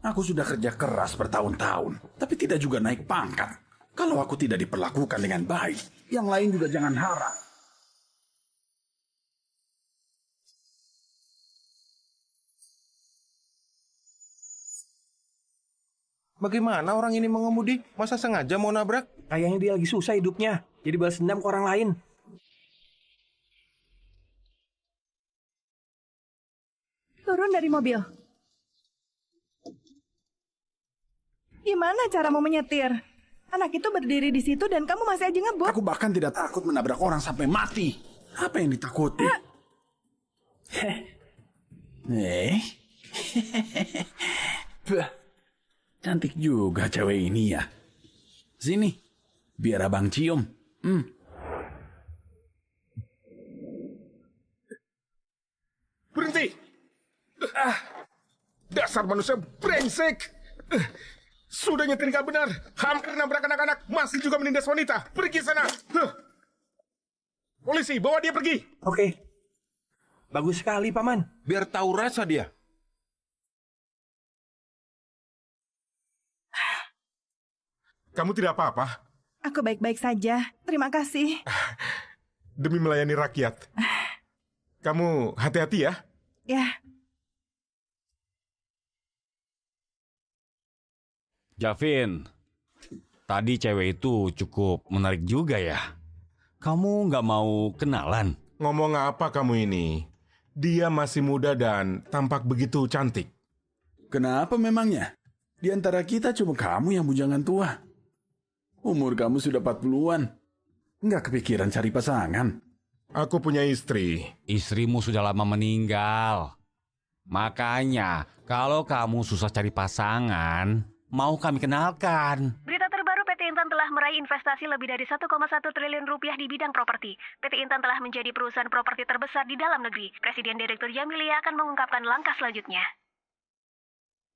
Aku sudah kerja keras bertahun-tahun, tapi tidak juga naik pangkat. Kalau aku tidak diperlakukan dengan baik, yang lain juga jangan harap. Bagaimana orang ini mengemudi? Masa sengaja mau nabrak? Kayaknya dia lagi susah hidupnya, jadi balas dendam ke orang lain. Turun dari mobil. Gimana caramu menyetir? Anak itu berdiri di situ dan kamu masih aja ngebut. Aku bahkan tidak takut menabrak orang sampai mati. Apa yang ditakuti? Cantik juga cewek ini ya. Sini, biar abang cium. Berhenti! Dasar manusia brengsek! Sudah nyetir nggak benar, hampir nabrak anak-anak, masih juga menindas wanita. Pergi sana! Polisi, bawa dia pergi! Oke. Bagus sekali, Paman. Biar tahu rasa dia. Kamu tidak apa-apa? Aku baik-baik saja. Terima kasih. Demi melayani rakyat. Kamu hati-hati ya. Ya. Javin, tadi cewek itu cukup menarik juga ya. Kamu nggak mau kenalan? Ngomong apa kamu ini? Dia masih muda dan tampak begitu cantik. Kenapa memangnya? Di antara kita cuma kamu yang bujangan tua. Umur kamu sudah 40-an. Nggak kepikiran cari pasangan? Aku punya istri. Istrimu sudah lama meninggal. Makanya, kalau kamu susah cari pasangan, mau kami kenalkan. Berita terbaru, PT Intan telah meraih investasi lebih dari 1,1 triliun rupiah di bidang properti. PT Intan telah menjadi perusahaan properti terbesar di dalam negeri. Presiden Direktur Jamilia akan mengungkapkan langkah selanjutnya.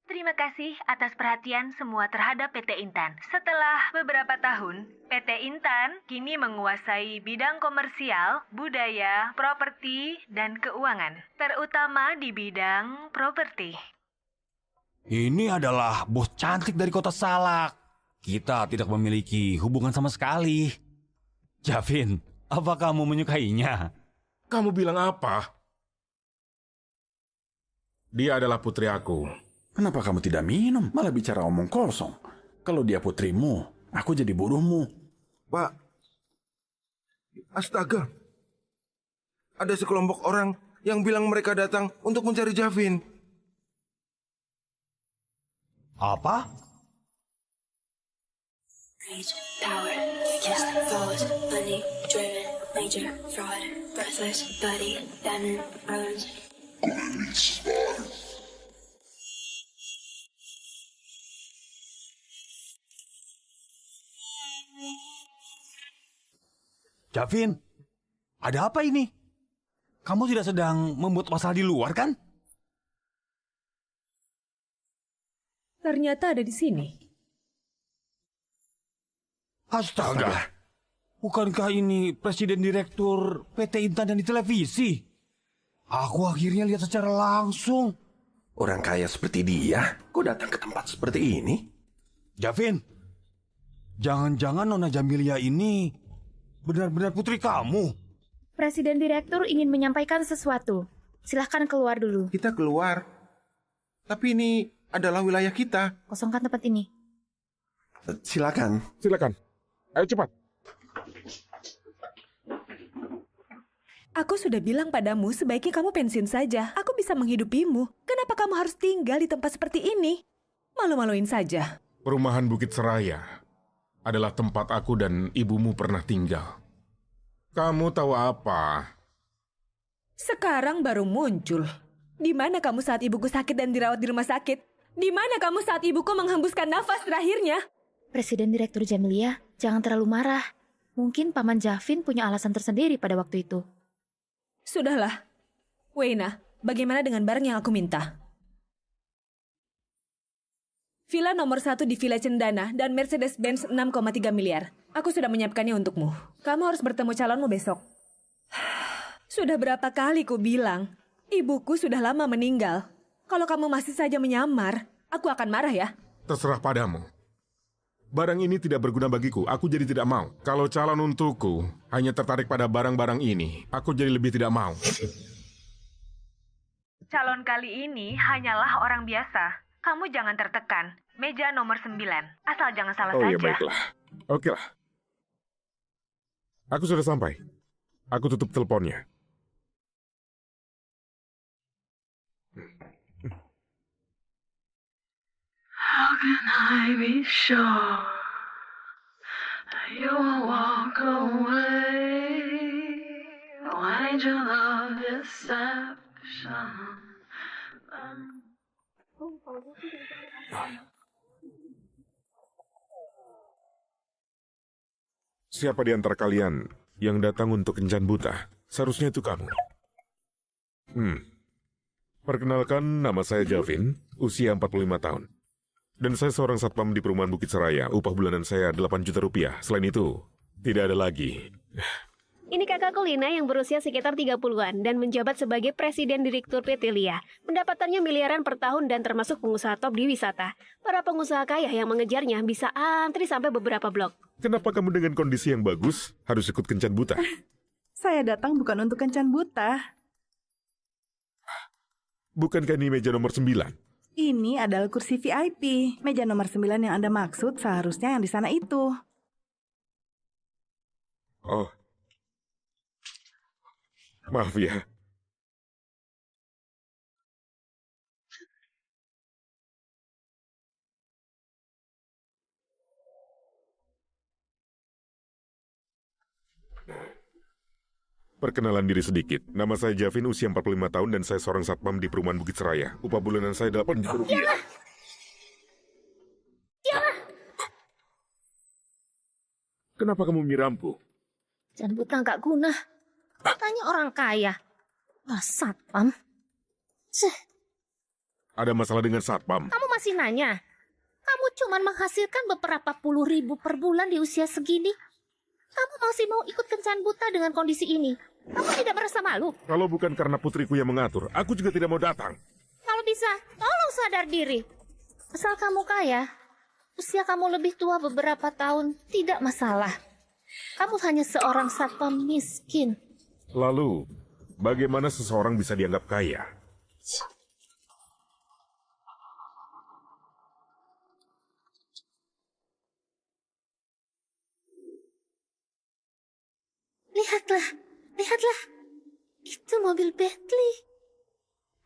Terima kasih atas perhatian semua terhadap PT Intan. Setelah beberapa tahun, PT Intan kini menguasai bidang komersial, budaya, properti, dan keuangan, terutama di bidang properti. Ini adalah bos cantik dari kota Salak. Kita tidak memiliki hubungan sama sekali. Javin, apa kamu menyukainya? Kamu bilang apa? Dia adalah putri aku. Kenapa kamu tidak minum? Malah bicara omong kosong. Kalau dia putrimu, aku jadi buruhmu. Pak, astaga. Ada sekelompok orang yang bilang mereka datang untuk mencari Javin. Apa? Rage, power, just forward, money, driven, major, fraud, breathless, body, diamond, bronze. Javin, ada apa ini? Kamu tidak sedang membuat masalah di luar, kan? Ternyata ada di sini. Astaga. Bukankah ini Presiden Direktur PT Intan yang di televisi? Aku akhirnya lihat secara langsung. Orang kaya seperti dia, kok datang ke tempat seperti ini? Javin, jangan-jangan Nona Jamilia ini benar-benar putri kamu? Presiden Direktur ingin menyampaikan sesuatu. Silahkan keluar dulu. Kita keluar. Tapi ini adalah wilayah kita. Kosongkan tempat ini. Silakan. Silakan. Ayo cepat. Aku sudah bilang padamu sebaiknya kamu pensiun saja. Aku bisa menghidupimu. Kenapa kamu harus tinggal di tempat seperti ini? Malu-maluin saja. Perumahan Bukit Seraya adalah tempat aku dan ibumu pernah tinggal. Kamu tahu apa? Sekarang baru muncul. Di mana kamu saat ibuku sakit dan dirawat di rumah sakit? Di mana kamu saat ibuku menghembuskan nafas terakhirnya? Presiden Direktur Jamilia, jangan terlalu marah. Mungkin Paman Javin punya alasan tersendiri pada waktu itu. Sudahlah. Weina, bagaimana dengan barang yang aku minta? Villa nomor 1 di Villa Cendana dan Mercedes-Benz 6,3 miliar. Aku sudah menyiapkannya untukmu. Kamu harus bertemu calonmu besok. Sudah berapa kali ku bilang, ibuku sudah lama meninggal. Kalau kamu masih saja menyamar, aku akan marah ya. Terserah padamu. Barang ini tidak berguna bagiku, aku jadi tidak mau. Kalau calon untukku hanya tertarik pada barang-barang ini, aku jadi lebih tidak mau. Calon kali ini hanyalah orang biasa. Kamu jangan tertekan. Meja nomor 9. Asal jangan salah saja. Oh ya, baiklah. Oke lah. Aku sudah sampai. Aku tutup teleponnya. How can I be sure you won't walk away? Why do you love deception? Siapa di antara kalian yang datang untuk kencan buta? Seharusnya itu kamu. Perkenalkan, nama saya Javin, usia 45 tahun. Dan saya seorang satpam di perumahan Bukit Seraya. Upah bulanan saya 8 juta rupiah. Selain itu, tidak ada lagi. Ini kakakku Lina yang berusia sekitar 30-an dan menjabat sebagai Presiden Direktur PT Lia. Pendapatannya miliaran per tahun dan termasuk pengusaha top di wisata. Para pengusaha kaya yang mengejarnya bisa antri sampai beberapa blok. Kenapa kamu dengan kondisi yang bagus harus ikut kencan buta? Saya datang bukan untuk kencan buta. Bukankah ini meja nomor 9? Ini adalah kursi VIP. Meja nomor 9 yang Anda maksud seharusnya yang di sana itu. Oh. Maaf ya. Perkenalan diri sedikit. Nama saya Javin, usia 45 tahun dan saya seorang satpam di perumahan Bukit Seraya. Upah bulanan saya 8 juta rupiah. Kenapa kamu menyiramku? Kencan buta nggak guna. Tanya orang kaya. Satpam. Ada masalah dengan satpam? Kamu masih nanya? Kamu cuma menghasilkan beberapa puluh ribu per bulan di usia segini. Kamu masih mau ikut kencan buta dengan kondisi ini? Kamu tidak merasa malu? Kalau bukan karena putriku yang mengatur, aku juga tidak mau datang. Kalau bisa, tolong sadar diri. Asal kamu kaya, usia kamu lebih tua beberapa tahun, tidak masalah. Kamu hanya seorang satpam miskin. Lalu, bagaimana seseorang bisa dianggap kaya? Lihatlah. Itu mobil Bentley.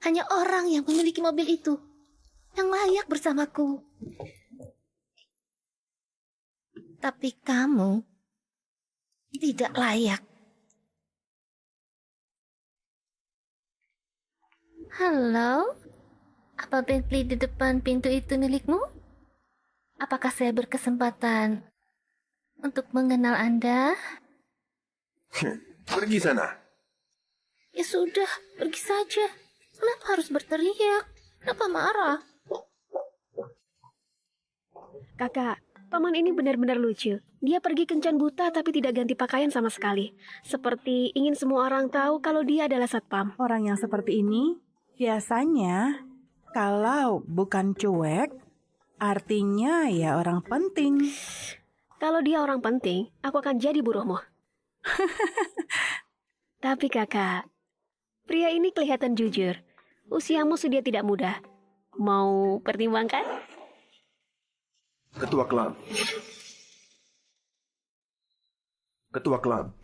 Hanya orang yang memiliki mobil itu yang layak bersamaku. Tapi kamu tidak layak. Halo? Apa Bentley di depan pintu itu milikmu? Apakah saya berkesempatan untuk mengenal Anda? Pergi sana. Ya sudah, pergi saja. Kenapa harus berteriak? Kenapa marah? Kakak, paman ini benar-benar lucu. Dia pergi kencan buta tapi tidak ganti pakaian sama sekali. Seperti ingin semua orang tahu kalau dia adalah satpam. Orang yang seperti ini biasanya kalau bukan cuek, artinya ya orang penting. Kalau dia orang penting, aku akan jadi buruhmu. Tapi kakak, pria ini kelihatan jujur. Usiamu sudah tidak muda. Mau pertimbangkan? Ketua klub. Ketua klub.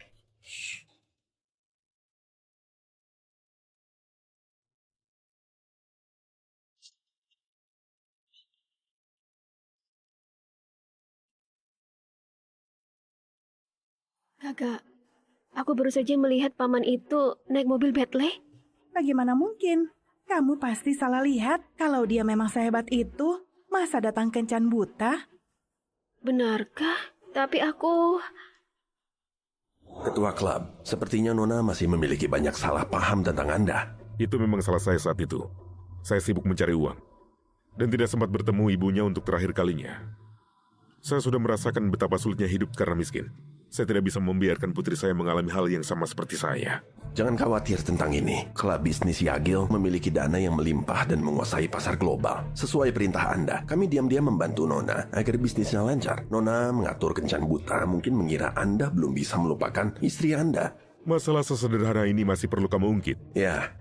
Kakak, aku baru saja melihat paman itu naik mobil Bentley. Bagaimana mungkin? Kamu pasti salah lihat. Kalau dia memang sehebat itu, masa datang kencan buta? Benarkah? Tapi aku... Ketua klub, sepertinya Nona masih memiliki banyak salah paham tentang Anda. Itu memang salah saya saat itu. Saya sibuk mencari uang. Dan tidak sempat bertemu ibunya untuk terakhir kalinya. Saya sudah merasakan betapa sulitnya hidup karena miskin. Saya tidak bisa membiarkan putri saya mengalami hal yang sama seperti saya. Jangan khawatir tentang ini. Klub bisnis Yagil memiliki dana yang melimpah dan menguasai pasar global. Sesuai perintah Anda, kami diam-diam membantu Nona agar bisnisnya lancar. Nona mengatur kencan buta mungkin mengira Anda belum bisa melupakan istri Anda. Masalah sesederhana ini masih perlu kamu ungkit. Ya,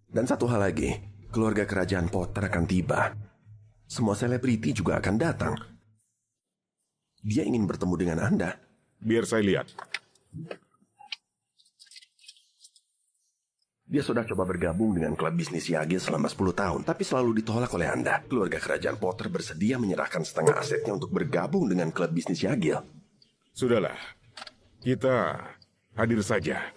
dan satu hal lagi. Keluarga kerajaan Potter akan tiba. Semua selebriti juga akan datang. Dia ingin bertemu dengan Anda. Biar saya lihat. Dia sudah coba bergabung dengan klub bisnis Yagil selama 10 tahun, tapi selalu ditolak oleh Anda. Keluarga kerajaan Potter bersedia menyerahkan setengah asetnya untuk bergabung dengan klub bisnis Yagil. Sudahlah, kita hadir saja.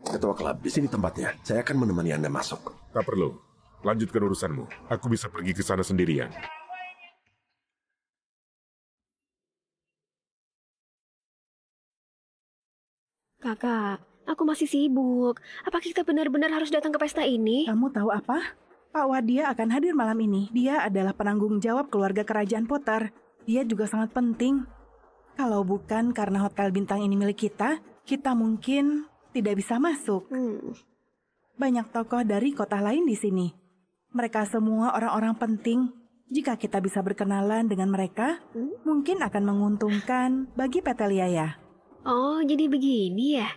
Ketua klub, di sini tempatnya. Saya akan menemani Anda masuk. Tak perlu. Lanjutkan urusanmu. Aku bisa pergi ke sana sendirian. Kakak, aku masih sibuk. Apa kita benar-benar harus datang ke pesta ini? Kamu tahu apa? Pak Wadia akan hadir malam ini. Dia adalah penanggung jawab keluarga kerajaan Potter. Dia juga sangat penting. Kalau bukan karena hotel bintang ini milik kita mungkin tidak bisa masuk. Banyak tokoh dari kota lain di sini. Mereka semua orang-orang penting. Jika kita bisa berkenalan dengan mereka, mungkin akan menguntungkan bagi PT Liaya. Oh, jadi begini ya?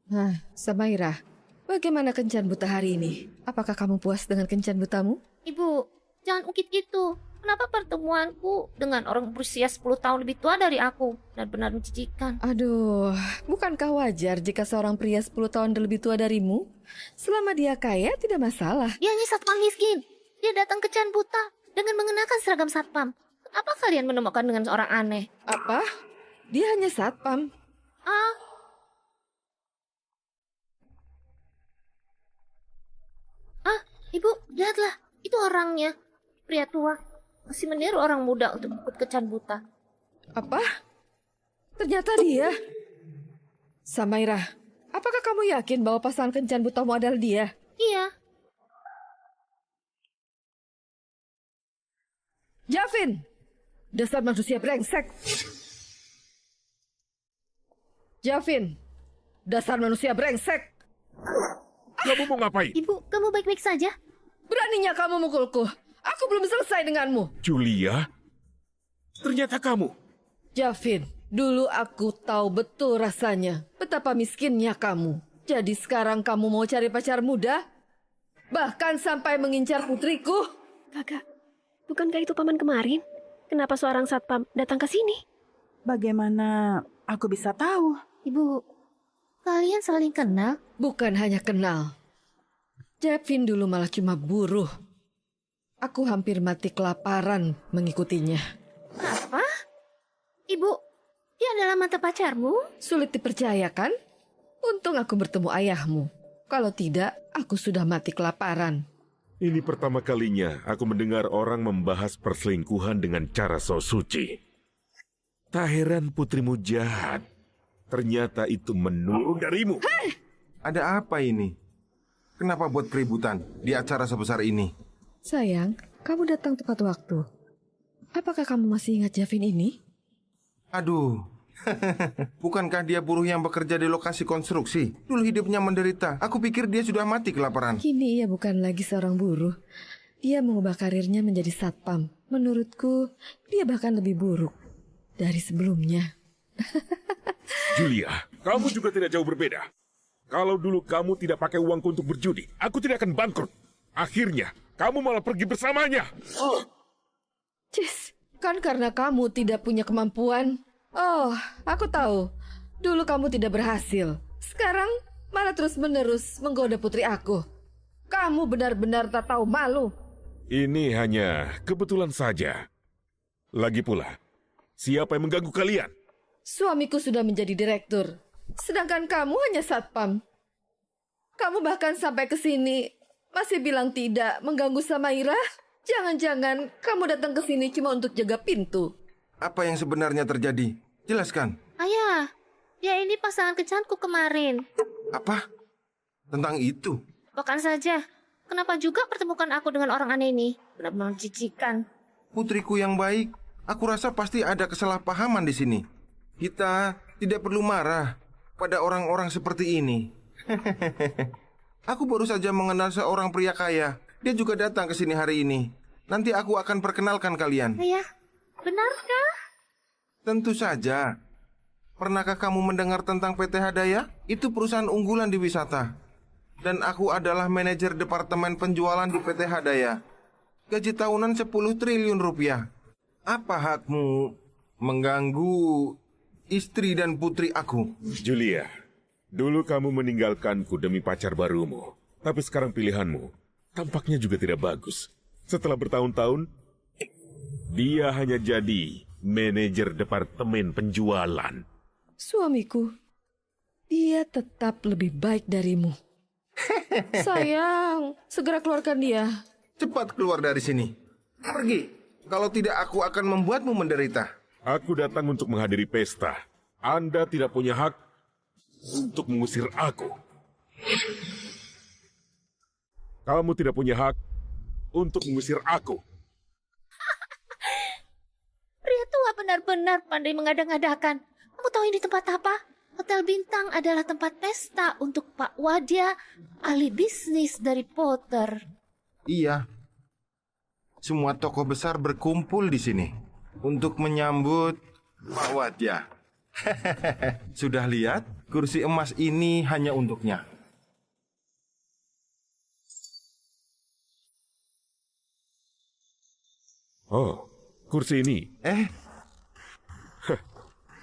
Nah, Samaira, bagaimana kencan buta hari ini? Apakah kamu puas dengan kencan butamu? Ibu, jangan ungkit gitu. Kenapa pertemuanku dengan orang berusia 10 tahun lebih tua dari aku benar-benar menjijikan? Aduh, bukankah wajar jika seorang pria 10 tahun lebih tua darimu? Selama dia kaya, tidak masalah. Dia hanya satpam miskin. Dia datang ke Can Buta dengan mengenakan seragam satpam. Apa kalian menemukan dengan seorang aneh? Apa? Dia hanya satpam. Ibu, lihatlah. Itu orangnya. Pria tua. Masih meniru orang muda untuk ikut ke Can Buta. Apa? Ternyata dia. Samaira, apakah kamu yakin bahwa pasangan kencan butamu adalah dia? Iya. Javin! Dasar manusia brengsek. Javin, dasar manusia brengsek. Kamu mau ngapain? Ibu, kamu baik-baik saja? Beraninya kamu mukulku. Aku belum selesai denganmu. Julia, ternyata kamu. Javin, dulu aku tahu betul rasanya. Betapa miskinnya kamu. Jadi sekarang kamu mau cari pacar muda? Bahkan sampai mengincar putriku? Kakak, bukankah itu paman kemarin? Kenapa seorang satpam datang ke sini? Bagaimana aku bisa tahu? Ibu, kalian saling kenal? Bukan hanya kenal. Javin dulu malah cuma buruh. Aku hampir mati kelaparan mengikutinya. Apa? Ibu, dia adalah mantan pacarmu? Sulit dipercaya kan? Untung aku bertemu ayahmu. Kalau tidak, aku sudah mati kelaparan. Ini pertama kalinya aku mendengar orang membahas perselingkuhan dengan cara so suci. Tak heran putrimu jahat. Ternyata itu menurun darimu. Hei! Ada apa ini? Kenapa buat keributan di acara sebesar ini? Sayang, kamu datang tepat waktu. Apakah kamu masih ingat Javin ini? Aduh, bukankah dia buruh yang bekerja di lokasi konstruksi? Dulu hidupnya menderita. Aku pikir dia sudah mati kelaparan. Kini ia bukan lagi seorang buruh. Dia mengubah karirnya menjadi satpam. Menurutku, dia bahkan lebih buruk dari sebelumnya. Julia, kamu juga tidak jauh berbeda. Kalau dulu kamu tidak pakai uangku untuk berjudi, aku tidak akan bangkrut. Akhirnya, kamu malah pergi bersamanya. Cis, kan karena kamu tidak punya kemampuan. Oh, aku tahu. Dulu kamu tidak berhasil. Sekarang malah terus-menerus menggoda putri aku. Kamu benar-benar tak tahu malu. Ini hanya kebetulan saja. Lagi pula, siapa yang mengganggu kalian? Suamiku sudah menjadi direktur. Sedangkan kamu hanya satpam. Kamu bahkan sampai ke sini masih bilang tidak mengganggu Samaira? Jangan-jangan kamu datang ke sini cuma untuk jaga pintu. Apa yang sebenarnya terjadi? Jelaskan. Ayah, ya ini pasangan kencanku kemarin. Apa? tentang itu. Bahkan saja, kenapa juga pertemukan aku dengan orang aneh ini? Benar-benar menjijikan. Putriku yang baik, aku rasa pasti ada kesalahpahaman di sini. Kita tidak perlu marah pada orang-orang seperti ini. Aku baru saja mengenal seorang pria kaya. Dia juga datang ke sini hari ini. Nanti aku akan perkenalkan kalian. Ayah, benarkah? Tentu saja. Pernahkah kamu mendengar tentang PT Hadaya? Itu perusahaan unggulan di wisata. Dan aku adalah manajer departemen penjualan di PT Hadaya. Gaji tahunan 10 triliun rupiah. Apa hakmu mengganggu istri dan putri aku? Julia, dulu kamu meninggalkanku demi pacar barumu. Tapi sekarang pilihanmu tampaknya juga tidak bagus. Setelah bertahun-tahun, dia hanya jadi manajer departemen penjualan. Suamiku, dia tetap lebih baik darimu. Sayang, segera keluarkan dia. Cepat keluar dari sini. Pergi. Kalau tidak, aku akan membuatmu menderita. Aku datang untuk menghadiri pesta. Anda tidak punya hak untuk mengusir aku. Kamu tidak punya hak untuk mengusir aku. Pria tua benar-benar pandai mengada-ngadakan. Kamu tahu ini tempat apa? Hotel Bintang adalah tempat pesta untuk Pak Wadya, ahli bisnis dari Potter. Iya. Semua tokoh besar berkumpul di sini untuk menyambut Pak Wadya. Sudah lihat? Kursi emas ini hanya untuknya. Oh, kursi ini.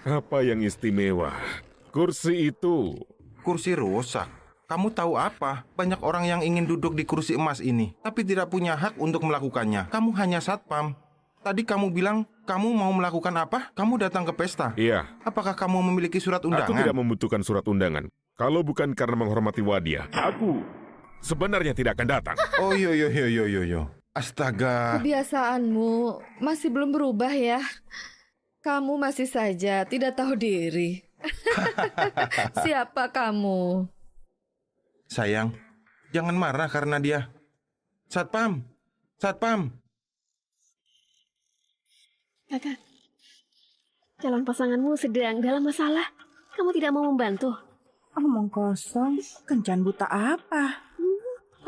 Apa yang istimewa? Kursi itu. Kursi rusak. Kamu tahu apa? Banyak orang yang ingin duduk di kursi emas ini, tapi tidak punya hak untuk melakukannya. Kamu hanya satpam. Tadi kamu bilang kamu mau melakukan apa? Kamu datang ke pesta. Iya. Apakah kamu memiliki surat undangan? Aku tidak membutuhkan surat undangan. Kalau bukan karena menghormati Wadya, aku sebenarnya tidak akan datang. Oh, yo. Astaga. Kebiasaanmu masih belum berubah ya. Kamu masih saja tidak tahu diri. Siapa kamu? Sayang, jangan marah karena dia. Satpam. Kakak, calon pasanganmu sedang dalam masalah. Kamu tidak mau membantu? Omong kosong, kencan buta apa?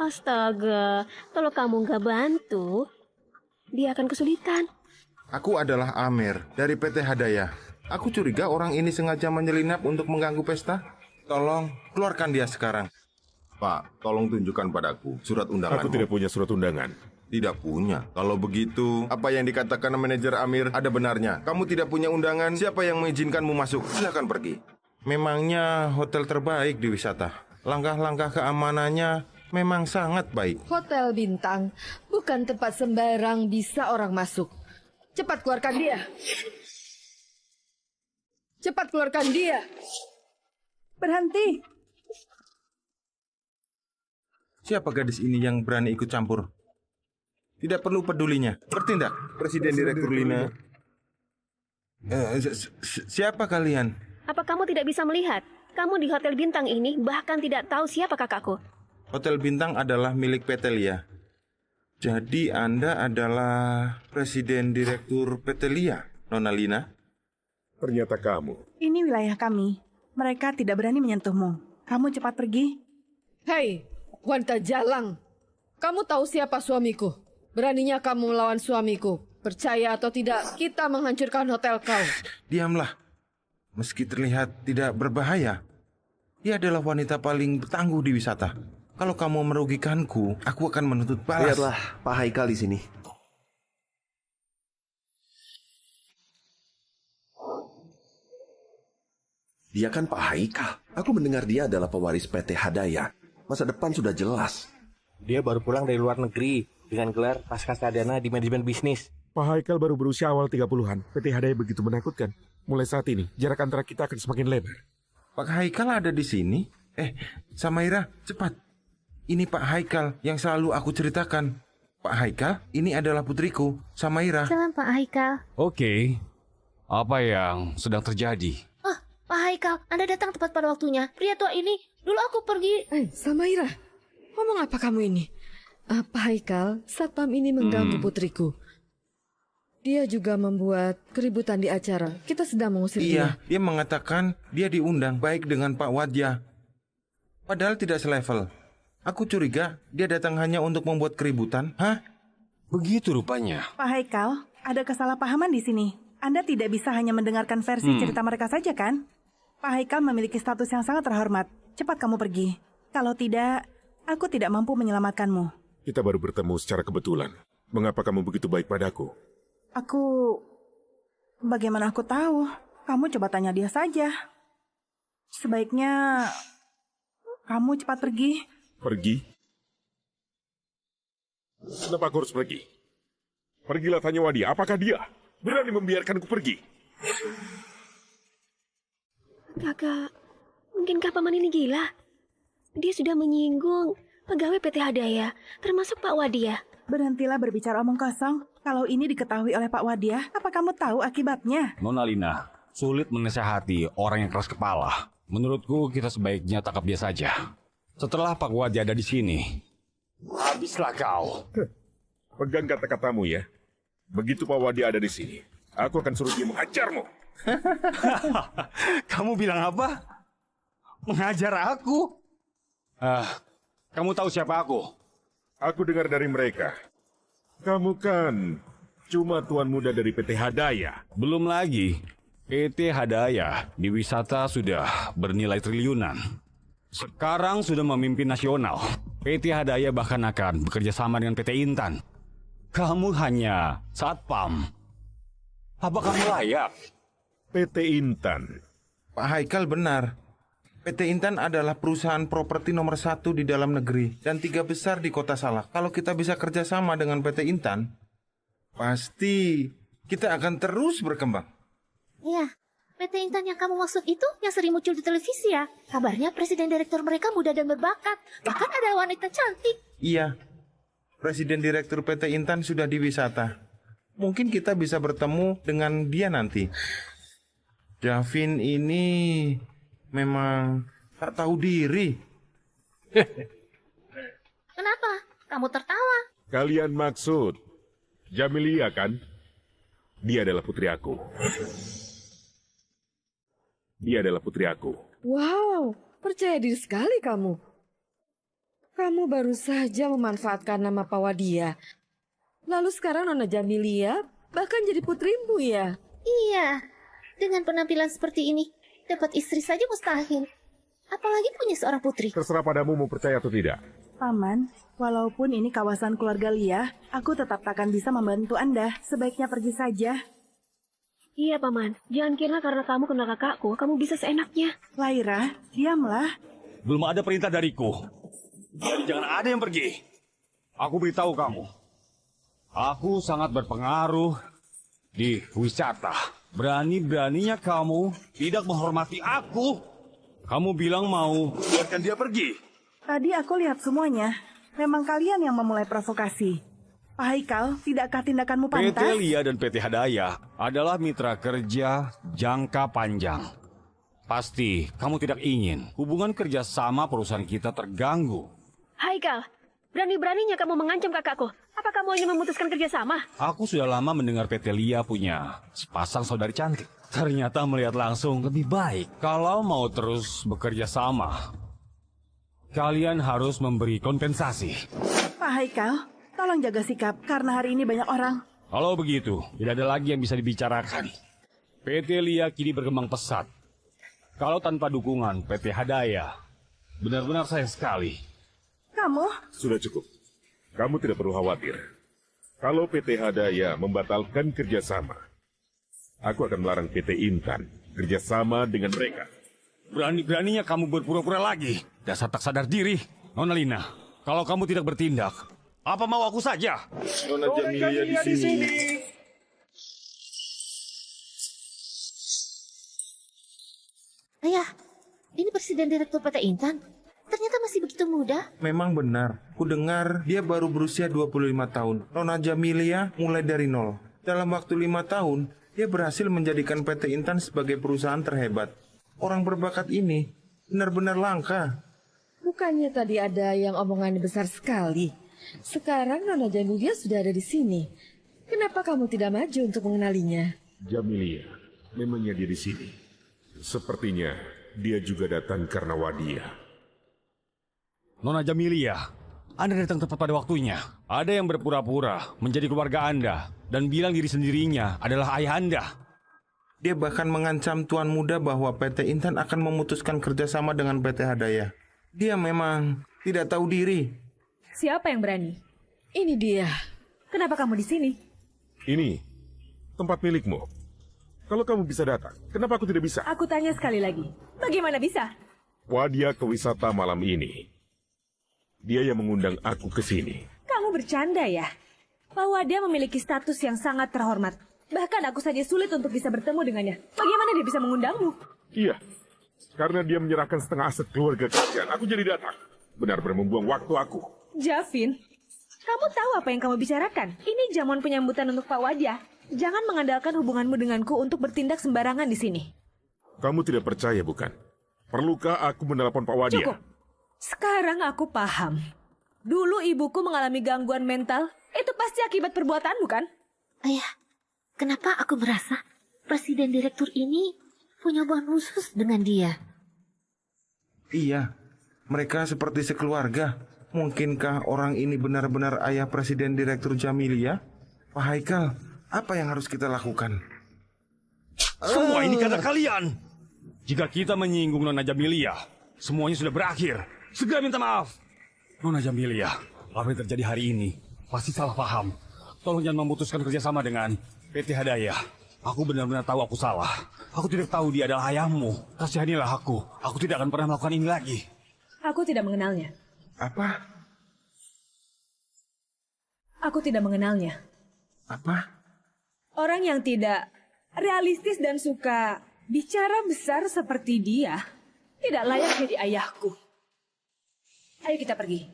Astaga, kalau kamu nggak bantu, dia akan kesulitan. Aku adalah Amir dari PT Hadaya. Aku curiga orang ini sengaja menyelinap untuk mengganggu pesta. Tolong, keluarkan dia sekarang. Pak, tolong tunjukkan padaku surat undangan. Aku tidak punya surat undangan. Tidak punya. Kalau begitu, apa yang dikatakan manajer Amir ada benarnya. Kamu tidak punya undangan, siapa yang mengizinkanmu masuk? Silakan pergi. Memangnya hotel terbaik di wisata. Langkah-langkah keamanannya memang sangat baik. Hotel Bintang bukan tempat sembarang bisa orang masuk. Cepat keluarkan dia. Cepat keluarkan dia. Berhenti. Siapa gadis ini yang berani ikut campur? Tidak perlu pedulinya. Bertindak, Presiden Direktur Lina. Siapa kalian? Apa kamu tidak bisa melihat? Kamu di Hotel Bintang ini bahkan tidak tahu siapa kakakku. Hotel Bintang adalah milik PT Lia. Jadi Anda adalah Presiden Direktur PT Lia, Nona Lina? Ternyata kamu. Ini wilayah kami. Mereka tidak berani menyentuhmu. Kamu cepat pergi. Hei, wanita jalang. Kamu tahu siapa suamiku? Beraninya kamu melawan suamiku. Percaya atau tidak, kita menghancurkan hotel kau. Diamlah. Meski terlihat tidak berbahaya, dia adalah wanita paling bertangguh di wisata. Kalau kamu merugikanku, aku akan menuntut balas. Lihatlah, Pak Haikal di sini. Dia kan Pak Haikal. Aku mendengar dia adalah pewaris PT Hadaya. Masa depan sudah jelas. Dia baru pulang dari luar negeri dengan gelar Pascasarjana di manajemen bisnis. Pak Haikal baru berusia awal 30-an. PT Hadaya begitu menakutkan. Mulai saat ini, jarak antara kita akan semakin lebar. Pak Haikal ada di sini? Samaira, cepat. Ini Pak Haikal yang selalu aku ceritakan. Pak Haikal, ini adalah putriku, Samaira. Jalan Pak Haikal. Oke. Apa yang sedang terjadi? Pak Haikal, Anda datang tepat pada waktunya. Pria tua ini Dulu aku pergi... Samaira, ngomong apa kamu ini? Apa Haikal, satpam ini mengganggu putriku. Dia juga membuat keributan di acara. Kita sedang mengusir dia. Iya, dia mengatakan dia diundang baik dengan Pak Wadya. Padahal tidak selevel. Aku curiga dia datang hanya untuk membuat keributan. Hah? Begitu rupanya. Pak Haikal, ada kesalahpahaman di sini. Anda tidak bisa hanya mendengarkan versi cerita mereka saja, kan? Pak Haikal memiliki status yang sangat terhormat. Cepat kamu pergi. Kalau tidak, aku tidak mampu menyelamatkanmu. Kita baru bertemu secara kebetulan. Mengapa kamu begitu baik padaku? Bagaimana aku tahu? Kamu coba tanya dia saja. Sebaiknya kamu cepat pergi. Pergi? Kenapa aku harus pergi? Pergilah tanya Wadya, apakah dia berani membiarkanku pergi? Kakak, mungkinkah paman ini gila? Dia sudah menyinggung pegawai PT Hadaya, termasuk Pak Wadya. Berhentilah berbicara omong kosong. Kalau ini diketahui oleh Pak Wadya, apa kamu tahu akibatnya? Nona Lina, sulit menasehati orang yang keras kepala. Menurutku kita sebaiknya tangkap dia saja. Setelah Pak Wadya ada di sini, habislah kau. Pegang kata-katamu ya. Begitu Pak Wadya ada di sini, aku akan suruh dia menghajarmu. Kamu bilang apa? Menghajar aku? Kamu tahu siapa aku? Aku dengar dari mereka. Kamu kan cuma tuan muda dari PT Hadaya. Belum lagi. PT Hadaya di wisata sudah bernilai triliunan. Sekarang sudah memimpin nasional. PT Hadaya bahkan akan bekerja sama dengan PT Intan. Kamu hanya satpam. Apa kamu layak? PT Intan. Pak Haikal benar. PT Intan adalah perusahaan properti nomor 1 di dalam negeri dan 3 besar di Kota Salak. Kalau kita bisa kerjasama dengan PT Intan, pasti kita akan terus berkembang. Iya, PT Intan yang kamu maksud itu yang sering muncul di televisi ya? Kabarnya presiden direktur mereka muda dan berbakat. Bahkan ada wanita cantik. Iya, presiden direktur PT Intan sudah di wisata. Mungkin kita bisa bertemu dengan dia nanti. Javin ini memang tak tahu diri. Kenapa? Kamu tertawa? Kalian maksud Jamilia kan? Dia adalah putri aku. Dia adalah putri aku. Wow, percaya diri sekali kamu. Kamu baru saja memanfaatkan nama Pak Wadya. Lalu sekarang Nona Jamilia bahkan jadi putrimu ya? Iya, dengan penampilan seperti ini, dapat istri saja mustahil. Apalagi punya seorang putri. Terserah padamu mau percaya atau tidak. Paman, walaupun ini kawasan keluarga Lia, aku tetap takkan bisa membantu Anda. Sebaiknya pergi saja. Iya, Paman. Jangan kira karena kamu kenal kakakku, kamu bisa seenaknya. Laira, diamlah. Belum ada perintah dariku. Jadi jangan ada yang pergi. Aku beritahu kamu. Aku sangat berpengaruh di wisata. Berani-beraninya kamu tidak menghormati aku. Kamu bilang mau biarkan dia pergi. Tadi aku lihat semuanya. Memang kalian yang memulai provokasi. Pak Haikal, tidakkah tindakanmu pantas? PT Lia dan PT Hadaya adalah mitra kerja jangka panjang. Pasti kamu tidak ingin hubungan kerja sama perusahaan kita terganggu. Haikal, berani-beraninya kamu mengancam kakakku. Apa kamu hanya memutuskan kerjasama? Aku sudah lama mendengar PT Lia punya sepasang saudari cantik. Ternyata melihat langsung lebih baik. Kalau mau terus bekerja sama, kalian harus memberi kompensasi. Pak Haikal, tolong jaga sikap karena hari ini banyak orang. Kalau begitu, tidak ada lagi yang bisa dibicarakan. PT Lia kini berkembang pesat. Kalau tanpa dukungan PT Hadaya, benar-benar sayang sekali. Kamu? Sudah cukup. Kamu tidak perlu khawatir. Kalau PT Hadaya membatalkan kerjasama, aku akan melarang PT Intan kerjasama dengan mereka. Berani-beraninya kamu berpura-pura lagi. Dasar tak sadar diri. Nona Lina, kalau kamu tidak bertindak, apa mau aku saja? Nona Jamilia di sini. Ayah, ini presiden direktur PT Intan. Ternyata masih begitu muda. Memang benar. Ku dengar dia baru berusia 25 tahun. Nona Jamilia mulai dari nol. Dalam waktu 5 tahun, dia berhasil menjadikan PT Intan sebagai perusahaan terhebat. Orang berbakat ini benar-benar langka. Bukannya tadi ada yang omongannya besar sekali. Sekarang Nona Jamilia sudah ada di sini. Kenapa kamu tidak maju untuk mengenalinya? Jamilia, memangnya dia di sini. Sepertinya dia juga datang karena Wadia. Nona Jamilia, Anda datang tepat pada waktunya. Ada yang berpura-pura menjadi keluarga Anda dan bilang diri sendirinya adalah ayah Anda. Dia bahkan mengancam Tuan Muda bahwa PT Intan akan memutuskan kerjasama dengan PT Hadaya. Dia memang tidak tahu diri. Siapa yang berani? Ini dia. Kenapa kamu di sini? Ini tempat milikmu. Kalau kamu bisa datang, kenapa aku tidak bisa? Aku tanya sekali lagi. Bagaimana bisa? Wadia ke wisata malam ini. Dia yang mengundang aku ke sini. Kamu bercanda ya? Pak Wadia memiliki status yang sangat terhormat. Bahkan aku saja sulit untuk bisa bertemu dengannya. Bagaimana dia bisa mengundangmu? Iya, karena dia menyerahkan setengah aset keluarga kalian. Aku jadi datang. Benar-benar membuang waktu aku. Javin, kamu tahu apa yang kamu bicarakan? Ini jamuan penyambutan untuk Pak Wadia. Jangan mengandalkan hubunganmu denganku untuk bertindak sembarangan di sini. Kamu tidak percaya, bukan? Perlukah aku menelepon Pak Wadia? Cukup. Sekarang aku paham. Dulu ibuku mengalami gangguan mental. Itu pasti akibat perbuatanmu, kan? Ayah, kenapa aku merasa presiden direktur ini punya hubungan khusus dengan dia? Iya, mereka seperti sekeluarga. Mungkinkah orang ini benar-benar ayah presiden direktur Jamilia? Pak Haikal, apa yang harus kita lakukan? Semua ini karena kalian. Jika kita menyinggung Nona Jamilia, semuanya sudah berakhir. Segera minta maaf. Nona Jamilia, apa yang terjadi hari ini pasti salah paham. Tolong jangan memutuskan kerjasama dengan PT Hadaya. Aku benar-benar tahu aku salah. Aku tidak tahu dia adalah ayahmu. Kasihanilah aku. Aku tidak akan pernah melakukan ini lagi. Aku tidak mengenalnya. Apa? Aku tidak mengenalnya. Apa? Orang yang tidak realistis dan suka bicara besar seperti dia tidak layak jadi ayahku. Ayo kita pergi.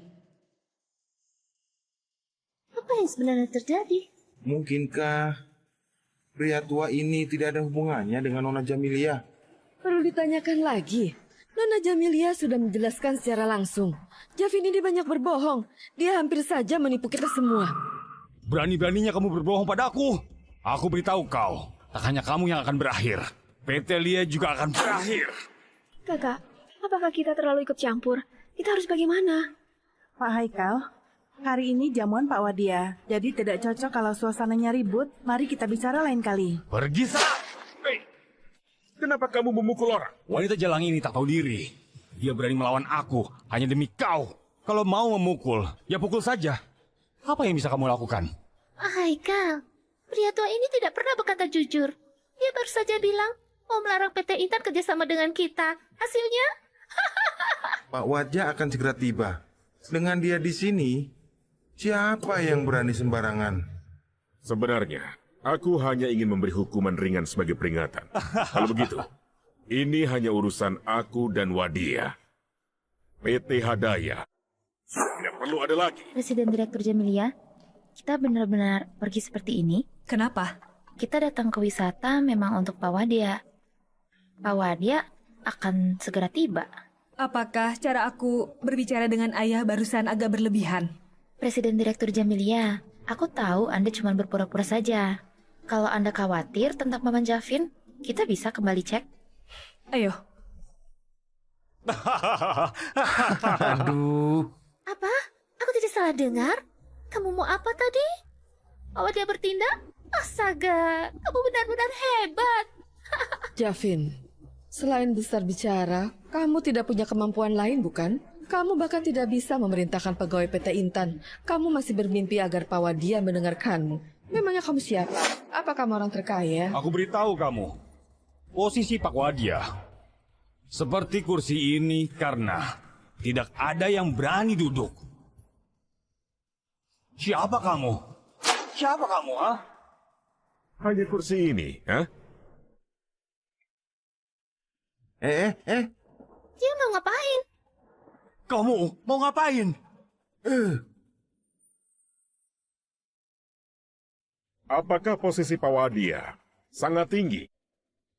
Apa yang sebenarnya terjadi? Mungkinkah pria tua ini tidak ada hubungannya dengan Nona Jamilia? Perlu ditanyakan lagi. Nona Jamilia sudah menjelaskan secara langsung. Javin ini banyak berbohong. Dia hampir saja menipu kita semua. Berani-beraninya kamu berbohong padaku. Aku beritahu kau, tak hanya kamu yang akan berakhir. PT Lia juga akan berakhir. Kakak, apakah kita terlalu ikut campur? Kita harus bagaimana? Pak Haikal, hari ini jamuan Pak Wadia. Jadi tidak cocok kalau suasananya ribut. Mari kita bicara lain kali. Pergi sana! Hei, kenapa kamu memukul orang? Wanita jalang ini tak tahu diri. Dia berani melawan aku hanya demi kau. Kalau mau memukul, ya pukul saja. Apa yang bisa kamu lakukan? Haikal, pria tua ini tidak pernah berkata jujur. Dia baru saja bilang mau melarang PT Intan kerjasama dengan kita. Hasilnya? Pak Wadia akan segera tiba. Dengan dia di sini, siapa yang berani sembarangan? Sebenarnya, aku hanya ingin memberi hukuman ringan sebagai peringatan. Kalau begitu, ini hanya urusan aku dan Wadia. PT Hadaya tidak perlu ada lagi. Presiden Direktur Jamilia, kita benar-benar pergi seperti ini? Kenapa? Kita datang ke wisata memang untuk Pak Wadia. Pak Wadia akan segera tiba. Apakah cara aku berbicara dengan ayah barusan agak berlebihan? Presiden Direktur Jamilia, aku tahu Anda cuma berpura-pura saja. Kalau Anda khawatir tentang Paman Javin, kita bisa kembali cek. Ayo. Aduh. Apa? Aku tidak salah dengar? Kamu mau apa tadi? Awak dia bertindak? Astaga, kamu benar-benar hebat. Javin, selain besar bicara, kamu tidak punya kemampuan lain, bukan? Kamu bahkan tidak bisa memerintahkan pegawai PT Intan. Kamu masih bermimpi agar Pak Wadia mendengarkanmu. Memangnya kamu siapa? Apa kamu orang terkaya? Aku beritahu kamu, posisi Pak Wadia seperti kursi ini karena tidak ada yang berani duduk. Siapa kamu? Siapa kamu, ha? Hanya kursi ini, ha? Dia mau ngapain? Kamu mau ngapain? Apakah posisi Pak Wadia sangat tinggi?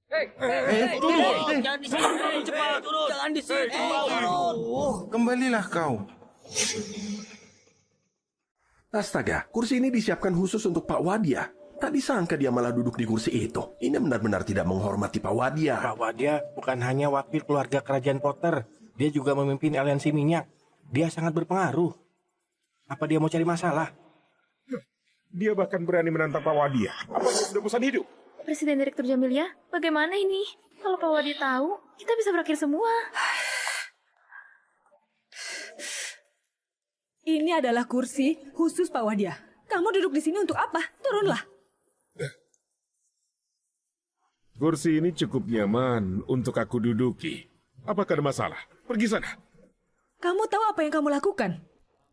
Jangan di sini, cepat turun. Jangan di sini, turun. Kembalilah kau. Astaga, kursi ini disiapkan khusus untuk Pak Wadia. Tak disangka dia malah duduk di kursi itu. Ini benar-benar tidak menghormati Pak Wadia. Pak Wadia bukan hanya wakil keluarga kerajaan Potter. Dia juga memimpin aliansi minyak. Dia sangat berpengaruh. Apa dia mau cari masalah? Dia bahkan berani menantang Pak Wadia. Apa dia sudah bosan hidup? Presiden Direktur Jamilia, bagaimana ini? Kalau Pak Wadi tahu, kita bisa berakhir semua. Ini adalah kursi khusus Pak Wadia. Kamu duduk di sini untuk apa? Turunlah. Kursi ini cukup nyaman untuk aku duduki. Apakah ada masalah? Pergi sana. Kamu tahu apa yang kamu lakukan?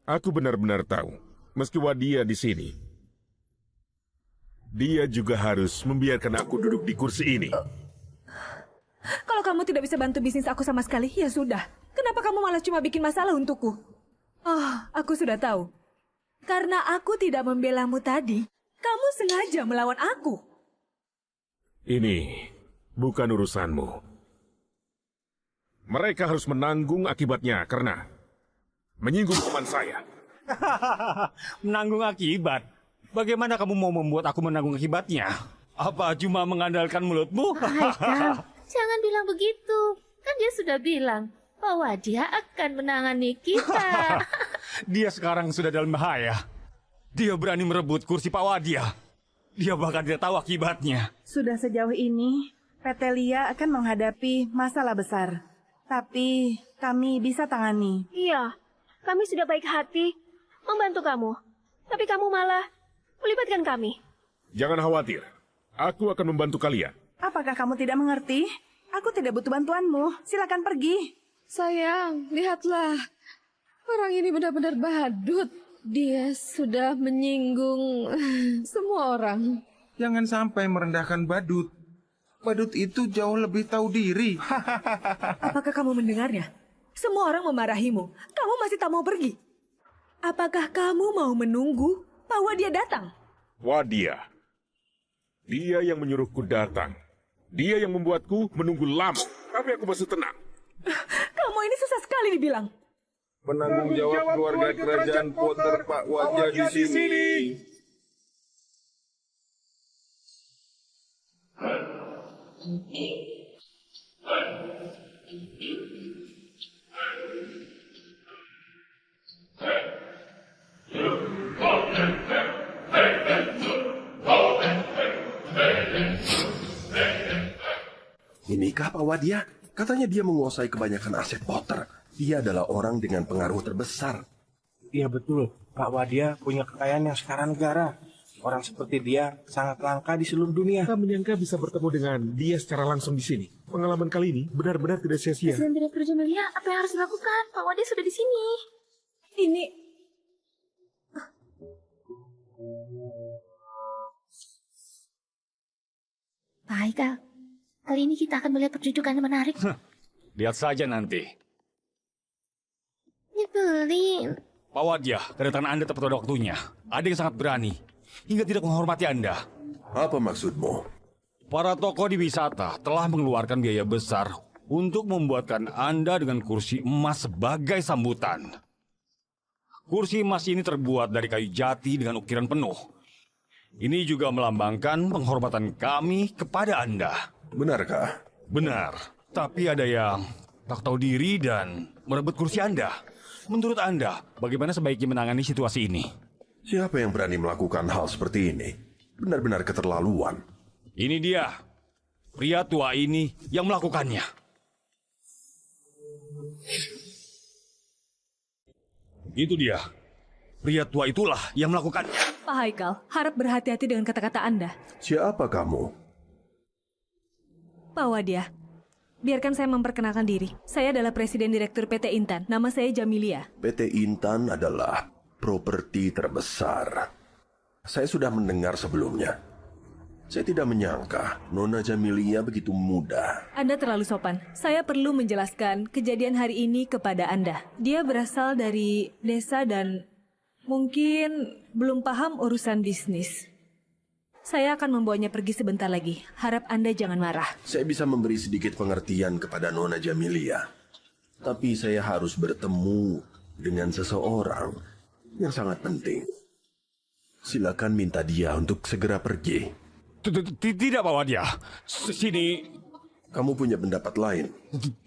Aku benar-benar tahu. Meski Wadia di sini, dia juga harus membiarkan aku duduk di kursi ini. Kalau kamu tidak bisa bantu bisnis aku sama sekali, ya sudah. Kenapa kamu malah cuma bikin masalah untukku? Oh, aku sudah tahu. Karena aku tidak membelamu tadi, kamu sengaja melawan aku. Ini bukan urusanmu. Mereka harus menanggung akibatnya karena menyinggung teman saya. Menanggung akibat? Bagaimana kamu mau membuat aku menanggung akibatnya? Apa cuma mengandalkan mulutmu? Haikal, jangan bilang begitu. Kan dia sudah bilang bahwa dia akan menangani kita. Dia sekarang sudah dalam bahaya. Dia berani merebut kursi Pak Wadia. Dia bahkan tidak tahu akibatnya. Sudah sejauh ini, PT Lia akan menghadapi masalah besar. Tapi kami bisa tangani. Iya, kami sudah baik hati membantu kamu. Tapi kamu malah melibatkan kami. Jangan khawatir. Aku akan membantu kalian. Apakah kamu tidak mengerti? Aku tidak butuh bantuanmu. Silakan pergi. Sayang, lihatlah. Orang ini benar-benar badut. Dia sudah menyinggung semua orang. Jangan sampai merendahkan badut. Badut itu jauh lebih tahu diri. Apakah kamu mendengarnya? Semua orang memarahimu. Kamu masih tak mau pergi. Apakah kamu mau menunggu Pak Wadia datang? Wadia. Dia yang menyuruhku datang. Dia yang membuatku menunggu lama. Tapi aku masih tenang. Kamu ini susah sekali dibilang. Penanggung jawab keluarga kerajaan Potter Pak Wadia di sini. Inikah Pak Wadia? Katanya dia menguasai kebanyakan aset Potter. Dia adalah orang dengan pengaruh terbesar. Iya betul, Pak Wadia punya kekayaan yang setara negara. Orang seperti dia sangat langka di seluruh dunia. Tak menyangka bisa bertemu dengan dia secara langsung di sini. Pengalaman kali ini benar-benar tidak sia-sia. Presiden Direktur Jamilia, apa yang harus dilakukan? Pak Wadia sudah di sini. Ini... Pak Haikal, kali ini kita akan melihat pertunjukan yang menarik. Lihat saja nanti. Nyebelin. Pak Wadia, kedatangan Anda tepat pada waktunya. Ada yang sangat berani, hingga tidak menghormati Anda. Apa maksudmu? Para tokoh di wisata telah mengeluarkan biaya besar untuk membuatkan Anda dengan kursi emas sebagai sambutan. Kursi emas ini terbuat dari kayu jati dengan ukiran penuh. Ini juga melambangkan penghormatan kami kepada Anda. Benarkah? Benar, tapi ada yang tak tahu diri dan merebut kursi Anda. Menurut Anda, bagaimana sebaiknya menangani situasi ini? Siapa yang berani melakukan hal seperti ini? Benar-benar keterlaluan. Ini dia, pria tua ini yang melakukannya. Itu dia, pria tua itulah yang melakukannya. Pak Haikal, harap berhati-hati dengan kata-kata Anda. Siapa kamu? Pak Wadia, biarkan saya memperkenalkan diri. Saya adalah Presiden Direktur PT Intan. Nama saya Jamilia. PT Intan adalah properti terbesar. Saya sudah mendengar sebelumnya. Saya tidak menyangka Nona Jamilia begitu muda. Anda terlalu sopan. Saya perlu menjelaskan kejadian hari ini kepada Anda. Dia berasal dari desa dan mungkin belum paham urusan bisnis. Saya akan membawanya pergi sebentar lagi. Harap Anda jangan marah. Saya bisa memberi sedikit pengertian kepada Nona Jamilia. Tapi saya harus bertemu dengan seseorang yang sangat penting. Silakan minta dia untuk segera pergi. Tidak, Pak Wadia. Sini. Kamu punya pendapat lain?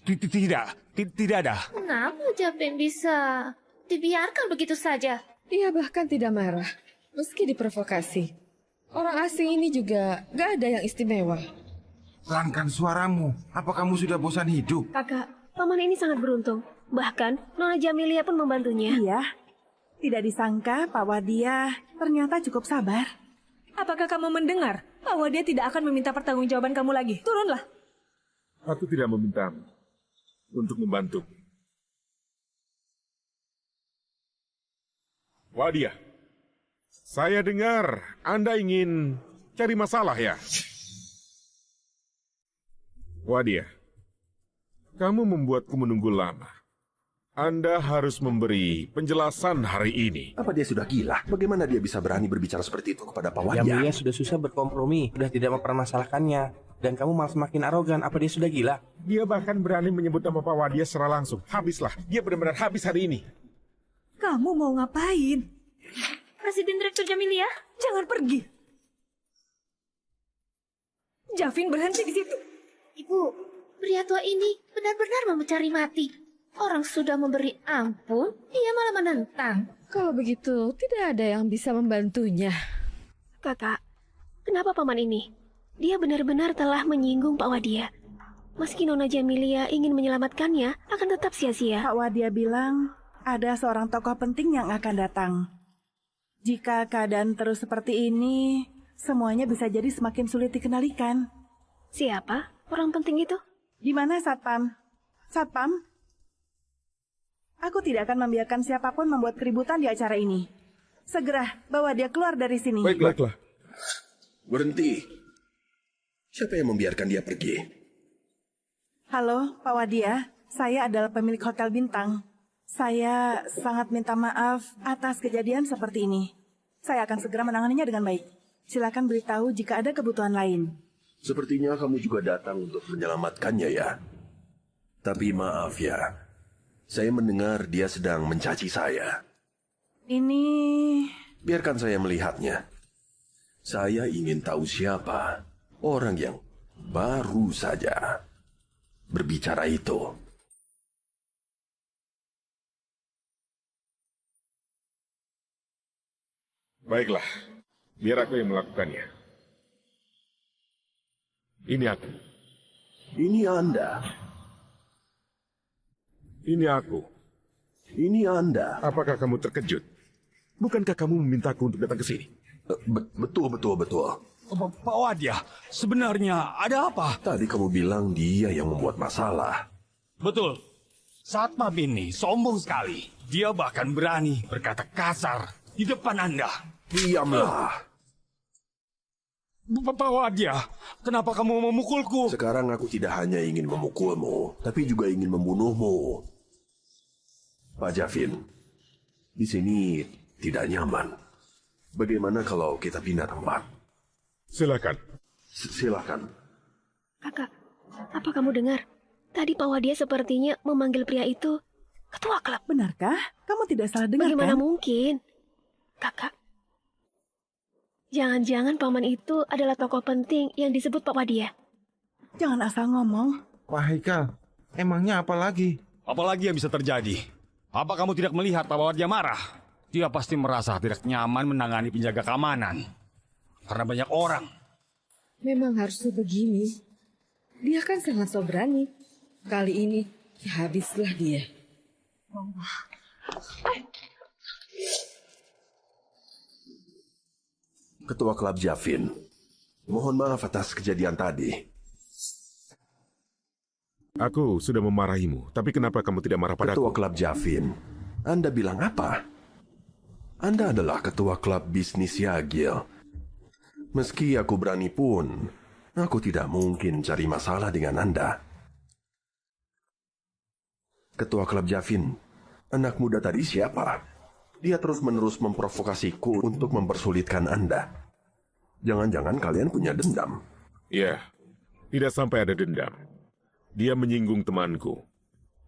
Tidak ada. Kenapa Javin bisa dibiarkan begitu saja? Dia bahkan tidak marah, meski diprovokasi. Orang asing ini juga gak ada yang istimewa. Pelankan suaramu. Apa kamu sudah bosan hidup? Kakak, paman ini sangat beruntung. Bahkan Nona Jamilia pun membantunya. Iya. Tidak disangka Pak Wadia ternyata cukup sabar. Apakah kamu mendengar? Pak Wadia tidak akan meminta pertanggungjawaban kamu lagi. Turunlah. Aku tidak memintamu untuk membantu. Wadia, saya dengar Anda ingin cari masalah ya? Wadia, kamu membuatku menunggu lama. Anda harus memberi penjelasan hari ini. Apa dia sudah gila? Bagaimana dia bisa berani berbicara seperti itu kepada Pak Wadia? Jamilia sudah susah berkompromi, sudah tidak mempermasalahkannya. Dan kamu malah semakin arogan. Apa dia sudah gila? Dia bahkan berani menyebut nama Pak Wadia secara langsung. Habislah, dia benar-benar habis hari ini. Kamu mau ngapain? Presiden Direktur Jamilia? Jangan pergi. Javin berhenti di situ. Ibu, pria tua ini benar-benar mau mencari mati. Orang sudah memberi ampun, ia malah menentang. Kalau begitu, tidak ada yang bisa membantunya. Kakak, kenapa paman ini? Dia benar-benar telah menyinggung Pak Wadia. Meski Nona Jamilia ingin menyelamatkannya, akan tetap sia-sia. Pak Wadia bilang ada seorang tokoh penting yang akan datang. Jika keadaan terus seperti ini, semuanya bisa jadi semakin sulit dikendalikan. Siapa orang penting itu? Di mana Satpam? Satpam? Aku tidak akan membiarkan siapapun membuat keributan di acara ini. Segera bawa dia keluar dari sini. Baiklah. Berhenti. Siapa yang membiarkan dia pergi? Halo, Pak Wadia. Saya adalah pemilik Hotel Bintang. Saya sangat minta maaf atas kejadian seperti ini. Saya akan segera menanganinya dengan baik. Silakan beritahu jika ada kebutuhan lain. Sepertinya kamu juga datang untuk menyelamatkannya ya. Tapi maaf ya, saya mendengar dia sedang mencaci saya. Ini... Biarkan saya melihatnya. Saya ingin tahu siapa orang yang baru saja berbicara itu. Baiklah, biar aku yang melakukannya. Ini aku. Ini Anda. Ini aku. Ini Anda. Apakah kamu terkejut? Bukankah kamu memintaku untuk datang ke sini? Betul. Pak Wadia, sebenarnya ada apa? Tadi kamu bilang dia yang membuat masalah. Betul. Satpam ini sombong sekali. Dia bahkan berani berkata kasar di depan Anda. Diamlah. Pak Wadia, kenapa kamu memukulku? Sekarang aku tidak hanya ingin memukulmu, tapi juga ingin membunuhmu. Pak Javin, di sini tidak nyaman. Bagaimana kalau kita pindah tempat? Silakan. Silakan. Kakak, apa kamu dengar? Tadi Pak Wadia sepertinya memanggil pria itu ketua klub. Benarkah? Kamu tidak salah dengar, Bagaimana kan? mungkin? Kakak, jangan-jangan paman itu adalah tokoh penting yang disebut Pak Wadia. Jangan asal ngomong. Pak Haikal, emangnya apa lagi? Apa lagi yang bisa terjadi? Apa kamu tidak melihat Pak Wadia marah? Dia pasti merasa tidak nyaman menangani penjaga keamanan. Karena banyak orang. Memang harusnya begini. Dia kan sangat so berani. Kali ini, ya habislah dia. Ketua Klub Javin, mohon maaf atas kejadian tadi. Aku sudah memarahimu, tapi kenapa kamu tidak marah padaku? Ketua Klub Javin, Anda bilang apa? Anda adalah ketua klub bisnis Yagil. Meski aku berani pun, aku tidak mungkin cari masalah dengan Anda. Ketua Klub Javin, anak muda tadi siapa? Dia terus-menerus memprovokasiku untuk mempersulitkan Anda. Jangan-jangan kalian punya dendam? Ya, tidak sampai ada dendam. Dia menyinggung temanku.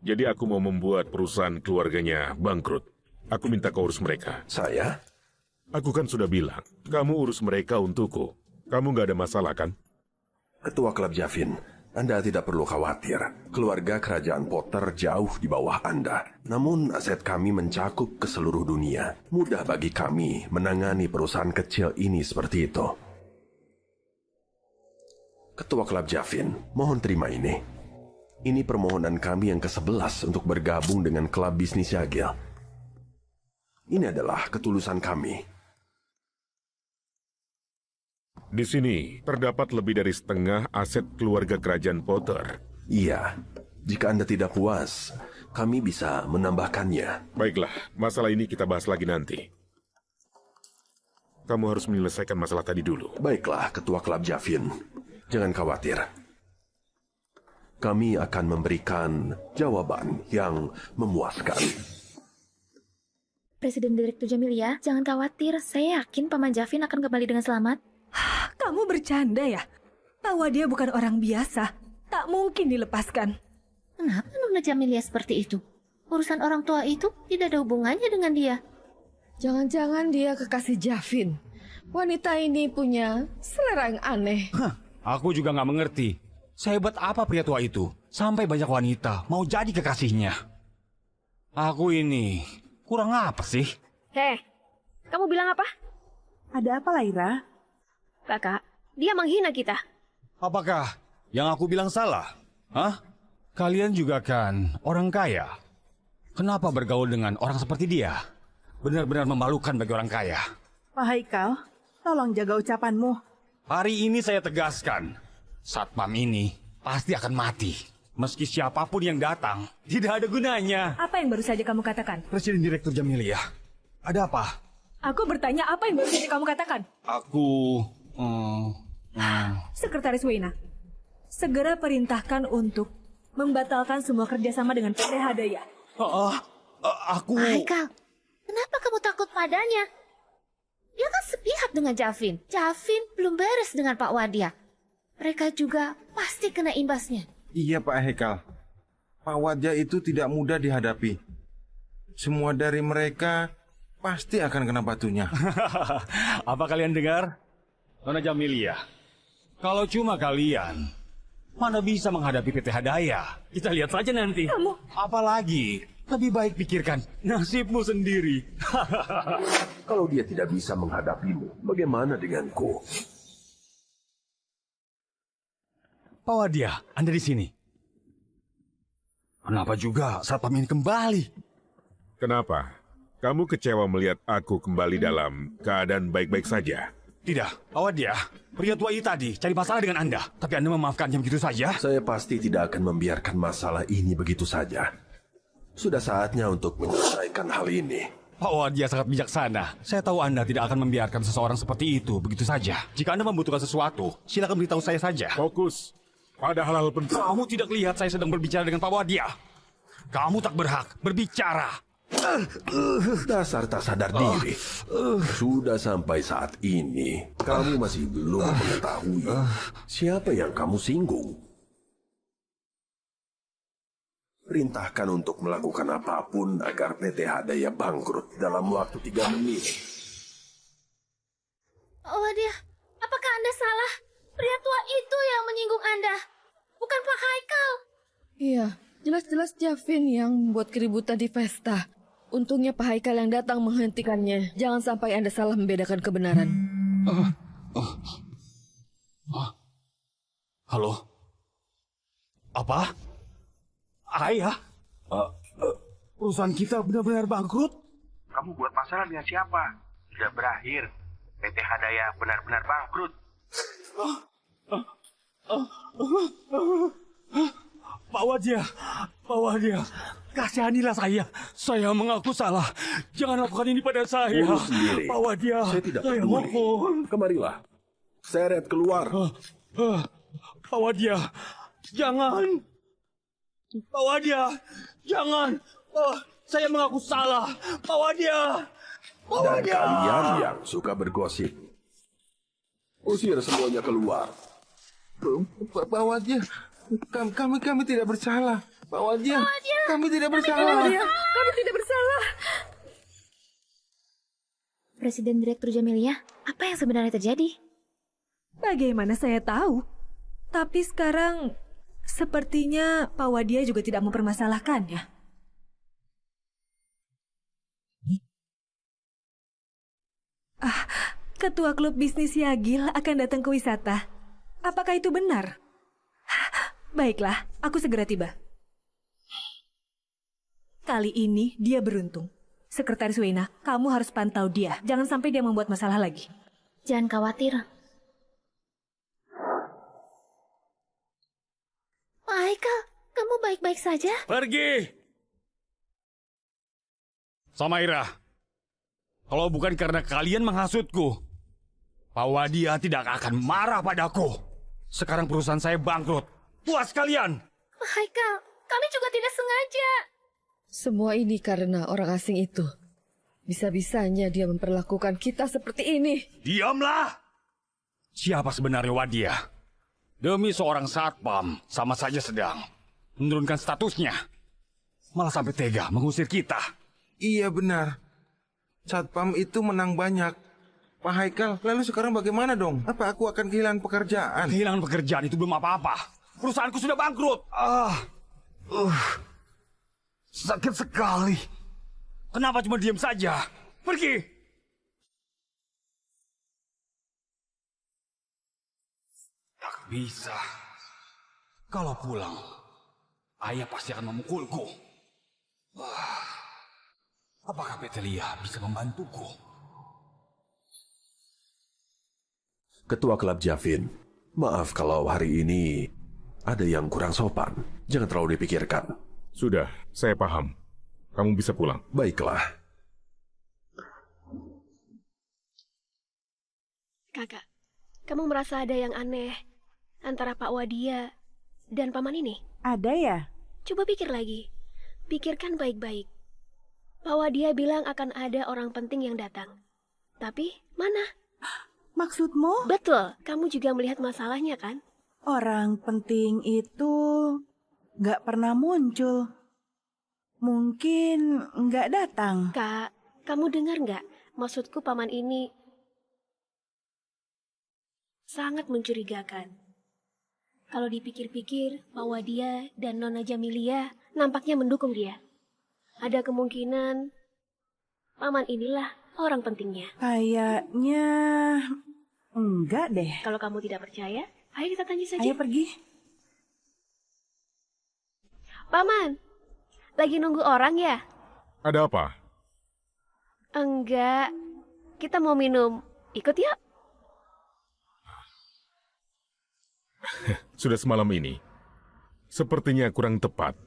Jadi aku mau membuat perusahaan keluarganya bangkrut. Aku minta kau urus mereka. Saya? Aku kan sudah bilang, kamu urus mereka untukku. Kamu nggak ada masalah kan? Ketua Klub Javin, Anda tidak perlu khawatir. Keluarga kerajaan Potter jauh di bawah Anda. Namun aset kami mencakup ke seluruh dunia. Mudah bagi kami menangani perusahaan kecil ini seperti itu. Ketua Klub Javin, mohon terima ini. Ini permohonan kami yang ke-11 untuk bergabung dengan klub bisnis Yagil. Ini adalah ketulusan kami. Di sini terdapat lebih dari setengah aset keluarga kerajaan Potter. Iya, jika Anda tidak puas, kami bisa menambahkannya. Baiklah, masalah ini kita bahas lagi nanti. Kamu harus menyelesaikan masalah tadi dulu. Baiklah, Ketua Klub Javin. Jangan khawatir. Kami akan memberikan jawaban yang memuaskan. Presiden Direktur Jamilia, jangan khawatir. Saya yakin Paman Javin akan kembali dengan selamat. Kamu bercanda ya? Bahwa dia bukan orang biasa. Tak mungkin dilepaskan. Kenapa Nona Jamilia seperti itu? Urusan orang tua itu tidak ada hubungannya dengan dia. Jangan-jangan dia kekasih Javin. Wanita ini punya selera yang aneh. Aku juga nggak mengerti. Sehebat apa pria tua itu? Sampai banyak wanita mau jadi kekasihnya. Aku ini kurang apa sih? Heh, kamu bilang apa? Ada apa, Laira? Kakak, dia menghina kita. Apakah yang aku bilang salah? Hah? Kalian juga kan orang kaya. Kenapa bergaul dengan orang seperti dia? Benar-benar memalukan bagi orang kaya. Pak Haikal, tolong jaga ucapanmu. Hari ini saya tegaskan, Satpam ini pasti akan mati. Meski siapapun yang datang, tidak ada gunanya. Apa yang baru saja kamu katakan? Presiden Direktur Jamilia, ada apa? Aku bertanya apa yang baru saja kamu katakan? Aku... Sekretaris Weina, segera perintahkan untuk membatalkan semua kerjasama dengan PT Hadaya. Aku... Haikal, kenapa kamu takut padanya? Dia kan sepihak dengan Javin. Javin belum beres dengan Pak Wadia. Mereka juga pasti kena imbasnya. Iya Pak Haikal. Pak Wadia itu tidak mudah dihadapi. Semua dari mereka pasti akan kena batunya. Apa kalian dengar? Nona Jamilia, kalau cuma kalian, mana bisa menghadapi PT Hadaya? Kita lihat saja nanti. Kamu... Apalagi, lebih baik pikirkan nasibmu sendiri. Kalau dia tidak bisa menghadapimu, bagaimana denganku? Pak Wadia, Anda di sini. Kenapa juga Satpam ini kembali? Kenapa? Kamu kecewa melihat aku kembali dalam keadaan baik-baik saja? Tidak, Pak Wadia. Pria tua itu tadi cari masalah dengan Anda. Tapi Anda memaafkannya begitu saja? Saya pasti tidak akan membiarkan masalah ini begitu saja. Sudah saatnya untuk menyelesaikan hal ini. Pak Wadia sangat bijaksana. Saya tahu Anda tidak akan membiarkan seseorang seperti itu begitu saja. Jika Anda membutuhkan sesuatu, silakan beritahu saya saja. Fokus pada hal-hal penting. Kamu tidak lihat saya sedang berbicara dengan Pak Wadia. Kamu tak berhak berbicara. Dasar tak sadar diri. Sudah sampai saat ini, kamu masih belum mengetahui siapa yang kamu singgung. Perintahkan untuk melakukan apapun agar PT Hadaya bangkrut dalam waktu 3 menit. Pak Wadia, apakah Anda salah? Pria tua itu yang menyinggung Anda, bukan Pak Haikal. Iya, jelas-jelas Javin yang membuat keributan di pesta. Untungnya Pak Haikal yang datang menghentikannya. Jangan sampai Anda salah membedakan kebenaran. Halo? Apa? Ayah? Perusahaan kita benar-benar bangkrut? Kamu buat masalah dengan siapa? Sudah berakhir. PT Hadaya benar-benar bangkrut. Pak Wadia, kasihanilah saya. Saya mengaku salah. Jangan lakukan ini pada saya. Urus sendiri. Pak Wadia, Saya tidak saya peduli. mohon. Kemarilah. Seret keluar. Pak Wadia, jangan. Pak Wadia, jangan. Saya mengaku salah. Pak Wadia. Pak Dan Wadia. kalian yang suka bergosip, Usir semuanya keluar. Bawa dia. Kami tidak bersalah. Bawa dia. Kami tidak bersalah. Kami tidak bersalah. Presiden Direktur Jamilia, apa yang sebenarnya terjadi? Bagaimana saya tahu? Tapi sekarang sepertinya Pak Wadia juga tidak mempermasalahkannya. Ketua klub bisnis Yagil akan datang ke wisata. Apakah itu benar? Baiklah, aku segera tiba. Kali ini dia beruntung. Sekretaris Wena, kamu harus pantau dia. Jangan sampai dia membuat masalah lagi. Jangan khawatir. Haikal, kamu baik-baik saja? Pergi! Samaira, kalau bukan karena kalian menghasutku, Pak Wadia tidak akan marah padaku. Sekarang perusahaan saya bangkrut. Puas kalian! Haikal, kami juga tidak sengaja. Semua ini karena orang asing itu. Bisa-bisanya dia memperlakukan kita seperti ini. Diamlah! Siapa sebenarnya Wadia? Demi seorang satpam, sama saja sedang menurunkan statusnya. Malah sampai tega mengusir kita. Iya benar. Satpam itu menang banyak. Pak Haikal, lalu sekarang bagaimana dong? Apa aku akan kehilangan pekerjaan? Kehilangan pekerjaan itu belum apa-apa. Perusahaanku sudah bangkrut. Sakit sekali. Kenapa cuma diam saja? Pergi! Tak bisa. Kalau pulang, ayah pasti akan memukulku. Apakah Petelia bisa membantuku? Ketua Klub Javin, maaf kalau hari ini ada yang kurang sopan. Jangan terlalu dipikirkan. Sudah, saya paham. Kamu bisa pulang. Baiklah. Kakak, kamu merasa ada yang aneh antara Pak Wadia dan paman ini? Ada ya? Coba pikir lagi. Pikirkan baik-baik. Pak Wadia bilang akan ada orang penting yang datang. Tapi, mana? Maksudmu? Betul, kamu juga melihat masalahnya kan? Orang penting itu nggak pernah muncul. Mungkin nggak datang. Kak, kamu dengar nggak? Maksudku paman ini sangat mencurigakan. Kalau dipikir-pikir, Pak Wadia dan Nona Jamilia nampaknya mendukung dia. Ada kemungkinan paman inilah orang pentingnya. Kayaknya enggak deh. Kalau kamu tidak percaya, ayo kita tanya saja. Ayo pergi. Paman, lagi nunggu orang ya? Ada apa? Enggak, kita mau minum. Ikut yuk. Sudah semalam ini. Sepertinya kurang tepat.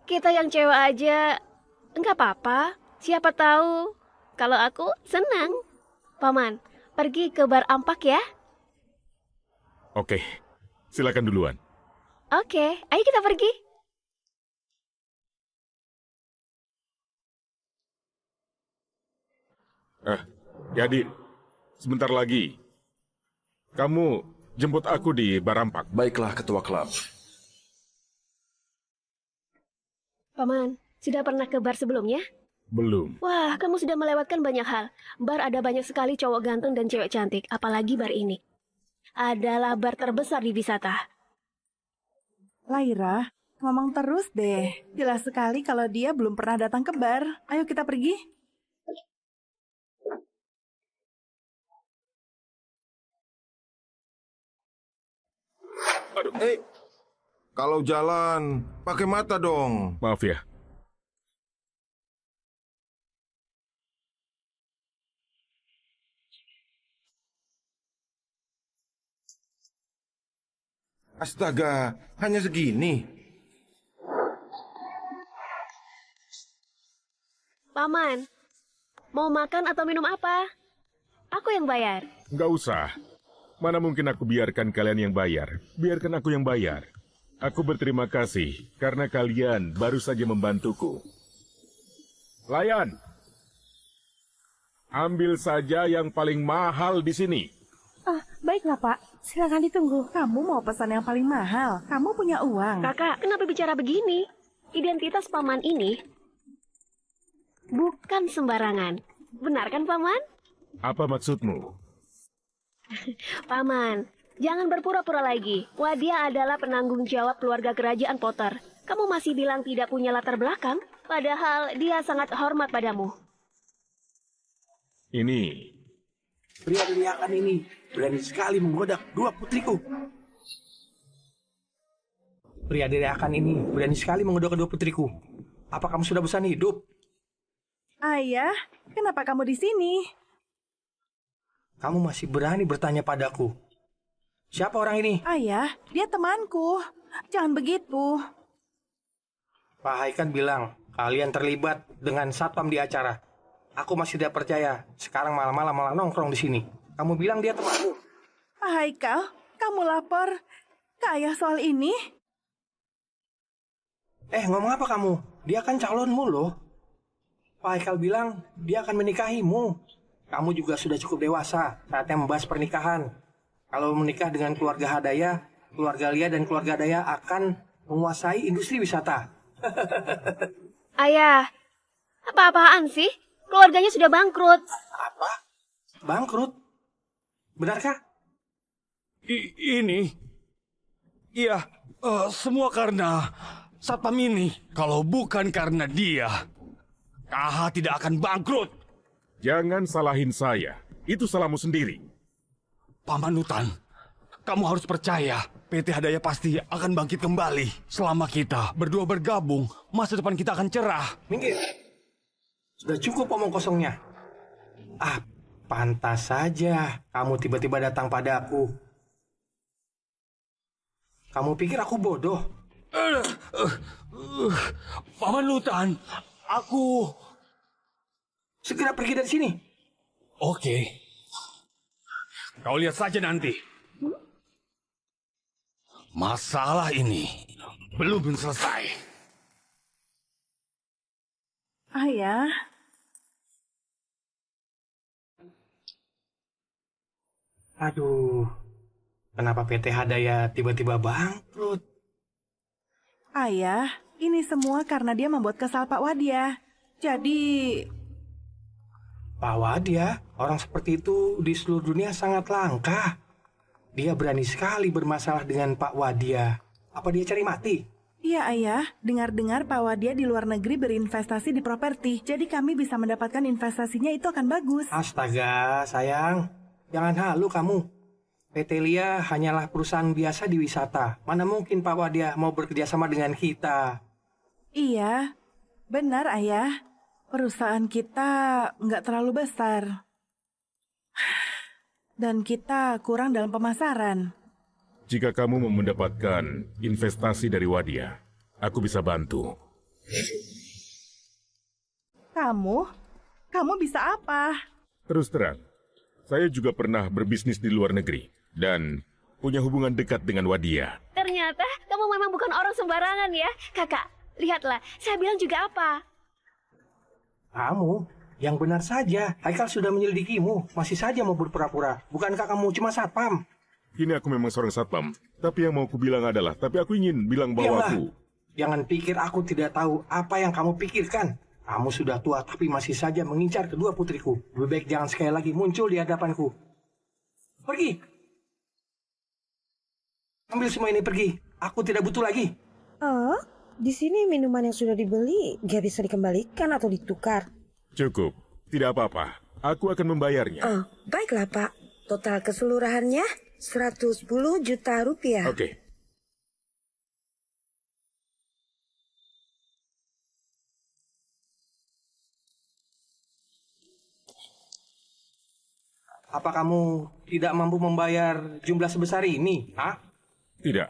Kita yang cewek aja, enggak apa-apa. Siapa tahu kalau aku senang. Paman, pergi ke bar Ampak ya. Oke, silakan duluan. Oke, ayo kita pergi. Yadi, sebentar lagi. Kamu jemput aku di Barampak. Baiklah, Ketua Klub. Paman, sudah pernah ke bar sebelumnya? Belum. Wah, kamu sudah melewatkan banyak hal. Bar ada banyak sekali cowok ganteng dan cewek cantik, apalagi bar ini. Adalah bar terbesar di wisata. Laira, ngomong terus deh. Jelas sekali kalau dia belum pernah datang ke bar. Ayo kita pergi. Aduh. Kalau jalan, pakai mata dong. Maaf ya. Astaga, hanya segini. Paman, mau makan atau minum apa? Aku yang bayar. Nggak usah. Mana mungkin aku biarkan kalian yang bayar. Biarkan aku yang bayar. Aku berterima kasih karena kalian baru saja membantuku. Layan, ambil saja yang paling mahal di sini. Baik Baiklah, Pak. Silakan ditunggu. Kamu mau pesan yang paling mahal. Kamu punya uang. Kakak, kenapa bicara begini? Identitas paman ini bukan sembarangan. Benar kan, Paman? Apa maksudmu? Paman, jangan berpura-pura lagi. Wadia adalah penanggung jawab keluarga kerajaan Potter. Kamu masih bilang tidak punya latar belakang, padahal dia sangat hormat padamu. Ini. Pria teriakan ini berani sekali menggoda kedua putriku. Pria teriakan ini berani sekali menggoda kedua putriku. Apa kamu sudah bosan hidup? Ayah, kenapa kamu di sini? Kamu masih berani bertanya padaku. Siapa orang ini? Ayah, dia temanku. Jangan begitu. Pak Haikal bilang kalian terlibat dengan satpam di acara. Aku masih tidak percaya. Sekarang malam-malam malah nongkrong di sini. Kamu bilang dia temanmu. Pak Haikal, kamu lapor ke ayah soal ini? Ngomong apa kamu? Dia kan calonmu loh. Pak Haikal bilang dia akan menikahimu. Kamu juga sudah cukup dewasa saatnya membahas pernikahan. Kalau menikah dengan keluarga Hadaya, keluarga Lia dan keluarga Hadaya akan menguasai industri wisata. Ayah, apa-apaan sih? Keluarganya sudah bangkrut. Apa? Bangkrut? Benarkah? Ini? Iya, semua karena satpam ini. Kalau bukan karena dia, KH tidak akan bangkrut. Jangan salahin saya. Itu salahmu sendiri. Paman Nutan, kamu harus percaya PT Hadaya pasti akan bangkit kembali. Selama kita berdua bergabung, masa depan kita akan cerah. Minggir. Sudah cukup omong kosongnya. Pantas saja kamu tiba-tiba datang padaku. Kamu pikir aku bodoh? Paman Nutan, aku... Segera pergi dari sini. Oke. Kau lihat saja nanti. Masalah ini belum selesai. Ayah. Aduh. Kenapa PT Hadaya tiba-tiba bangkrut? Ayah, ini semua karena dia membuat kesal Pak Wadia. Jadi... Pak Wadia, orang seperti itu di seluruh dunia sangat langka. Dia berani sekali bermasalah dengan Pak Wadia. Apa dia cari mati? Iya ayah, dengar-dengar Pak Wadia di luar negeri berinvestasi di properti. Jadi kami bisa mendapatkan investasinya itu akan bagus. Astaga, sayang. Jangan halu kamu. PT Lia hanyalah perusahaan biasa di wisata. Mana mungkin Pak Wadia mau bekerja sama dengan kita? Iya, benar ayah. Perusahaan kita nggak terlalu besar. Dan kita kurang dalam pemasaran. Jika kamu mau mendapatkan investasi dari Wadia, aku bisa bantu. Kamu bisa apa? Terus terang, saya juga pernah berbisnis di luar negeri dan punya hubungan dekat dengan Wadia. Ternyata kamu memang bukan orang sembarangan ya. Kakak, lihatlah, saya bilang juga apa. Kamu? Yang benar saja. Haikal sudah menyelidikimu. Masih saja mau berpura-pura. Bukankah kamu cuma satpam? Kini aku memang seorang satpam. Tapi yang mau aku bilang adalah, tapi aku ingin bilang bahwa aku... Jangan pikir aku tidak tahu apa yang kamu pikirkan. Kamu sudah tua tapi masih saja mengincar kedua putriku. Lebih baik jangan sekali lagi muncul di hadapanku. Pergi. Ambil semua ini pergi. Aku tidak butuh lagi. Oh, di sini minuman yang sudah dibeli gak bisa dikembalikan atau ditukar. Cukup. Tidak apa-apa. Aku akan membayarnya. Oh, baiklah Pak. Total keseluruhannya 110 juta rupiah. Oke. Apa kamu tidak mampu membayar jumlah sebesar ini? Tidak.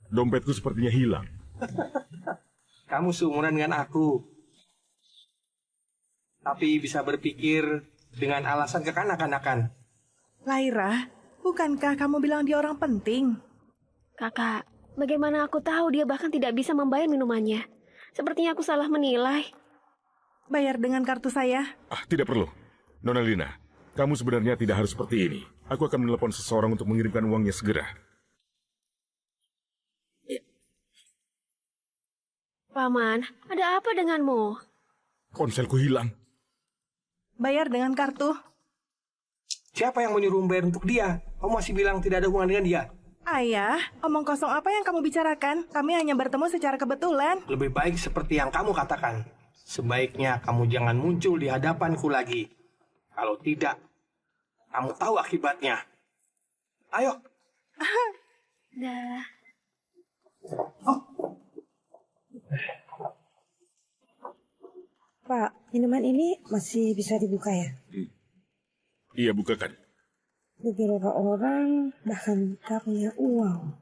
Dompetku sepertinya hilang. Kamu seumuran dengan aku. Tapi bisa berpikir dengan alasan kekanak-kanakan. Laira, bukankah kamu bilang dia orang penting? Kakak, bagaimana aku tahu dia bahkan tidak bisa membayar minumannya? Sepertinya aku salah menilai. Bayar dengan kartu saya. Tidak perlu. Nona Lina, Kamu sebenarnya tidak harus seperti ini. Aku akan menelepon seseorang untuk mengirimkan uangnya segera. Paman, ada apa denganmu? Ponselku hilang. Bayar dengan kartu. Siapa yang menyuruh membayar untuk dia? Kamu masih bilang tidak ada hubungan dengan dia? Ayah, omong kosong apa yang kamu bicarakan? Kami hanya bertemu secara kebetulan. Lebih baik seperti yang kamu katakan. Sebaiknya kamu jangan muncul di hadapanku lagi. Kalau tidak, kamu tahu akibatnya. Ayo. Dah. Pak, minuman ini masih bisa dibuka ya? Iya, bukakan. Beberapa orang bahkan tak punya uang.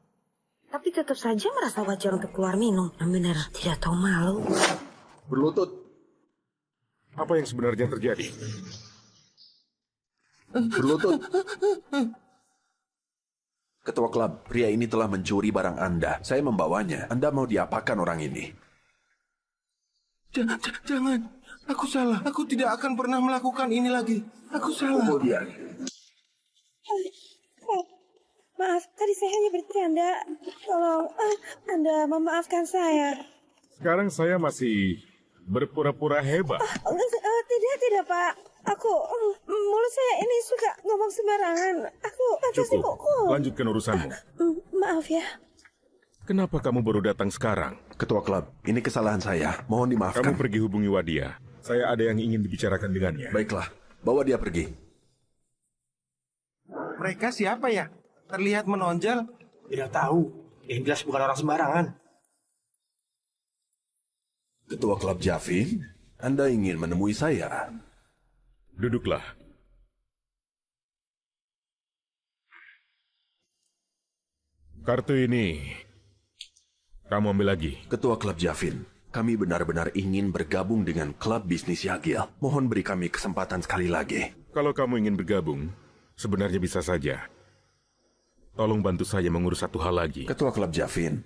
Tapi tetap saja merasa wajar untuk keluar minum. Benar, tidak tahu malu. Berlutut. Apa yang sebenarnya terjadi? Berlutut. Ketua klub, pria ini telah mencuri barang Anda. Saya membawanya. Anda mau diapakan orang ini? Jangan. Aku salah. Aku tidak akan pernah melakukan ini lagi. Aku salah. Kemudian. Maaf, tadi saya hanya bercanda. Tolong, Anda memaafkan saya. Sekarang saya masih berpura-pura hebat. Tidak, Pak. Mulut saya ini suka ngomong sembarangan. Aku Cukup, lanjutkan urusanmu. Maaf ya. Kenapa kamu baru datang sekarang? Ketua klub, ini kesalahan saya. Mohon dimaafkan. Kamu pergi hubungi Wadia. Saya ada yang ingin dibicarakan dengannya. Baiklah, bawa dia pergi. Mereka siapa ya? Terlihat menonjol. Tidak tahu. Yang jelas bukan orang sembarangan. Ketua klub Javin, Anda ingin menemui saya? Duduklah. Kartu ini kamu ambil lagi. Ketua klub Javin, kami benar-benar ingin bergabung dengan klub bisnis Yagil. Mohon beri kami kesempatan sekali lagi. Kalau kamu ingin bergabung, sebenarnya bisa saja. Tolong bantu saya mengurus satu hal lagi. Ketua klub Javin,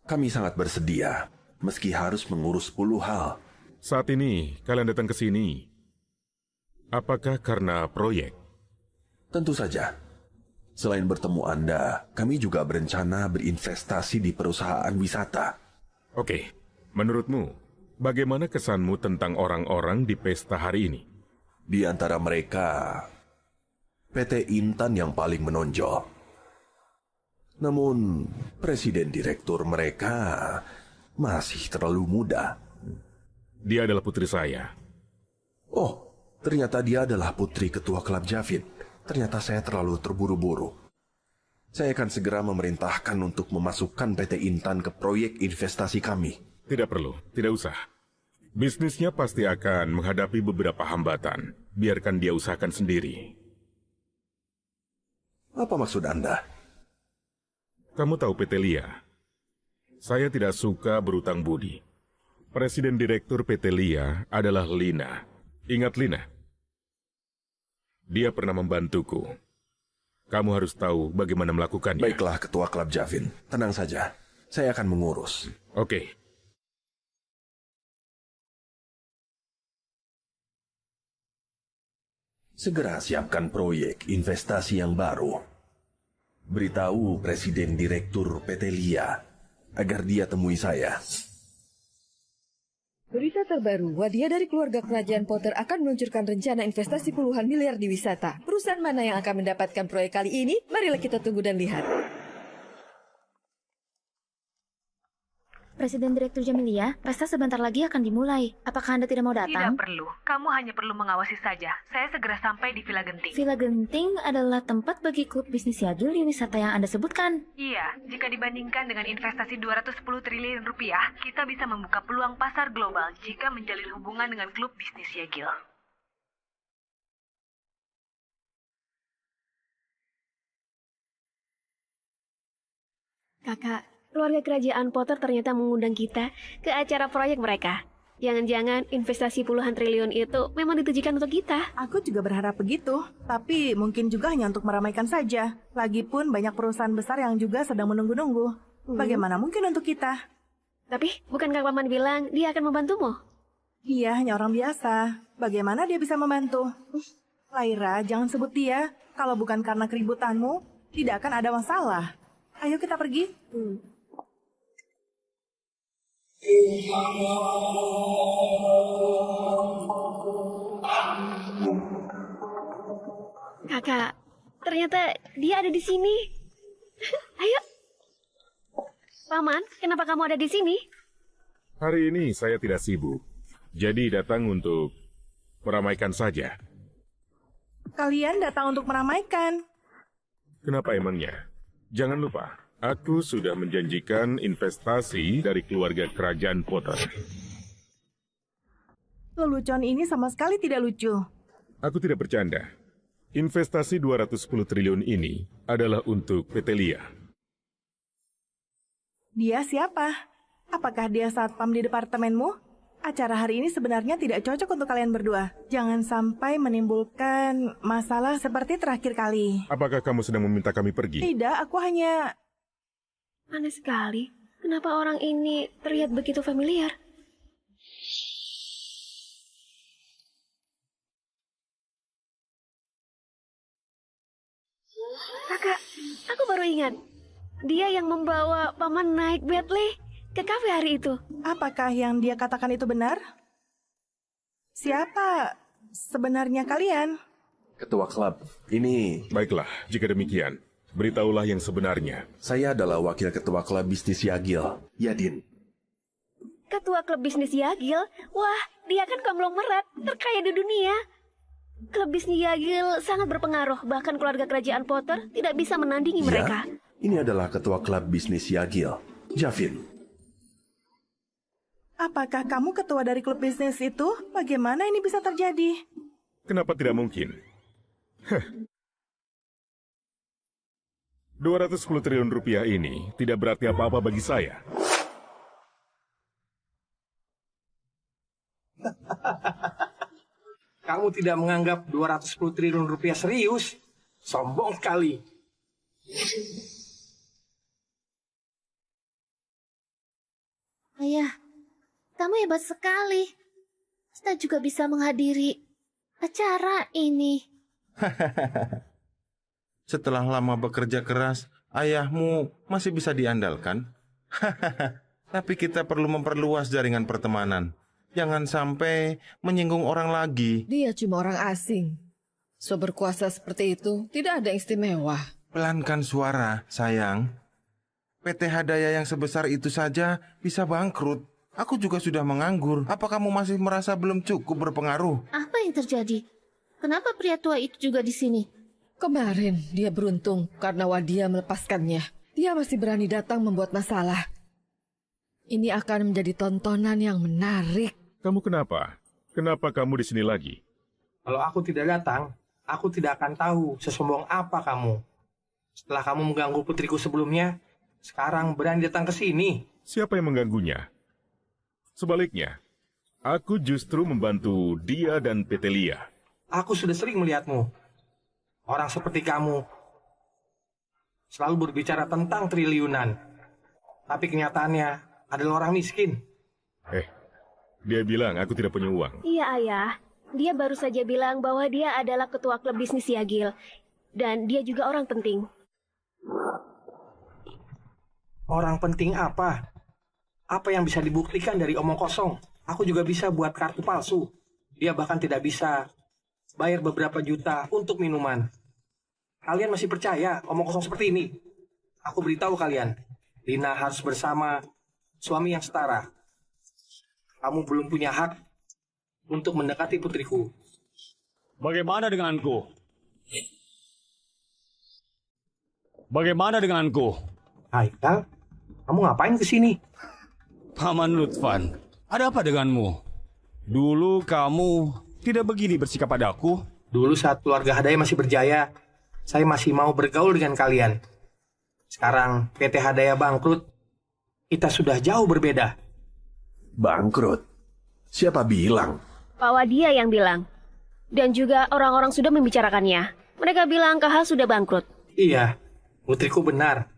kami sangat bersedia, meski harus mengurus 10 hal. Saat ini, kalian datang ke sini. Apakah karena proyek? Tentu saja. Selain bertemu Anda, kami juga berencana berinvestasi di perusahaan wisata. Oke, menurutmu, bagaimana kesanmu tentang orang-orang di pesta hari ini? Di antara mereka, PT Intan yang paling menonjol. Namun, presiden direktur mereka masih terlalu muda. Dia adalah putri saya. Oh, ternyata dia adalah putri ketua klub Javin. Ternyata saya terlalu terburu-buru. Saya akan segera memerintahkan untuk memasukkan PT Intan ke proyek investasi kami. Tidak perlu, tidak usah. Bisnisnya pasti akan menghadapi beberapa hambatan. Biarkan dia usahakan sendiri. Apa maksud Anda? Kamu tahu PT Lia? Saya tidak suka berutang budi. Presiden Direktur PT Lia adalah Lina. Ingat Lina? Dia pernah membantuku. Kamu harus tahu bagaimana melakukannya. Baiklah, Ketua Klub Javin. Tenang saja. Saya akan mengurus. Oke. Segera siapkan proyek investasi yang baru. Beritahu Presiden Direktur PT Lia agar dia temui saya. Berita terbaru, Wadia dari keluarga kerajaan Potter akan meluncurkan rencana investasi puluhan miliar di wisata. Perusahaan mana yang akan mendapatkan proyek kali ini? Marilah kita tunggu dan lihat. Presiden Direktur Jamilia, pesta sebentar lagi akan dimulai. Apakah Anda tidak mau datang? Tidak perlu. Kamu hanya perlu mengawasi saja. Saya segera sampai di Villa Genting. Villa Genting adalah tempat bagi klub bisnis Yagil di wisata yang Anda sebutkan. Iya, jika dibandingkan dengan investasi 210 triliun rupiah, kita bisa membuka peluang pasar global jika menjalin hubungan dengan klub bisnis Yagil. Kakak, keluarga kerajaan Potter ternyata mengundang kita ke acara proyek mereka. Jangan-jangan investasi puluhan triliun itu memang ditujukan untuk kita. Aku juga berharap begitu, tapi mungkin juga hanya untuk meramaikan saja. Lagipun banyak perusahaan besar yang juga sedang menunggu-nunggu. Bagaimana mungkin untuk kita? Tapi bukankah Paman bilang dia akan membantumu? Dia hanya orang biasa. Bagaimana dia bisa membantu? Laira, jangan sebut dia. Kalau bukan karena keributanmu, tidak akan ada masalah. Ayo kita pergi. Kakak, ternyata dia ada di sini. Ayo. Paman, kenapa kamu ada di sini? Hari ini saya tidak sibuk, jadi datang untuk meramaikan saja. Kalian datang untuk meramaikan. Kenapa emangnya? Jangan lupa, aku sudah menjanjikan investasi dari keluarga kerajaan Potter. Lelucon ini sama sekali tidak lucu. Aku tidak bercanda. Investasi 210 triliun ini adalah untuk Petelia. Dia siapa? Apakah dia satpam di departemenmu? Acara hari ini sebenarnya tidak cocok untuk kalian berdua. Jangan sampai menimbulkan masalah seperti terakhir kali. Apakah kamu sedang meminta kami pergi? Tidak, aku hanya... Aneh sekali. Kenapa orang ini terlihat begitu familiar? Kakak, aku baru ingat. Dia yang membawa Paman naik Bentley ke kafe hari itu. Apakah yang dia katakan itu benar? Siapa sebenarnya kalian? Ketua klub, ini... Baiklah, jika demikian, beritahulah yang sebenarnya. Saya adalah wakil ketua klub bisnis Yagil, Yadin. Ketua klub bisnis Yagil? Wah, dia kan konglomerat terkaya di dunia. Klub bisnis Yagil sangat berpengaruh, bahkan keluarga kerajaan Potter tidak bisa menandingi mereka. Ini adalah ketua klub bisnis Yagil, Javin. Apakah kamu ketua dari klub bisnis itu? Bagaimana ini bisa terjadi? Kenapa tidak mungkin? 210 triliun rupiah ini tidak berarti apa-apa bagi saya. Kamu tidak menganggap 210 triliun rupiah serius? Sombong sekali. Ayah, kamu hebat sekali. Kita juga bisa menghadiri acara ini. Setelah lama bekerja keras, ayahmu masih bisa diandalkan. Tapi kita perlu memperluas jaringan pertemanan. Jangan sampai menyinggung orang lagi. Dia cuma orang asing. So berkuasa seperti itu, tidak ada yang istimewa. Pelankan suara, sayang. PT Hadaya yang sebesar itu saja bisa bangkrut. Aku juga sudah menganggur. Apa kamu masih merasa belum cukup berpengaruh? Apa yang terjadi? Kenapa pria tua itu juga di sini? Kemarin dia beruntung karena Wadia melepaskannya. Dia masih berani datang membuat masalah. Ini akan menjadi tontonan yang menarik. Kamu kenapa? Kenapa kamu di sini lagi? Kalau aku tidak datang, aku tidak akan tahu sesombong apa kamu. Setelah kamu mengganggu putriku sebelumnya, sekarang berani datang ke sini. Siapa yang mengganggunya? Sebaliknya, aku justru membantu dia dan Petelia. Aku sudah sering melihatmu. Orang seperti kamu selalu berbicara tentang triliunan. Tapi kenyataannya adalah orang miskin. Dia bilang aku tidak punya uang. Iya, Ayah. Dia baru saja bilang bahwa dia adalah ketua klub bisnis Yagil. Dan dia juga orang penting. Orang penting apa? Apa yang bisa dibuktikan dari omong kosong? Aku juga bisa buat kartu palsu. Dia bahkan tidak bisa bayar beberapa juta untuk minuman. Kalian masih percaya omong kosong seperti ini? Aku beritahu kalian, Lina harus bersama suami yang setara. Kamu belum punya hak untuk mendekati putriku. Bagaimana denganku? Bagaimana denganku? Haikal, kamu ngapain ke sini? Paman Lutfan, ada apa denganmu? Dulu kamu tidak begini bersikap padaku. Dulu saat keluarga Hadaya masih berjaya, saya masih mau bergaul dengan kalian. Sekarang PT Hadaya bangkrut, kita sudah jauh berbeda. Bangkrut? Siapa bilang? Pak Wadia yang bilang. Dan juga orang-orang sudah membicarakannya. Mereka bilang Kahal sudah bangkrut. Iya, putriku benar.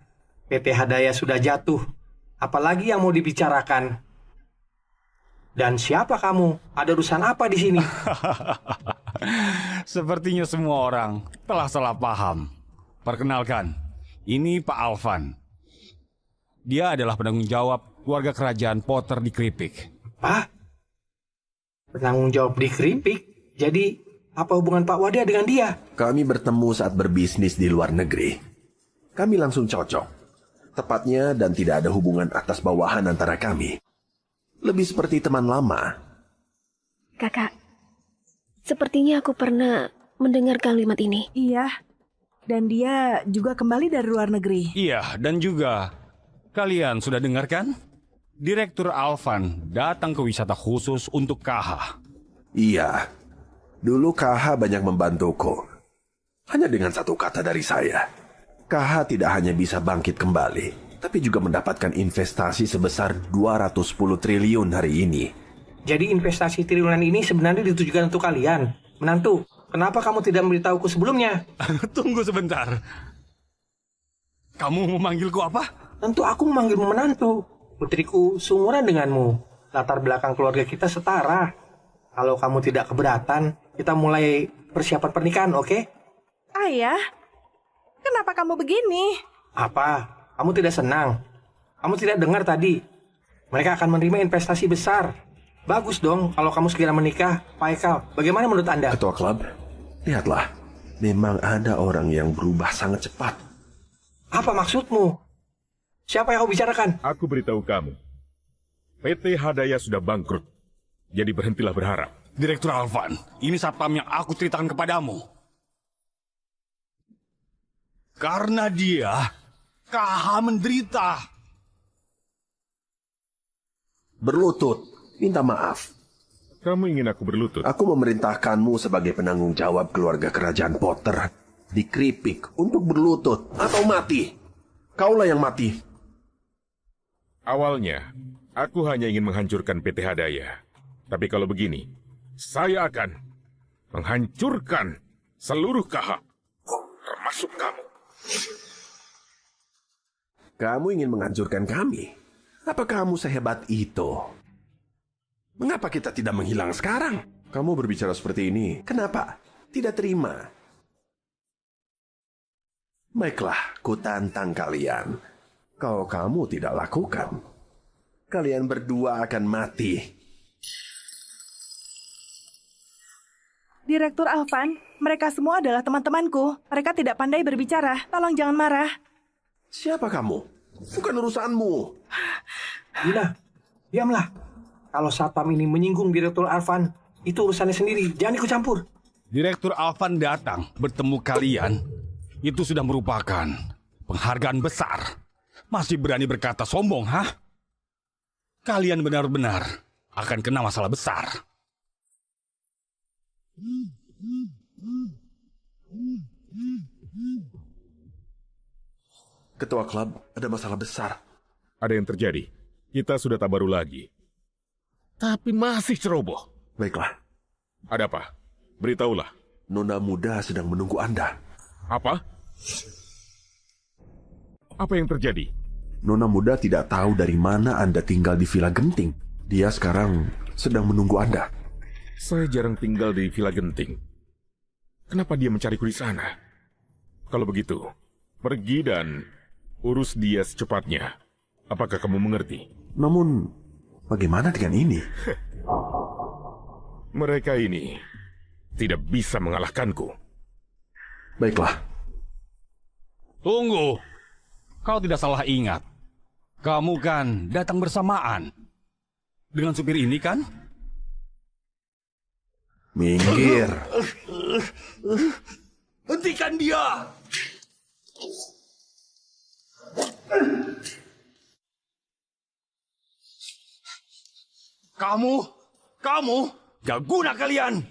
PT Hadaya sudah jatuh. Apalagi yang mau dibicarakan? Dan siapa kamu? Ada urusan apa di sini? Sepertinya semua orang telah salah paham. Perkenalkan, ini Pak Alvan. Dia adalah penanggung jawab keluarga kerajaan Potter di Kripik. Pak? Penanggung jawab di Kripik? Jadi, apa hubungan Pak Wadia dengan dia? Kami bertemu saat berbisnis di luar negeri. Kami langsung cocok. Tepatnya dan tidak ada hubungan atas bawahan antara kami. Lebih seperti teman lama. Kakak, sepertinya aku pernah mendengar kalimat ini. Iya, dan dia juga kembali dari luar negeri. Iya, dan juga kalian sudah dengar kan? Direktur Alvan datang ke wisata khusus untuk KH. Iya, dulu KH banyak membantuku. Hanya dengan satu kata dari saya, KH tidak hanya bisa bangkit kembali, tapi juga mendapatkan investasi sebesar 210 triliun hari ini. Jadi investasi triliunan ini sebenarnya ditujukan untuk kalian, menantu. Kenapa kamu tidak memberitahuku sebelumnya? Tunggu sebentar. Kamu memanggilku apa? Tentu aku memanggilmu menantu. Putriku seumuran denganmu. Latar belakang keluarga kita setara. Kalau kamu tidak keberatan, kita mulai persiapan pernikahan, oke? Ayah, kenapa kamu begini? Apa? Kamu tidak senang? Kamu tidak dengar tadi? Mereka akan menerima investasi besar. Bagus dong kalau kamu segera menikah, Pak Ekal. Bagaimana menurut Anda? Ketua klub, lihatlah. Memang ada orang yang berubah sangat cepat. Apa maksudmu? Siapa yang kau bicarakan? Aku beritahu kamu. PT Hadaya sudah bangkrut. Jadi berhentilah berharap. Direktur Alvan, ini satpam yang aku ceritakan kepadamu. Karena dia, KH menderita. Berlutut, minta maaf. Kamu ingin aku berlutut? Aku memerintahkanmu sebagai penanggung jawab keluarga kerajaan Potter di Kripik untuk berlutut atau mati. Kaulah yang mati. Awalnya, aku hanya ingin menghancurkan PT Hadaya. Tapi kalau begini, saya akan menghancurkan seluruh KH, termasuk kamu. Kamu ingin menghancurkan kami? Apa kamu sehebat itu? Mengapa kita tidak menghilang sekarang? Kamu berbicara seperti ini, kenapa? Tidak terima. Baiklah, ku tantang kalian. Kalau kamu tidak lakukan, kalian berdua akan mati. Direktur Alvan, mereka semua adalah teman-temanku. Mereka tidak pandai berbicara. Tolong jangan marah. Siapa kamu? Bukan urusanmu. Dina, diamlah. Kalau satpam ini menyinggung Direktur Alvan, itu urusannya sendiri. Jangan ikut campur. Direktur Alvan datang bertemu kalian. Itu sudah merupakan penghargaan besar. Masih berani berkata sombong, hah? Kalian benar-benar akan kena masalah besar. Ketua klub, ada masalah besar. Ada yang terjadi. Kita sudah tak baru lagi. Tapi masih ceroboh. Baiklah. Ada apa? Beritahulah. Nona muda sedang menunggu Anda. Apa? Apa yang terjadi? Nona muda tidak tahu dari mana Anda tinggal di Villa Genting. Dia sekarang sedang menunggu Anda. Saya jarang tinggal di Villa Genting. Kenapa dia mencariku di sana? Kalau begitu, pergi dan urus dia secepatnya. Apakah kamu mengerti? Namun, bagaimana dengan ini? Mereka ini tidak bisa mengalahkanku. Baiklah. Tunggu. Kau tidak salah ingat. Kamu kan datang bersamaan dengan supir ini kan? Minggir. Hentikan dia. Kamu, gak guna kalian.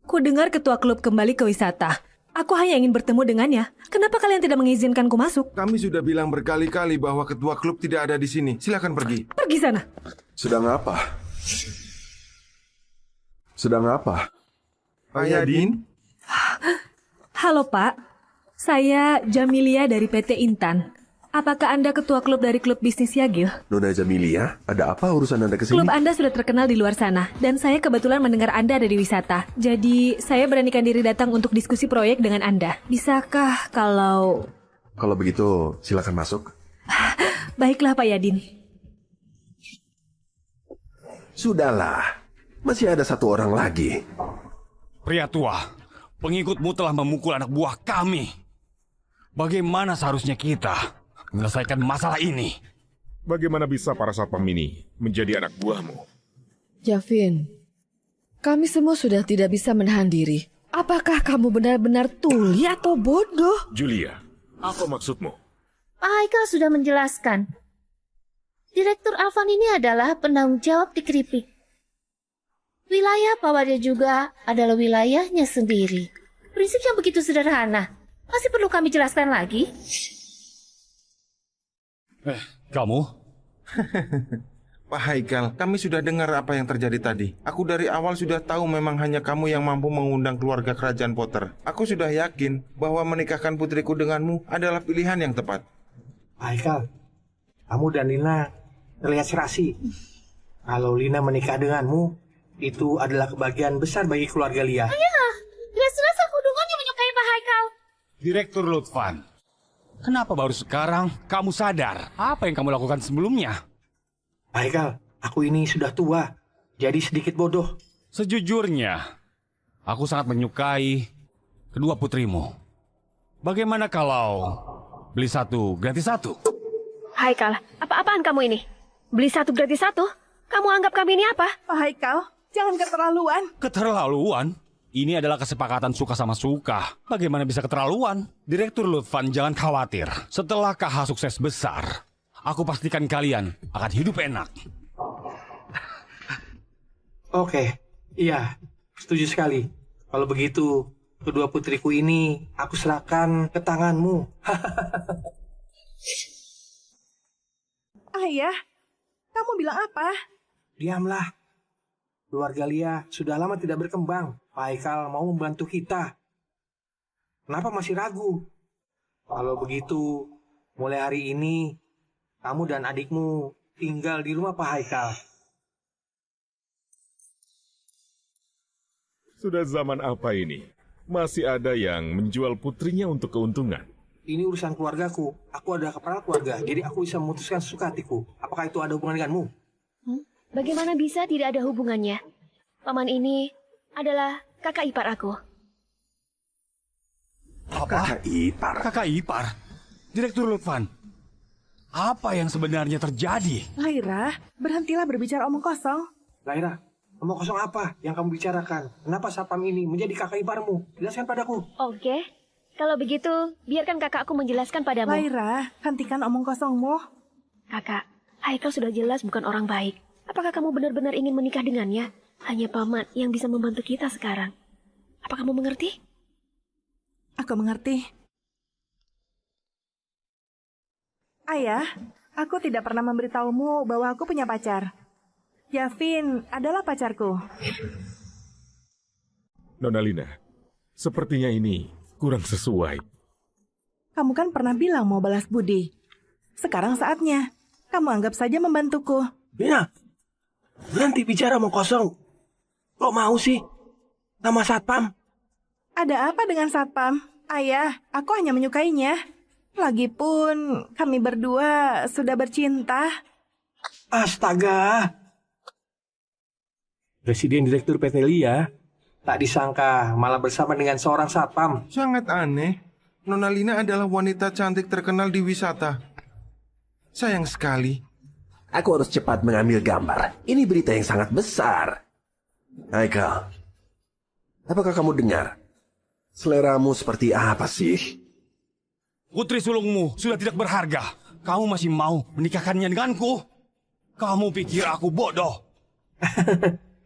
Ku dengar ketua klub kembali ke wisata. Aku hanya ingin bertemu dengannya. Kenapa kalian tidak mengizinkanku masuk? Kami sudah bilang berkali-kali bahwa ketua klub tidak ada di sini. Silakan pergi. Pergi sana. Sedang apa? Sedang apa? Ayah Din? Halo Pak, saya Jamilia dari PT Intan. Apakah Anda ketua klub dari klub bisnis Yagil? Nona Jamilia, ada apa urusan Anda kesini? Klub Anda sudah terkenal di luar sana, dan saya kebetulan mendengar Anda ada di wisata. Jadi, saya beranikan diri datang untuk diskusi proyek dengan Anda. Bisakah kalau... Kalau begitu, silakan masuk. Baiklah, Pak Yadin. Sudahlah, masih ada satu orang lagi. Pria tua, pengikutmu telah memukul anak buah kami. Bagaimana seharusnya kita menyelesaikan masalah ini? Bagaimana bisa para satpam ini menjadi anak buahmu? Javin, kami semua sudah tidak bisa menahan diri. Apakah kamu benar-benar tuli atau bodoh? Julia, apa maksudmu? Pak Haikal sudah menjelaskan. Direktur Alvan ini adalah penanggung jawab di keripik. Wilayah Pak Wadia juga adalah wilayahnya sendiri. Prinsip yang begitu sederhana. Masih perlu kami jelaskan lagi? Kamu? Pak Haikal, kami sudah dengar apa yang terjadi tadi. Aku dari awal sudah tahu memang hanya kamu yang mampu mengundang keluarga kerajaan Potter. Aku sudah yakin bahwa menikahkan putriku denganmu adalah pilihan yang tepat. Pak Haikal, kamu dan Lina terlihat serasi. Kalau Lina menikah denganmu, itu adalah kebahagiaan besar bagi keluarga Lia. Iya, jelas-jelas aku dengannya menyukai Pak Haikal. Direktur Lutfan, kenapa baru sekarang kamu sadar apa yang kamu lakukan sebelumnya? Pak Haikal, aku ini sudah tua, jadi sedikit bodoh. Sejujurnya, aku sangat menyukai kedua putrimu. Bagaimana kalau beli satu gratis satu? Haikal, apa-apaan kamu ini? Beli satu gratis satu? Kamu anggap kami ini apa? Pak Haikal, jangan keterlaluan. Keterlaluan? Ini adalah kesepakatan suka sama suka. Bagaimana bisa keterlaluan? Direktur Lutfan, jangan khawatir. Setelah KH sukses besar, aku pastikan kalian akan hidup enak. Oke, iya, setuju sekali. Kalau begitu, kedua putriku ini aku serahkan ke tanganmu. Ayah, kamu bilang apa? Diamlah. Keluarga Lia sudah lama tidak berkembang. Pak Haikal mau membantu kita. Kenapa masih ragu? Kalau begitu, mulai hari ini, kamu dan adikmu tinggal di rumah Pak Haikal. Sudah zaman apa ini? Masih ada yang menjual putrinya untuk keuntungan. Ini urusan keluargaku. Aku adalah kepala keluarga, jadi aku bisa memutuskan sesuka hatiku. Apakah itu ada hubungan denganmu? Bagaimana bisa tidak ada hubungannya? Paman ini adalah kakak ipar aku. Apa? Kakak ipar? Kakak ipar? Direktur Lutfan, apa yang sebenarnya terjadi? Laira, berhentilah berbicara omong kosong. Laira, omong kosong apa yang kamu bicarakan? Kenapa satpam ini menjadi kakak iparmu? Jelaskan padaku. Oke, kalau begitu biarkan kakakku menjelaskan padamu. Laira, hentikan omong kosongmu. Kakak, Haikal sudah jelas bukan orang baik. Apakah kamu benar-benar ingin menikah dengannya? Hanya paman yang bisa membantu kita sekarang. Apa kamu mengerti? Aku mengerti. Ayah, aku tidak pernah memberitahumu bahwa aku punya pacar. Javin adalah pacarku. Nona Lina, sepertinya ini kurang sesuai. Kamu kan pernah bilang mau balas budi. Sekarang saatnya. Kamu anggap saja membantuku. Lina, berhenti bicara omong kosong. Kok mau sih? Nama satpam? Ada apa dengan satpam? Ayah, aku hanya menyukainya. Lagipun, kami berdua sudah bercinta. Astaga. Presiden Direktur PT Lia tak disangka malah bersama dengan seorang satpam. Sangat aneh. Nona Lina adalah wanita cantik terkenal di wisata. Sayang sekali. Aku harus cepat mengambil gambar. Ini berita yang sangat besar. Haikal, apakah kamu dengar? Seleramu seperti apa sih? Putri sulungmu sudah tidak berharga. Kamu masih mau menikahkannya denganku? Kamu pikir aku bodoh?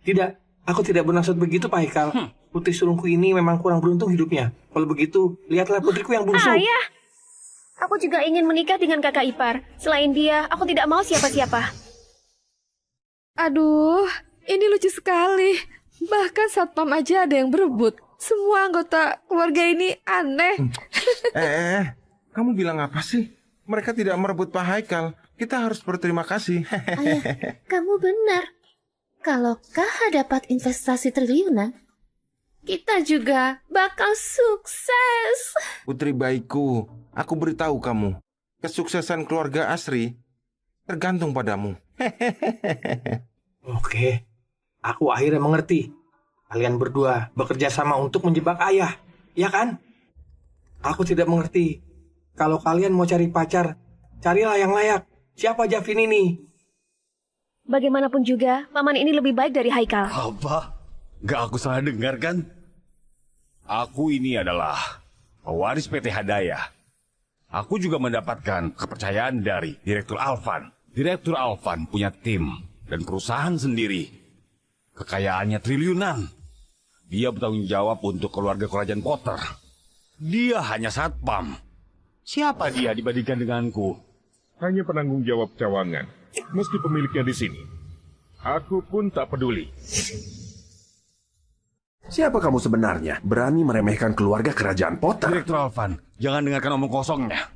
Tidak, aku tidak bermaksud begitu, Pak Haikal. Putri sulungku ini memang kurang beruntung hidupnya. Kalau begitu, lihatlah putriku yang bungsu. Ayah, aku juga ingin menikah dengan kakak ipar. Selain dia, aku tidak mau siapa-siapa. Aduh, ini lucu sekali. Bahkan satpam aja ada yang berebut. Semua anggota keluarga ini aneh. Kamu bilang apa sih? Mereka tidak merebut Pak Haikal. Kita harus berterima kasih. Ayah, kamu benar. Kalau KH dapat investasi triliunan, kita juga bakal sukses. Putri baikku, aku beritahu kamu, kesuksesan keluarga Asri tergantung padamu. Oke, aku akhirnya mengerti. Kalian berdua bekerja sama untuk menjebak ayah, ya kan? Aku tidak mengerti. Kalau kalian mau cari pacar, carilah yang layak. Siapa Javin ini? Bagaimanapun juga, paman ini lebih baik dari Haikal. Apa? Gak aku salah dengar kan? Aku ini adalah pewaris PT Hadaya. Aku juga mendapatkan kepercayaan dari Direktur Alvan. Direktur Alvan punya tim dan perusahaan sendiri. Kekayaannya triliunan. Dia bertanggung jawab untuk keluarga kerajaan Potter. Dia hanya satpam. Siapa dia dibandingkan denganku? Hanya penanggung jawab cawangan. Meski pemiliknya di sini. Aku pun tak peduli. Siapa kamu sebenarnya? Berani meremehkan keluarga kerajaan Potter? Direktur Alvan, jangan dengarkan omong kosongnya.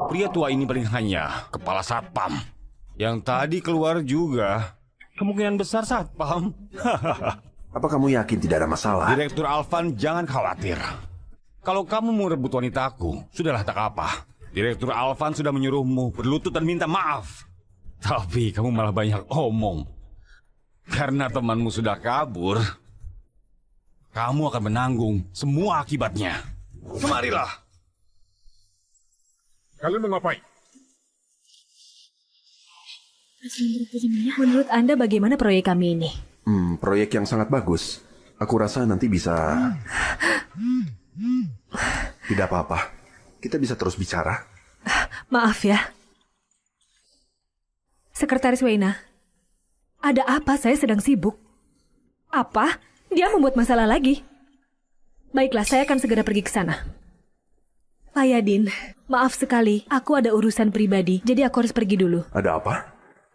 Pria tua ini paling hanya kepala satpam. Yang tadi keluar juga kemungkinan besar satpam. Apa kamu yakin tidak ada masalah? Direktur Alvan, jangan khawatir. Kalau kamu mau rebut wanitaku, sudahlah tak apa. Direktur Alvan sudah menyuruhmu berlutut dan minta maaf. Tapi kamu malah banyak omong. Karena temanmu sudah kabur, kamu akan menanggung semua akibatnya. Kemarilah. Kalian mau ngapain? Menurut Anda bagaimana proyek kami ini? Proyek yang sangat bagus. Aku rasa nanti bisa... Tidak apa-apa. Kita bisa terus bicara. Maaf ya. Sekretaris Weina, ada apa? Saya sedang sibuk. Apa? Dia membuat masalah lagi. Baiklah, saya akan segera pergi ke sana. Pak Yadin, maaf sekali. Aku ada urusan pribadi, jadi aku harus pergi dulu. Ada apa?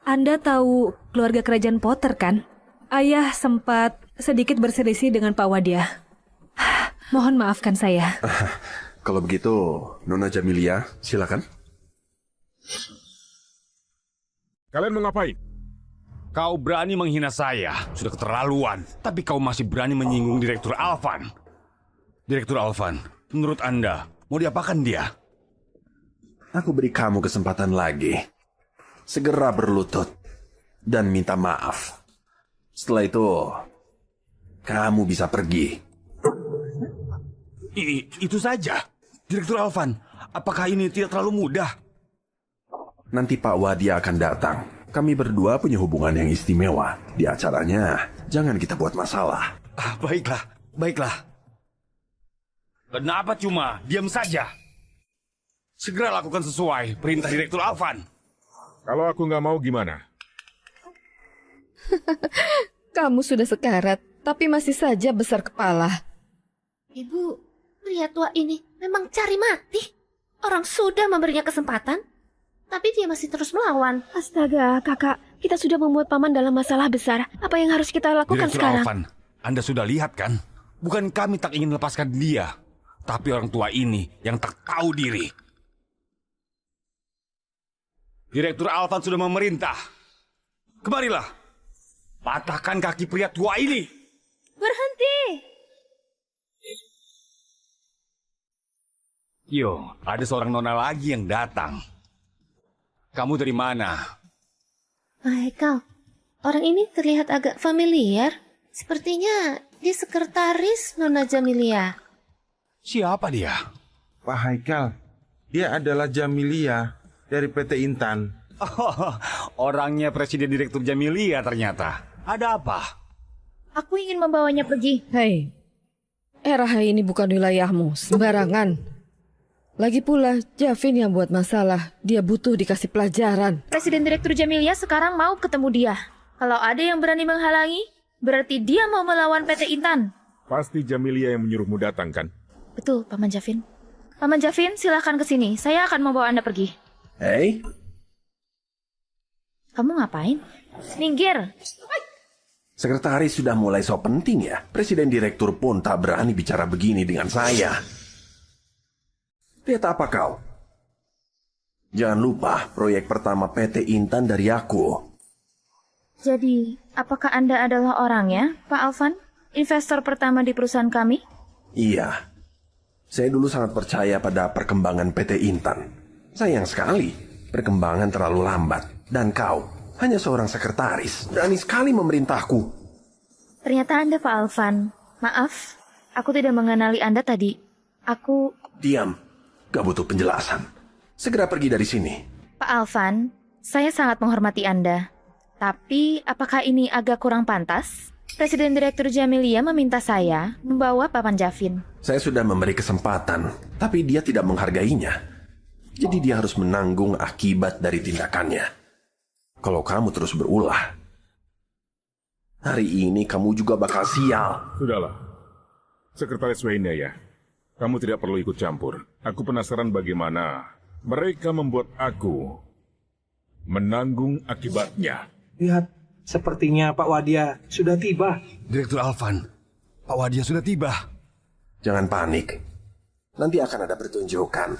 Anda tahu keluarga kerajaan Potter, kan? Ayah sempat sedikit berselisih dengan Pak Wadia. Mohon maafkan saya. Kalau begitu, Nona Jamilia, silakan. Kalian mau ngapain? Kau berani menghina saya, sudah keterlaluan. Tapi kau masih berani menyinggung Direktur Alvan. Direktur Alvan, menurut Anda, mau diapakan dia? Aku beri kamu kesempatan lagi. Segera berlutut dan minta maaf. Setelah itu, kamu bisa pergi. Itu saja. Direktur Alvan, apakah ini tidak terlalu mudah? Nanti Pak Wadia akan datang. Kami berdua punya hubungan yang istimewa. Di acaranya, jangan kita buat masalah. Baiklah, baiklah. Kenapa cuma diam saja? Segera lakukan sesuai perintah Direktur Alvan. Kalau aku nggak mau gimana? Kamu sudah sekarat, tapi masih saja besar kepala. Ibu, pria tua ini memang cari mati. Orang sudah memberinya kesempatan, tapi dia masih terus melawan. Astaga, kakak. Kita sudah membuat paman dalam masalah besar. Apa yang harus kita lakukan Direktur sekarang? Alvan, Anda sudah lihat kan? Bukan kami tak ingin melepaskan dia, tapi orang tua ini yang tak tahu diri. Direktur Alvan sudah memerintah. Kemarilah. Patahkan kaki pria tua ini. Berhenti! Yo, ada seorang nona lagi yang datang. Kamu dari mana? Haikal, orang ini terlihat agak familiar. Sepertinya dia sekretaris Nona Jamilia. Siapa dia? Pak Haikal, dia adalah Jamilia dari PT Intan. Oh, orangnya Presiden Direktur Jamilia ternyata. Ada apa? Aku ingin membawanya pergi. Hei, era ini bukan wilayahmu, sembarangan. Lagi pula, Javin yang buat masalah. Dia butuh dikasih pelajaran. Presiden Direktur Jamilia sekarang mau ketemu dia. Kalau ada yang berani menghalangi, berarti dia mau melawan PT Intan. Pasti Jamilia yang menyuruhmu datang, kan? Betul, Paman Javin. Paman Javin, silahkan ke sini. Saya akan membawa Anda pergi. Hei. Kamu ngapain? Minggir. Sekretaris sudah mulai so penting ya. Presiden Direktur pun tak berani bicara begini dengan saya. Lihat apa kau? Jangan lupa, proyek pertama PT Intan dari aku. Jadi, apakah Anda adalah orangnya, Pak Alvan? Investor pertama di perusahaan kami? Iya. Saya dulu sangat percaya pada perkembangan PT Intan. Sayang sekali, perkembangan terlalu lambat. Dan kau, hanya seorang sekretaris, berani sekali memerintahku. Ternyata Anda Pak Alvan. Maaf, aku tidak mengenali Anda tadi. Aku... Diam, gak butuh penjelasan. Segera pergi dari sini. Pak Alvan, saya sangat menghormati Anda. Tapi, apakah ini agak kurang pantas? Presiden Direktur Jamilia meminta saya membawa Paman Javin. Saya sudah memberi kesempatan, tapi dia tidak menghargainya. Jadi dia harus menanggung akibat dari tindakannya. Kalau kamu terus berulah, hari ini kamu juga bakal sial. Sudahlah. Sekretaris Weina ya. Kamu tidak perlu ikut campur. Aku penasaran bagaimana mereka membuat aku menanggung akibatnya. Lihat, sepertinya Pak Wadia sudah tiba. Direktur Alvan, Pak Wadia sudah tiba. Jangan panik. Nanti akan ada pertunjukan.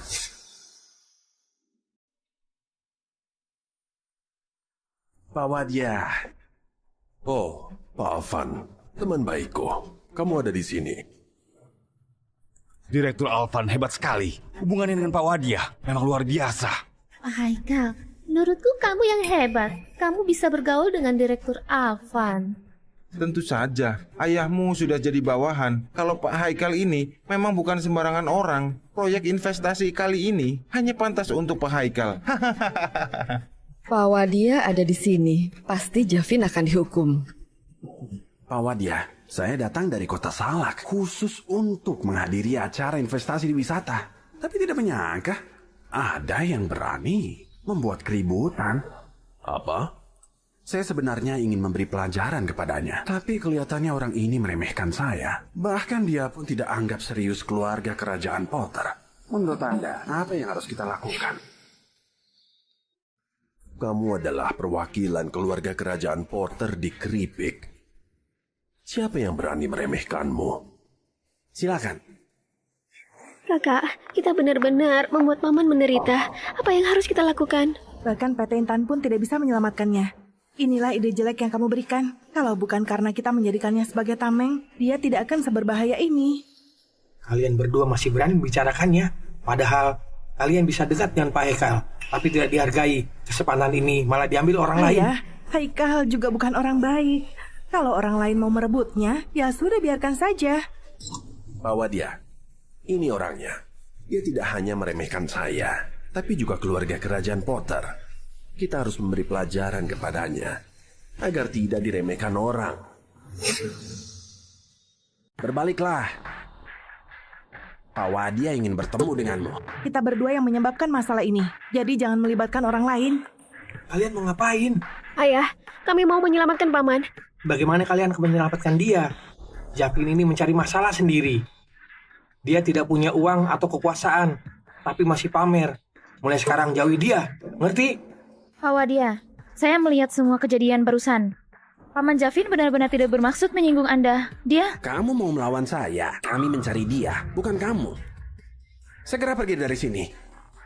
Pak Wadia. Oh, Pak Alvan, teman baikku. Kamu ada di sini. Direktur Alvan hebat sekali. Hubungannya dengan Pak Wadia memang luar biasa. Pak Haikal, menurutku kamu yang hebat. Kamu bisa bergaul dengan Direktur Alvan. Tentu saja, ayahmu sudah jadi bawahan. Kalau Pak Haikal ini memang bukan sembarangan orang. Proyek investasi kali ini hanya pantas untuk Pak Haikal. Pak Wadia ada di sini. Pasti Javin akan dihukum. Pak Wadia, saya datang dari kota Salak khusus untuk menghadiri acara investasi di wisata. Tapi tidak menyangka ada yang berani membuat keributan. Apa? Saya sebenarnya ingin memberi pelajaran kepadanya. Tapi kelihatannya orang ini meremehkan saya. Bahkan dia pun tidak anggap serius keluarga kerajaan Potter. Menurut Anda, apa yang harus kita lakukan? Kamu adalah perwakilan keluarga kerajaan Potter di Keripik. Siapa yang berani meremehkanmu? Silakan. Kakak, kita benar-benar membuat Paman menderita. Apa yang harus kita lakukan? Bahkan PT Intan pun tidak bisa menyelamatkannya. Inilah ide jelek yang kamu berikan. Kalau bukan karena kita menjadikannya sebagai tameng, dia tidak akan seberbahaya ini. Kalian berdua masih berani membicarakannya. Padahal kalian bisa dekat dengan Pak Haikal, tapi tidak dihargai. Kesempatan ini malah diambil orang lain. Ayah, Haikal juga bukan orang baik. Kalau orang lain mau merebutnya, ya sudah biarkan saja. Pak Wadia, ini orangnya. Dia tidak hanya meremehkan saya, tapi juga keluarga kerajaan Potter. Kita harus memberi pelajaran kepadanya, agar tidak diremehkan orang. Berbaliklah. Pak Wadia ingin bertemu denganmu. Kita berdua yang menyebabkan masalah ini. Jadi jangan melibatkan orang lain. Kalian mau ngapain? Ayah, kami mau menyelamatkan Paman. Bagaimana kalian akan menyelamatkan dia? Javin ini mencari masalah sendiri. Dia tidak punya uang atau kekuasaan, tapi masih pamer. Mulai sekarang jauhi dia, ngerti? Pak Wadia, saya melihat semua kejadian barusan. Paman Javin benar-benar tidak bermaksud menyinggung Anda. Kamu mau melawan saya, kami mencari dia, bukan kamu. Segera pergi dari sini.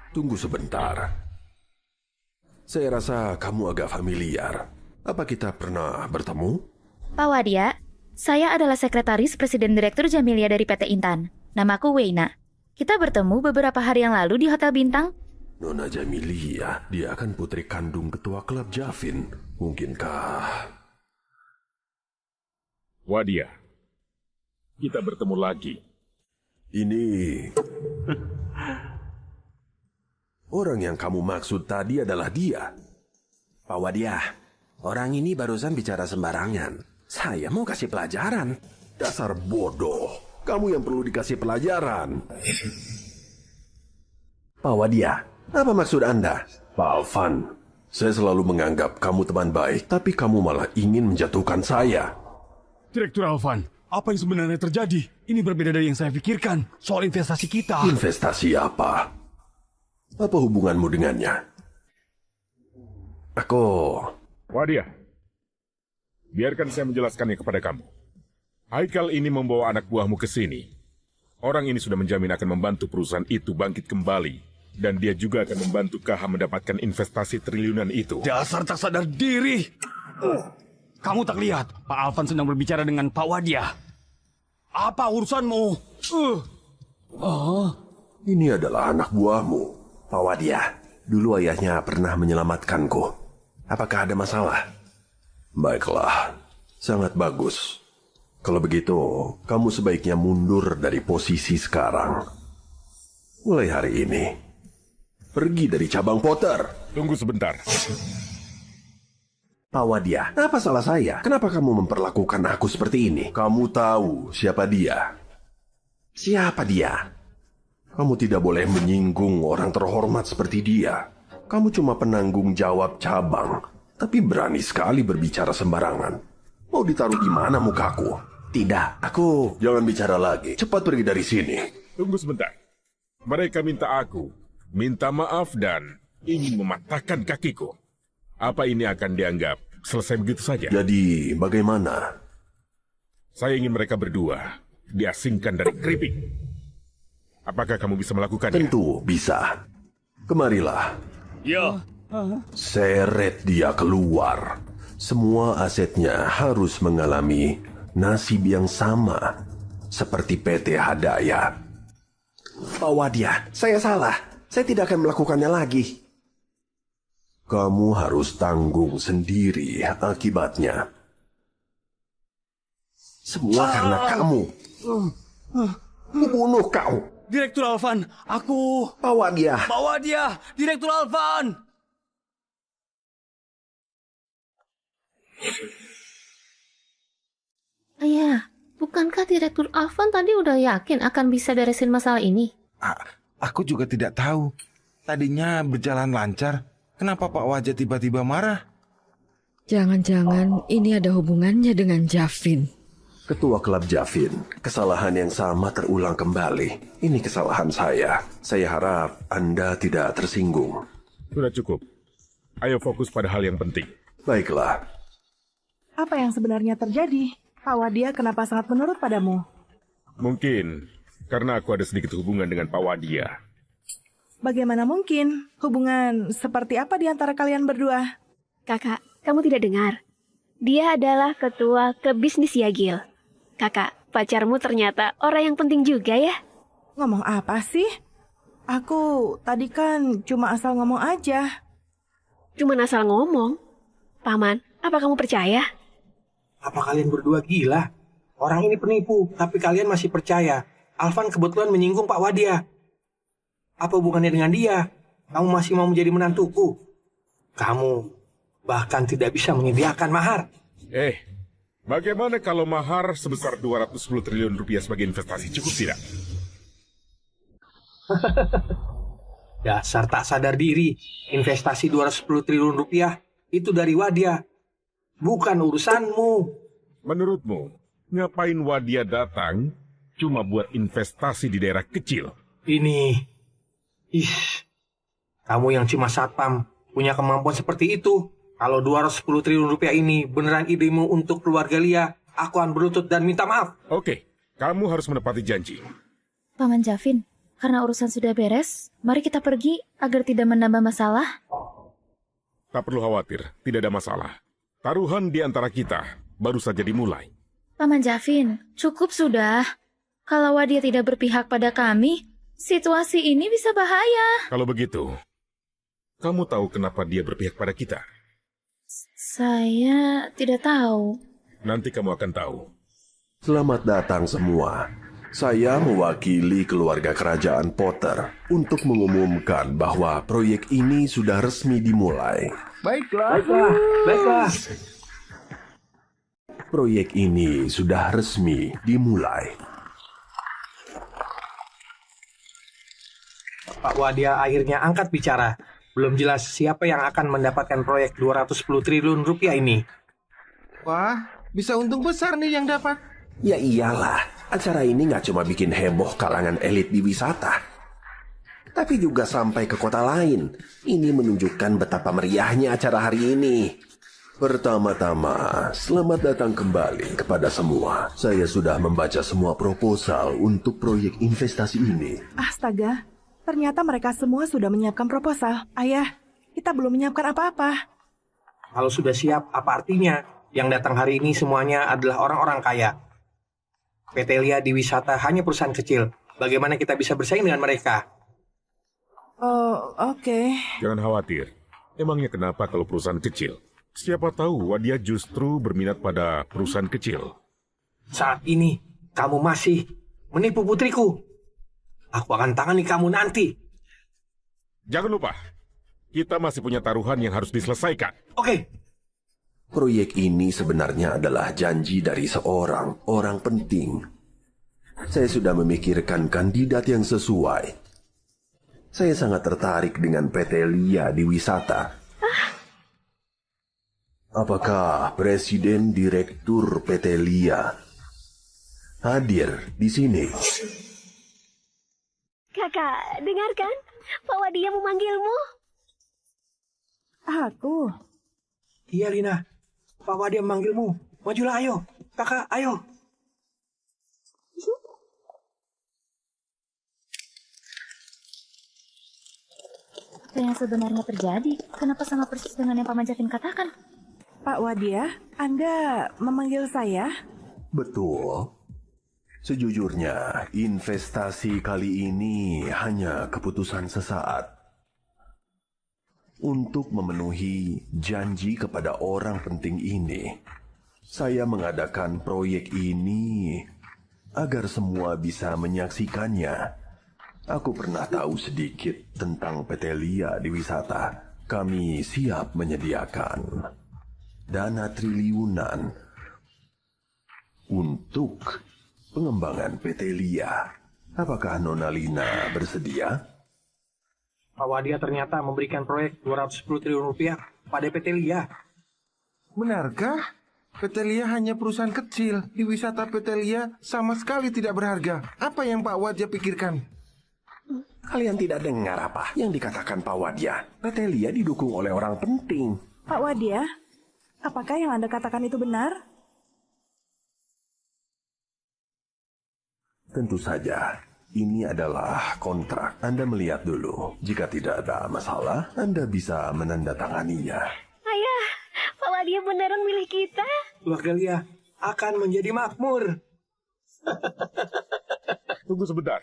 Tunggu sebentar. Saya rasa kamu agak familiar. Apa kita pernah bertemu? Pak Wadia, saya adalah sekretaris Presiden Direktur Jamilia dari PT Intan. Namaku Weina. Kita bertemu beberapa hari yang lalu di Hotel Bintang. Nona Jamilia, dia kan putri kandung ketua klub Javin. Mungkinkah... Wadia, kita bertemu lagi. Ini... orang yang kamu maksud tadi adalah dia. Pak Wadia, orang ini barusan bicara sembarangan. Saya mau kasih pelajaran. Dasar bodoh. Kamu yang perlu dikasih pelajaran. Pak Wadia, apa maksud Anda? Pak Alvan, saya selalu menganggap kamu teman baik, tapi kamu malah ingin menjatuhkan saya. Direktur Alvan, apa yang sebenarnya terjadi? Ini berbeda dari yang saya pikirkan soal investasi kita. Investasi apa? Apa hubunganmu dengannya? Wadia, biarkan saya menjelaskannya kepada kamu. Haikal ini membawa anak buahmu ke sini. Orang ini sudah menjamin akan membantu perusahaan itu bangkit kembali Dan dia juga akan membantu KH mendapatkan investasi triliunan itu. Dasar tak sadar diri. Kamu tak lihat Pak Alvan sedang berbicara dengan Pak Wadia. Apa urusanmu? Ini adalah anak buahmu, Pak Wadia. Dulu ayahnya pernah menyelamatkanku. Apakah ada masalah? Baiklah, sangat bagus. Kalau begitu, kamu sebaiknya mundur dari posisi sekarang. Mulai hari ini, pergi dari cabang Potter. Tunggu sebentar. Pak Wadia, apa salah saya? Kenapa kamu memperlakukan aku seperti ini? Kamu tahu siapa dia? Siapa dia? Kamu tidak boleh menyinggung orang terhormat seperti dia. Kamu cuma penanggung jawab cabang, tapi berani sekali berbicara sembarangan. Mau ditaruh di mana mukaku? Tidak, aku... Jangan bicara lagi. Cepat pergi dari sini. Tunggu sebentar. Mereka minta maaf dan ingin mematahkan kakiku. Apa ini akan dianggap selesai begitu saja? Jadi, bagaimana? Saya ingin mereka berdua diasingkan dari Keripik. Apakah kamu bisa melakukannya? Tentu bisa. Kemarilah. Ya. Seret dia keluar. Semua asetnya harus mengalami nasib yang sama seperti PT Hadaya. Pak Wadia, saya salah. Saya tidak akan melakukannya lagi. Kamu harus tanggung sendiri akibatnya. Semua karena kamu. Kubunuh kau. Direktur Alvan, aku... Pak Wadia. Pak Wadia, Direktur Alvan. Ayah, bukankah Direktur Alvan tadi udah yakin akan bisa beresin masalah ini? Aku juga tidak tahu. Tadinya berjalan lancar. Kenapa Pak Wadia tiba-tiba marah? Jangan-jangan ini ada hubungannya dengan Javin. Ketua Klub Javin, kesalahan yang sama terulang kembali. Ini kesalahan saya. Saya harap Anda tidak tersinggung. Sudah cukup. Ayo fokus pada hal yang penting. Baiklah. Apa yang sebenarnya terjadi? Pak Wadia kenapa sangat menurut padamu? Mungkin karena aku ada sedikit hubungan dengan Pak Wadia. Bagaimana mungkin? Hubungan seperti apa di antara kalian berdua? Kakak, kamu tidak dengar? Dia adalah ketua klub bisnis Yagil. Kakak, pacarmu ternyata orang yang penting juga ya. Ngomong apa sih? Aku tadi kan cuma asal ngomong aja. Cuma asal ngomong? Paman, apa kamu percaya? Apa kalian berdua gila? Orang ini penipu, tapi kalian masih percaya. Alvan kebetulan menyinggung Pak Wadia. Apa hubungannya dengan dia? Kamu masih mau menjadi menantuku? Kamu bahkan tidak bisa menyediakan mahar. Bagaimana kalau mahar sebesar 210 triliun rupiah sebagai investasi? Cukup tidak? Dasar tak sadar diri. Investasi 210 triliun rupiah itu dari Wadia. Bukan urusanmu. Menurutmu, ngapain Wadia datang cuma buat investasi di daerah kecil? Kamu yang cuma satpam punya kemampuan seperti itu. Kalau 210 triliun rupiah ini beneran idemu untuk keluarga Lia, aku akan berlutut dan minta maaf. Oke, kamu harus menepati janji. Paman Javin, karena urusan sudah beres, mari kita pergi agar tidak menambah masalah. Tak perlu khawatir, tidak ada masalah. Taruhan di antara kita baru saja dimulai. Paman Javin, cukup sudah. Kalau Wadia tidak berpihak pada kami, situasi ini bisa bahaya. Kalau begitu, kamu tahu kenapa dia berpihak pada kita? Saya tidak tahu. Nanti kamu akan tahu. Selamat datang semua. Saya mewakili keluarga kerajaan Potter untuk mengumumkan bahwa proyek ini sudah resmi dimulai. Baiklah. Proyek ini sudah resmi dimulai. Pak Wadia akhirnya angkat bicara. Belum jelas siapa yang akan mendapatkan proyek 210 triliun rupiah ini. Wah, bisa untung besar nih yang dapat. Ya iyalah, acara ini nggak cuma bikin heboh kalangan elit di wisata, tapi juga sampai ke kota lain. Ini menunjukkan betapa meriahnya acara hari ini. Pertama-tama, selamat datang kembali kepada semua. Saya sudah membaca semua proposal untuk proyek investasi ini. Astaga, Ternyata mereka semua sudah menyiapkan proposal. Ayah, kita belum menyiapkan apa-apa. Kalau sudah siap, apa artinya? Yang datang hari ini semuanya adalah orang-orang kaya. PT Lia di Wisata hanya perusahaan kecil. Bagaimana kita bisa bersaing dengan mereka? Oh, oke. Jangan khawatir. Emangnya kenapa kalau perusahaan kecil? Siapa tahu Wadia justru berminat pada perusahaan kecil. Saat ini, kamu masih menipu putriku. Aku akan tangani kamu nanti. Jangan lupa, kita masih punya taruhan yang harus diselesaikan. Oke. Proyek ini sebenarnya adalah janji dari seorang orang penting. Saya sudah memikirkan kandidat yang sesuai. Saya sangat tertarik dengan PT Lia di Wisata. Apakah Presiden Direktur PT Lia hadir di sini? Kakak, dengarkan. Pak Wadia memanggilmu. Aku? Iya, Lina. Pak Wadia memanggilmu. Majulah, ayo. Kakak, ayo. Apa yang sebenarnya terjadi? Kenapa sama persis dengan yang Paman Javin katakan? Pak Wadia, Anda memanggil saya? Betul. Sejujurnya, investasi kali ini hanya keputusan sesaat. Untuk memenuhi janji kepada orang penting ini, saya mengadakan proyek ini agar semua bisa menyaksikannya. Aku pernah tahu sedikit tentang PT Lia di Wisata. Kami siap menyediakan dana triliunan untuk pengembangan PT Lia. Apakah Nona Lina bersedia? Pak Wadia ternyata memberikan proyek 210 triliun rupiah pada PT Lia. Benarkah? PT Lia hanya perusahaan kecil. Di Wisata PT Lia sama sekali tidak berharga. Apa yang Pak Wadia pikirkan? Kalian tidak dengar apa yang dikatakan Pak Wadia? PT Lia didukung oleh orang penting. Pak Wadia, apakah yang Anda katakan itu benar? Tentu saja, ini adalah kontrak. Anda melihat dulu. Jika tidak ada masalah, Anda bisa menandatanganinya. Ayah, Pak Wadia beneran milih kita. Keluarga Lia akan menjadi makmur. Tunggu sebentar.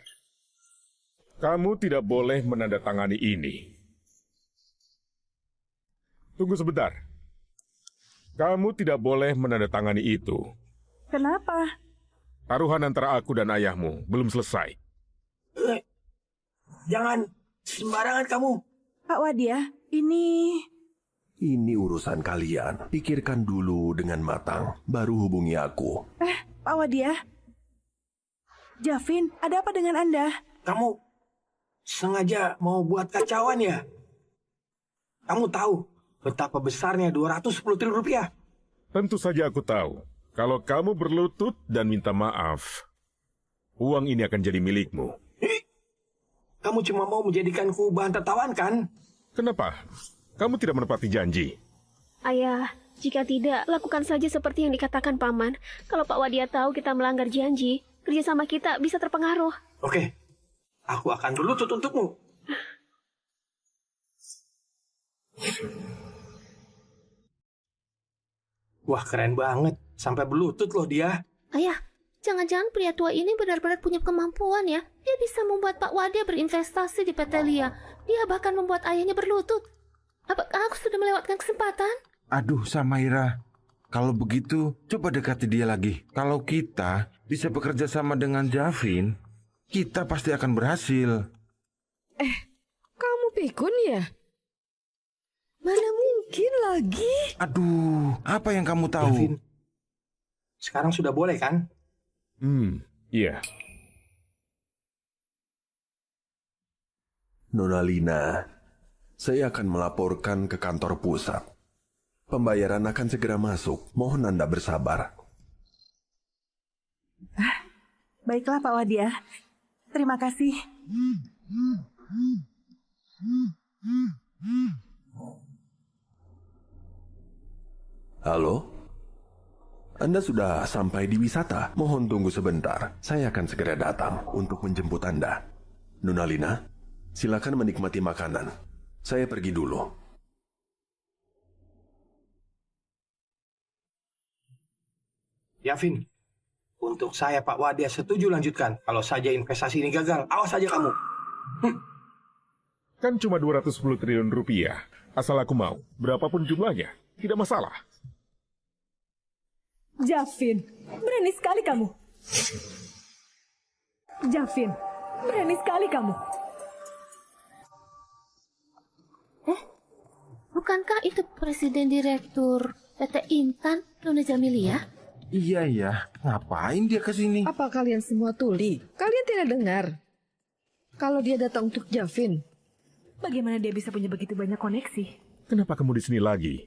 Kamu tidak boleh menandatangani ini. Tunggu sebentar. Kamu tidak boleh menandatangani itu. Kenapa? Taruhan antara aku dan ayahmu belum selesai. Jangan sembarangan kamu. Pak Wadia, ini... Ini urusan kalian. Pikirkan dulu dengan matang, baru hubungi aku. Pak Wadia. Javin, ada apa dengan Anda? Kamu sengaja mau buat kacauan ya? Kamu tahu betapa besarnya 210 triliun rupiah? Tentu saja aku tahu. Kalau kamu berlutut dan minta maaf, uang ini akan jadi milikmu. Kamu cuma mau menjadikanku bahan tertawan, kan? Kenapa? Kamu tidak menepati janji. Ayah, jika tidak, lakukan saja seperti yang dikatakan Paman. Kalau Pak Wadia tahu kita melanggar janji, kerjasama kita bisa terpengaruh. Oke, aku akan berlutut untukmu. Wah, keren banget. Sampai berlutut loh dia. Ayah, jangan-jangan pria tua ini benar-benar punya kemampuan ya. Dia bisa membuat Pak Wadia berinvestasi di PT Lia. Dia bahkan membuat ayahnya berlutut. Apakah aku sudah melewatkan kesempatan? Aduh, Samaira. Kalau begitu, coba dekati dia lagi. Kalau kita bisa bekerja sama dengan Javin, kita pasti akan berhasil. Kamu pikun ya? Mana mungkin lagi? Aduh, apa yang kamu tahu? Javin, sekarang sudah boleh kan? Iya. Nona Lina, saya akan melaporkan ke kantor pusat. Pembayaran akan segera masuk. Mohon Anda bersabar. Baiklah Pak Wadia. Terima kasih. Halo? Anda sudah sampai di wisata. Mohon tunggu sebentar. Saya akan segera datang untuk menjemput Anda. Nona Lina, Silakan menikmati makanan. Saya pergi dulu. Yavin, untuk saya Pak Wadia setuju lanjutkan. Kalau saja investasi ini gagal, awas saja kamu. Kan cuma 210 triliun rupiah. Asal aku mau, berapapun jumlahnya, tidak masalah. Javin, berani sekali kamu. Javin, berani sekali kamu. Bukankah itu Presiden Direktur PT Intan, Nona Jamilia? Iya ya, ngapain dia ke sini? Apa kalian semua tuli? Kalian tidak dengar kalau dia datang untuk Javin? Bagaimana dia bisa punya begitu banyak koneksi? Kenapa kamu di sini lagi?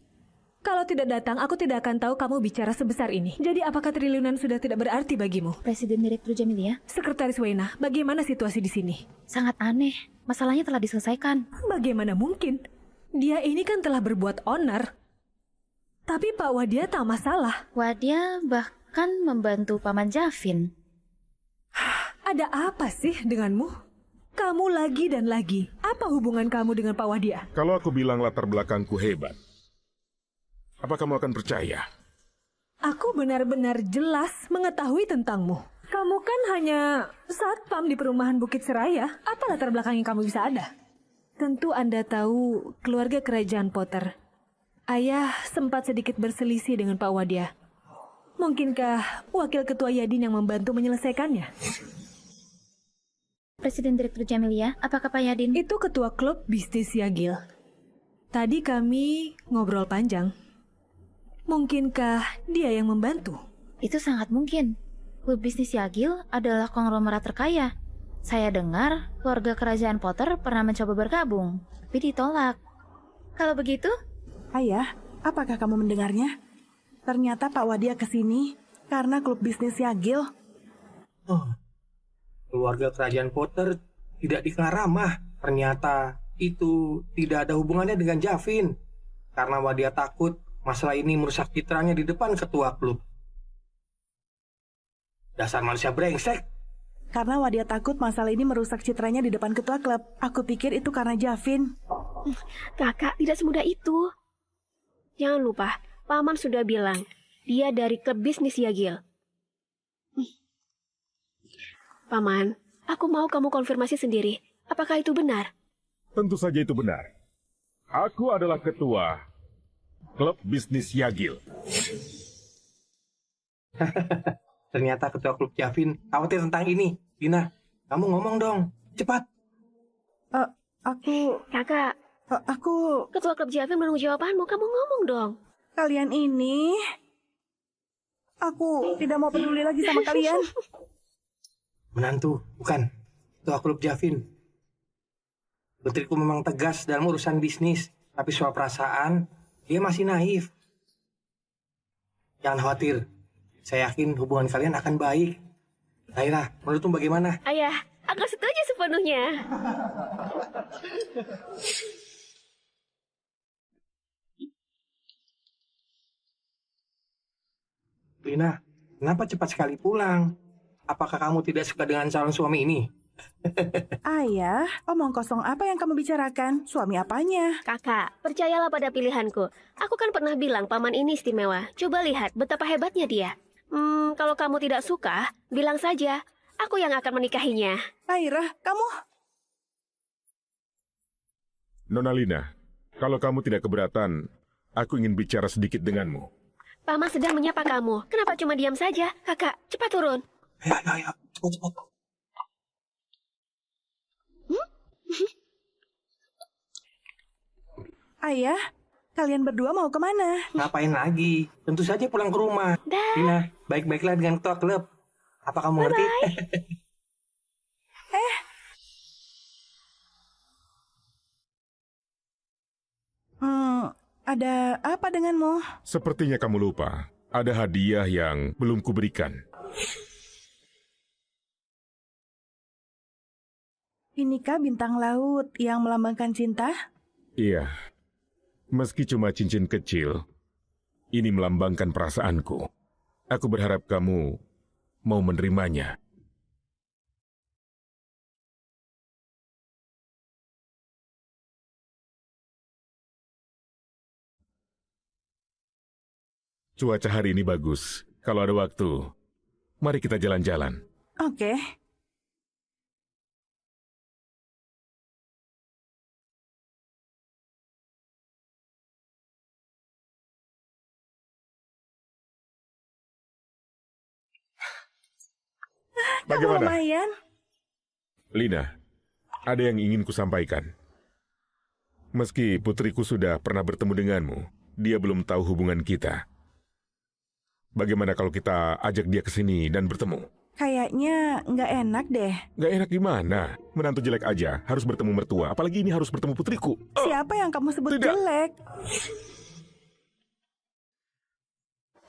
Kalau tidak datang, aku tidak akan tahu kamu bicara sebesar ini. Jadi apakah triliunan sudah tidak berarti bagimu? Presiden Direktur Jamilia? Sekretaris Wena, bagaimana situasi di sini? Sangat aneh. Masalahnya telah diselesaikan. Bagaimana mungkin? Dia ini kan telah berbuat onar. Tapi Pak Wadia tak masalah. Wadia bahkan membantu Paman Javin. Ada apa sih denganmu? Kamu lagi dan lagi. Apa hubungan kamu dengan Pak Wadia? Kalau aku bilang latar belakangku hebat, apa kamu akan percaya? Aku benar-benar jelas mengetahui tentangmu. Kamu kan hanya satpam di perumahan Bukit Seraya. Apa latar belakang yang kamu bisa ada? Tentu Anda tahu keluarga kerajaan Potter. Ayah sempat sedikit berselisih dengan Pak Wadia. Mungkinkah Wakil Ketua Yadin yang membantu menyelesaikannya? Presiden Direktur Jamilia, apakah Pak Yadin? Itu ketua klub bisnis Yagil. Tadi kami ngobrol panjang. Mungkinkah dia yang membantu? Itu sangat mungkin. Klub bisnis Yagil adalah konglomerat terkaya. Saya dengar keluarga kerajaan Potter pernah mencoba bergabung, tapi ditolak. Kalau begitu? Ayah, apakah kamu mendengarnya? Ternyata Pak Wadia kesini karena klub bisnis Yagil. Keluarga kerajaan Potter tidak dikenal ramah. Ternyata itu tidak ada hubungannya dengan Javin. Karena Wadia takut masalah ini merusak citranya di depan ketua klub. Dasar manusia brengsek. Karena Wadia takut masalah ini merusak citranya di depan ketua klub. Aku pikir itu karena Javin. Kakak, tidak semudah itu. Jangan lupa, Paman sudah bilang, dia dari klub bisnis Yagil. Paman, aku mau kamu konfirmasi sendiri. Apakah itu benar? Tentu saja itu benar. Aku adalah ketua klub bisnis Yagil. Ternyata ketua klub Javin khawatir tentang ini. Dina, kamu ngomong dong. Cepat. Kakak. Aku... Ketua klub Javin menunggu jawabanmu. Kamu ngomong dong. Kalian ini... Aku tidak mau peduli lagi sama kalian. Menantu, bukan. Ketua klub Javin. Putriku memang tegas dalam urusan bisnis. Tapi soal perasaan, dia masih naif. Jangan khawatir. Saya yakin hubungan kalian akan baik. Naira, menurutmu bagaimana? Ayah, aku setuju sepenuhnya. Lina, kenapa cepat sekali pulang? Apakah kamu tidak suka dengan calon suami ini? Ayah, omong kosong apa yang kamu bicarakan? Suami apanya? Kakak, percayalah pada pilihanku. Aku kan pernah bilang paman ini istimewa. Coba lihat betapa hebatnya dia. Kalau kamu tidak suka, bilang saja. Aku yang akan menikahinya. Naira, kamu... Nona Lina, kalau kamu tidak keberatan, aku ingin bicara sedikit denganmu. Paman sedang menyapa kamu. Kenapa cuma diam saja? Kakak, cepat turun. Ayo, cepat. Ayah, kalian berdua mau kemana? Ngapain lagi? Tentu saja pulang ke rumah. Lina, baik-baiklah dengan ketua klub. Apa kamu ngerti? Ada apa denganmu? Sepertinya kamu lupa, ada hadiah yang belum kuberikan. Inikah bintang laut yang melambangkan cinta? Iya, meski cuma cincin kecil, ini melambangkan perasaanku. Aku berharap kamu mau menerimanya. Cuaca hari ini bagus. Kalau ada waktu, mari kita jalan-jalan. Oke. Bagaimana? Lumayan. Lina, ada yang ingin kusampaikan. Meski putriku sudah pernah bertemu denganmu, dia belum tahu hubungan kita. Bagaimana kalau kita ajak dia ke sini dan bertemu? Kayaknya nggak enak deh. Nggak enak gimana? Menantu jelek aja harus bertemu mertua, apalagi ini harus bertemu putriku. Siapa yang kamu sebut Tidak. jelek?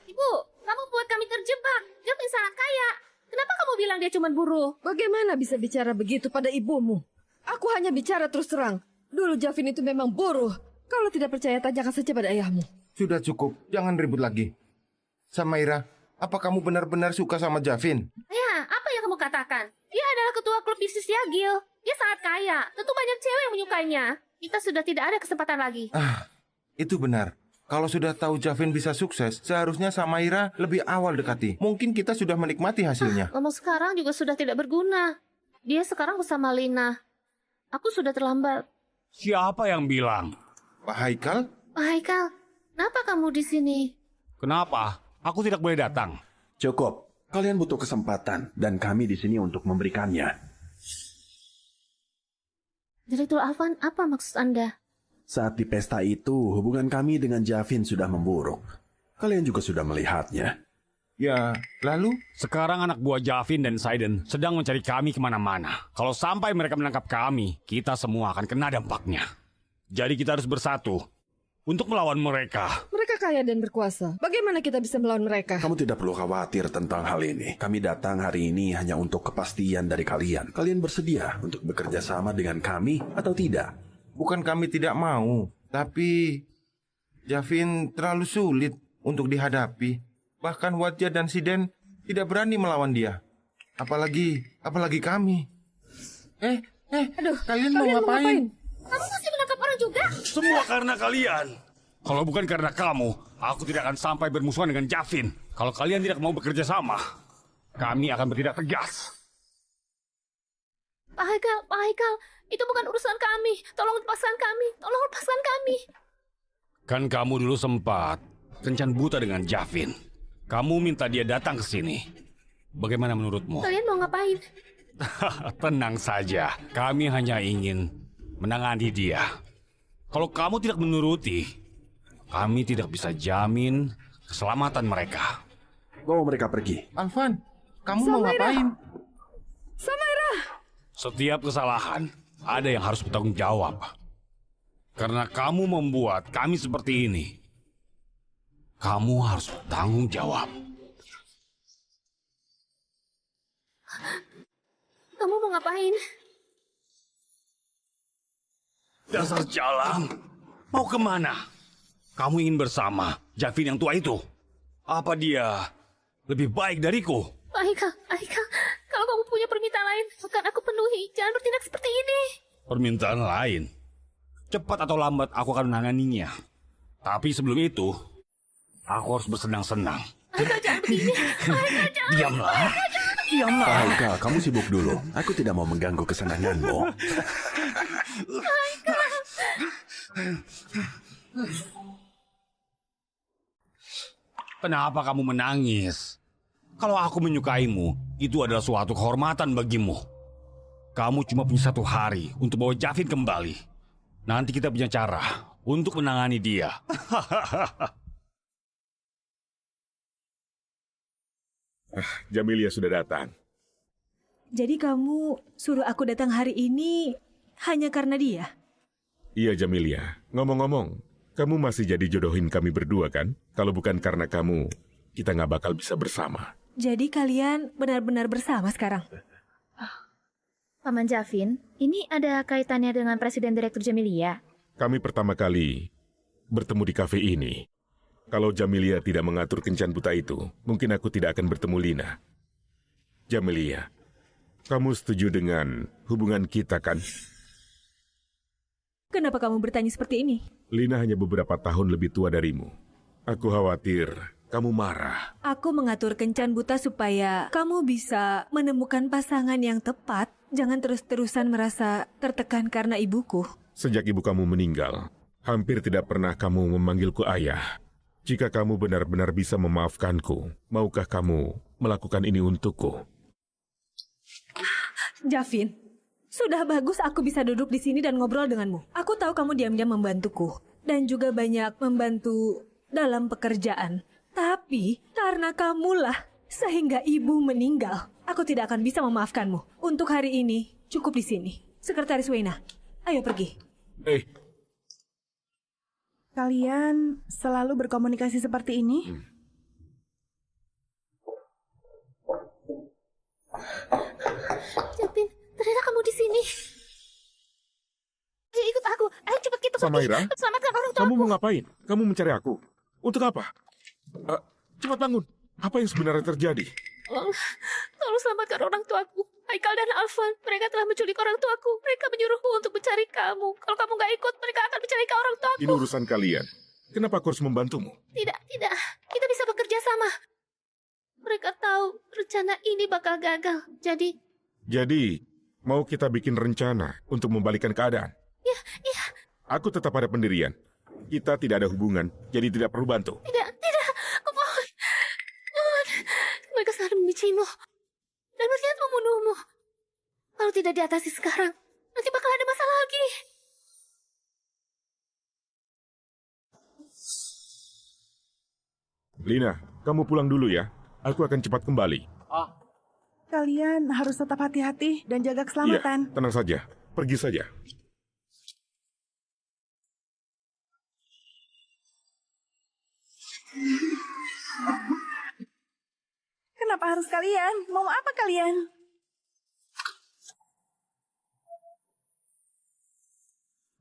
Ibu, kamu buat kami terjebak. Javin sangat kaya. Kenapa kamu bilang dia cuma buruh? Bagaimana bisa bicara begitu pada ibumu? Aku hanya bicara terus terang. Dulu Javin itu memang buruh. Kalau tidak percaya, tanyakan saja pada ayahmu. Sudah cukup, jangan ribut lagi. Samaira, apa kamu benar-benar suka sama Javin? Ya, apa yang kamu katakan? Dia adalah ketua klub bisnis Yagil. Dia sangat kaya. Tentu banyak cewek yang menyukainya. Kita sudah tidak ada kesempatan lagi. Itu benar. Kalau sudah tahu Javin bisa sukses, seharusnya Samaira lebih awal dekati. Mungkin kita sudah menikmati hasilnya. Ngomong sekarang juga sudah tidak berguna. Dia sekarang bersama Lina. Aku sudah terlambat. Siapa yang bilang? Pak Haikal? Pak Haikal, kenapa kamu di sini? Kenapa? Aku tidak boleh datang. Cukup. Kalian butuh kesempatan dan kami di sini untuk memberikannya. Direktur Alvan, apa maksud Anda? Saat di pesta itu, hubungan kami dengan Javin sudah memburuk. Kalian juga sudah melihatnya. Ya, lalu? Sekarang anak buah Javin dan Saiden sedang mencari kami kemana-mana. Kalau sampai mereka menangkap kami, kita semua akan kena dampaknya. Jadi kita harus bersatu untuk melawan mereka. Mereka kaya dan berkuasa. Bagaimana kita bisa melawan mereka? Kamu tidak perlu khawatir tentang hal ini. Kami datang hari ini hanya untuk kepastian dari kalian. Kalian bersedia untuk bekerja sama dengan kami atau tidak? Bukan kami tidak mau, tapi Javin terlalu sulit untuk dihadapi. Bahkan Wadja dan Siden tidak berani melawan dia. Apalagi kami. Aduh, kalian mau ngapain? Kamu masih menangkap orang juga? Semua karena kalian. Kalau bukan karena kamu, aku tidak akan sampai bermusuhan dengan Javin. Kalau kalian tidak mau bekerja sama, kami akan bertindak tegas. Pak Haikal, itu bukan urusan kami. Tolong lepaskan kami. Kan kamu dulu sempat kencan buta dengan Javin. Kamu minta dia datang ke sini. Bagaimana menurutmu? Kalian mau ngapain? Tenang saja, kami hanya ingin menangani dia. Kalau kamu tidak menuruti, kami tidak bisa jamin keselamatan mereka. Bawa mereka pergi. Alvan, kamu mau ngapain? Samaira! Setiap kesalahan ada yang harus bertanggung jawab. Karena kamu membuat kami seperti ini, kamu harus bertanggung jawab. Kamu mau ngapain? Dasar jalang, mau kemana? Kamu ingin bersama Javin yang tua itu? Apa dia lebih baik dariku? Pak Haikal, kalau kamu punya permintaan lain, akan aku penuhi. Jangan bertindak seperti ini. Permintaan lain? Cepat atau lambat aku akan menanganinya. Tapi sebelum itu, aku harus bersenang-senang. Haikal, jangan begini. Haikal, jangan. Diamlah. Pak Haikal, kamu sibuk dulu. Aku tidak mau mengganggu kesenanganmu. Kenapa kamu menangis? Kalau aku menyukaimu, itu adalah suatu kehormatan bagimu. Kamu cuma punya 1 hari untuk bawa Javin kembali. Nanti kita punya cara untuk menangani dia. Jamilia sudah datang. Jadi kamu suruh aku datang hari ini hanya karena dia? Iya Jamilia, ngomong-ngomong, kamu masih jadi jodohin kami berdua kan? Kalau bukan karena kamu, kita nggak bakal bisa bersama. Jadi kalian benar-benar bersama sekarang? Paman Javin, ini ada kaitannya dengan Presiden Direktur Jamilia. Kami pertama kali bertemu di kafe ini. Kalau Jamilia tidak mengatur kencan buta itu, mungkin aku tidak akan bertemu Lina. Jamilia, kamu setuju dengan hubungan kita kan? Kenapa kamu bertanya seperti ini? Lina hanya beberapa tahun lebih tua darimu. Aku khawatir kamu marah. Aku mengatur kencan buta supaya kamu bisa menemukan pasangan yang tepat. Jangan terus-terusan merasa tertekan karena ibuku. Sejak ibu kamu meninggal, hampir tidak pernah kamu memanggilku ayah. Jika kamu benar-benar bisa memaafkanku, maukah kamu melakukan ini untukku? Javin, sudah bagus aku bisa duduk di sini dan ngobrol denganmu. Aku tahu kamu diam-diam membantuku dan juga banyak membantu dalam pekerjaan. Tapi karena kamulah sehingga ibu meninggal, aku tidak akan bisa memaafkanmu. Untuk hari ini cukup di sini. Sekretaris Wena, ayo pergi. Kalian selalu berkomunikasi seperti ini? Javin, ternyata kamu di sini. Ayo ikut aku. Ayo cepat kita pergi. Samaira, Selamatkan orang tua kamu aku. mau ngapain? Kamu mencari aku. Untuk apa? Cepat bangun. Apa yang sebenarnya terjadi? Tolong selamatkan orang tuaku. Haikal dan Alvan, mereka telah menculik orang tuaku. Mereka menyuruhku untuk mencari kamu. Kalau kamu nggak ikut, mereka akan mencari ke orang tuaku. Ini urusan kalian. Kenapa aku harus membantumu? Tidak. Kita bisa bekerja sama. Mereka tahu rencana ini bakal gagal. Jadi, mau kita bikin rencana untuk membalikkan keadaan? Ya. Aku tetap pada pendirian. Kita tidak ada hubungan, jadi tidak perlu bantu. Tidak. Aku mohon. Mereka selalu membencimu. Dan berniat membunuhmu. Kalau tidak diatasi sekarang, nanti bakal ada masalah lagi. Lina, kamu pulang dulu ya. Aku akan cepat kembali. Kalian harus tetap hati-hati dan jaga keselamatan. Iya, tenang saja. Pergi saja. Kenapa harus kalian? Mau apa kalian?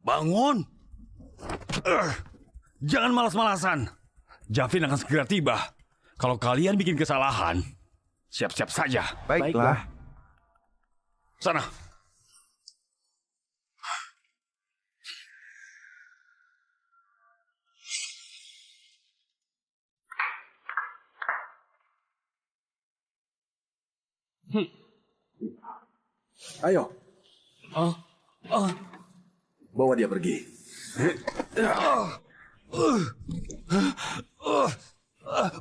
Bangun! Jangan malas-malasan. Javin akan segera tiba. Kalau kalian bikin kesalahan, siap-siap saja. Baiklah. Sana. Ayo. Bawa dia pergi.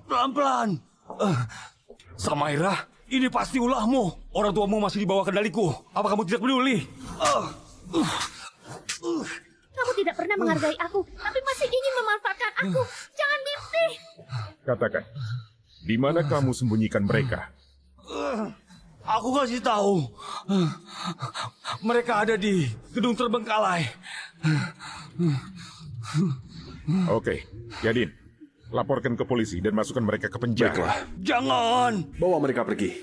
Pelan-pelan. Samaira, ini pasti ulahmu. Orang tuamu masih di bawah kendaliku. Apa kamu tidak peduli? Kamu tidak pernah menghargai aku, tapi masih ingin memanfaatkan aku. Jangan mimpi. Katakan, di mana kamu sembunyikan mereka? Aku kasih tahu. Mereka ada di gedung terbengkalai. Oke, Yadin, laporkan ke polisi dan masukkan mereka ke penjara. Baiklah. Jangan. Bawa mereka pergi.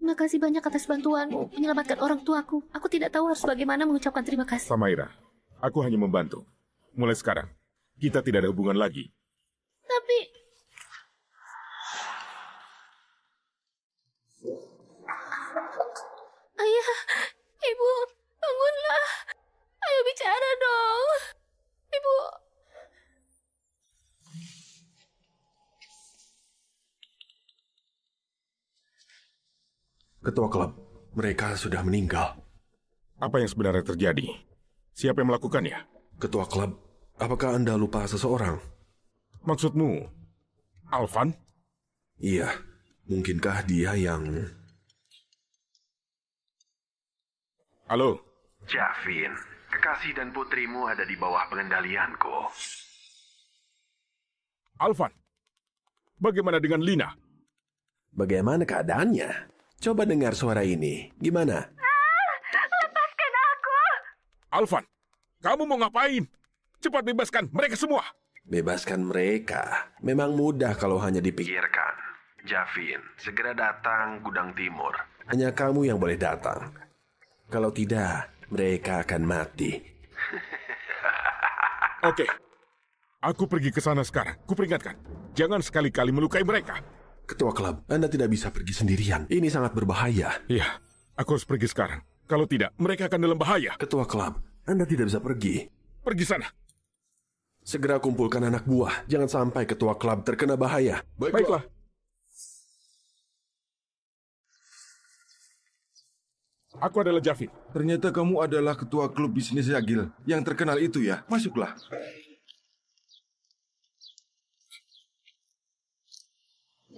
Terima kasih banyak atas bantuanmu menyelamatkan orang tuaku. Aku tidak tahu harus bagaimana mengucapkan terima kasih. Samaira, aku hanya membantu. Mulai sekarang, kita tidak ada hubungan lagi. Tapi... Ayah, Ibu, bangunlah. Ayo bicara dong. Ibu... Ketua klub, mereka sudah meninggal. Apa yang sebenarnya terjadi? Siapa yang melakukannya? Ketua klub, apakah Anda lupa seseorang? Maksudmu, Alvan? Iya, mungkinkah dia yang... Halo? Javin, kekasih dan putrimu ada di bawah pengendalianku. Alvan, bagaimana dengan Lina? Bagaimana keadaannya? Coba dengar suara ini. Gimana? Lepaskan aku! Alvan, kamu mau ngapain? Cepat bebaskan mereka semua. Bebaskan mereka. Memang mudah kalau hanya dipikirkan. Javin, segera datang gudang timur. Hanya kamu yang boleh datang. Kalau tidak, mereka akan mati. Oke, aku pergi ke sana sekarang. Kuperingatkan, jangan sekali-kali melukai mereka. Ketua klub, Anda tidak bisa pergi sendirian. Ini sangat berbahaya. Iya, Aku harus pergi sekarang. Kalau tidak, mereka akan dalam bahaya. Ketua klub, Anda tidak bisa pergi. Pergi sana. Segera kumpulkan anak buah. Jangan sampai ketua klub terkena bahaya. Baiklah. Aku adalah Javin. Ternyata kamu adalah ketua klub bisnis Yagil yang terkenal itu ya. Masuklah.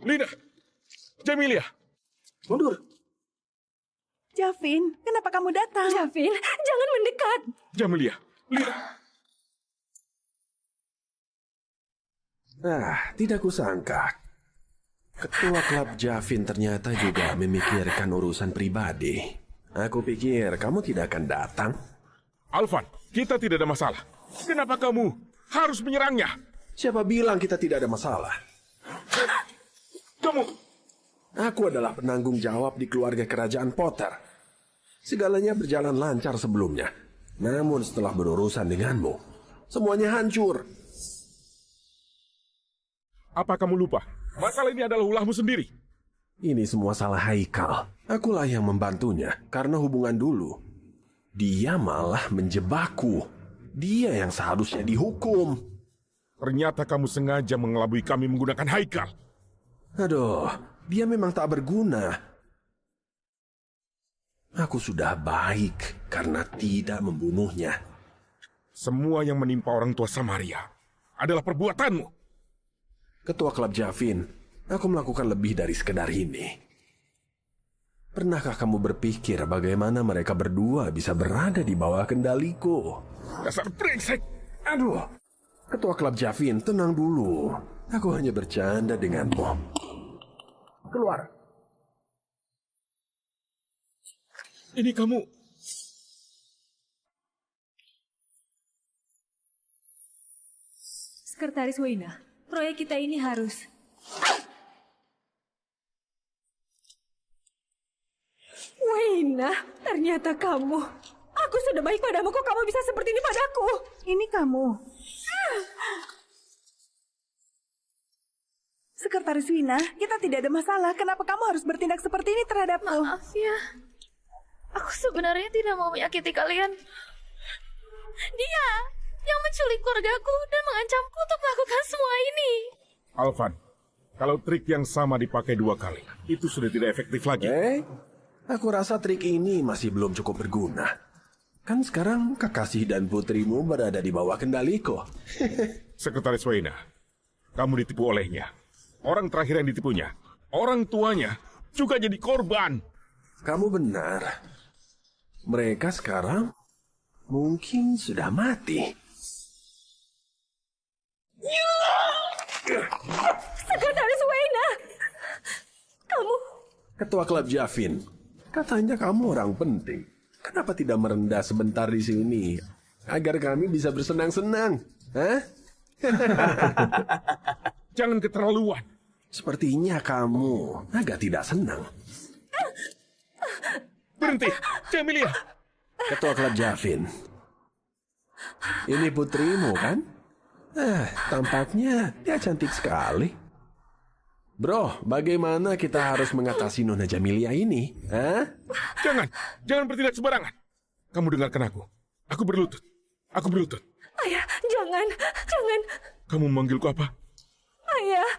Lina, Jamilia. Mundur. Javin, kenapa kamu datang? Javin, jangan mendekat. Jamilia, Lina. Tidak kusangka. Ketua klub Javin ternyata juga memikirkan urusan pribadi. Aku pikir kamu tidak akan datang. Alvan, kita tidak ada masalah. Kenapa kamu harus menyerangnya? Siapa bilang kita tidak ada masalah? Kamu... Aku adalah penanggung jawab di keluarga kerajaan Potter. Segalanya berjalan lancar sebelumnya. Namun setelah berurusan denganmu, semuanya hancur. Apa kamu lupa? Masalah ini adalah ulahmu sendiri. Ini semua salah Haikal. Akulah yang membantunya karena hubungan dulu. Dia malah menjebakku. Dia yang seharusnya dihukum. Ternyata kamu sengaja mengelabui kami menggunakan Haikal. Aduh, dia memang tak berguna. Aku sudah baik karena tidak membunuhnya. Semua yang menimpa orang tua Samaria adalah perbuatanmu. Ketua klub Javin, aku melakukan lebih dari sekedar ini. Pernahkah kamu berpikir bagaimana mereka berdua bisa berada di bawah kendaliku? Dasar brengsek! Aduh, Ketua klub Javin, tenang dulu. Aku hanya bercanda denganmu. Keluar. Ini kamu... Sekretaris Weina, proyek kita ini harus... Weina, ternyata kamu. Aku sudah baik padamu, kok kamu bisa seperti ini padaku? Ini kamu. Sekretaris Wina, kita tidak ada masalah. Kenapa kamu harus bertindak seperti ini terhadapku? Maaf ya. Aku sebenarnya tidak mau menyakiti kalian. Dia yang menculik keluargaku dan mengancamku untuk melakukan semua ini. Alvan, kalau trik yang sama dipakai 2 kali, itu sudah tidak efektif lagi. Aku rasa trik ini masih belum cukup berguna. Kan sekarang kekasih dan putrimu berada di bawah kendaliku. Sekretaris Weina, kamu ditipu olehnya. Orang terakhir yang ditipunya, orang tuanya, juga jadi korban. Kamu benar. Mereka sekarang mungkin sudah mati. Sekretaris Weina! Kamu... Ketua klub Javin, katanya kamu orang penting. Kenapa tidak merendah sebentar di sini? Agar kami bisa bersenang-senang. Hah? Jangan keterlaluan. Sepertinya kamu agak tidak senang. Berhenti, Jamilia. Ketua klub Javin. Ini putrimu kan? Tampaknya dia cantik sekali. Bro, bagaimana kita harus mengatasi Nona Jamilia ini? Jangan bertindak sembarangan. Kamu dengarkan aku. Aku berlutut. Ayah, jangan. Kamu memanggilku apa? Ayah,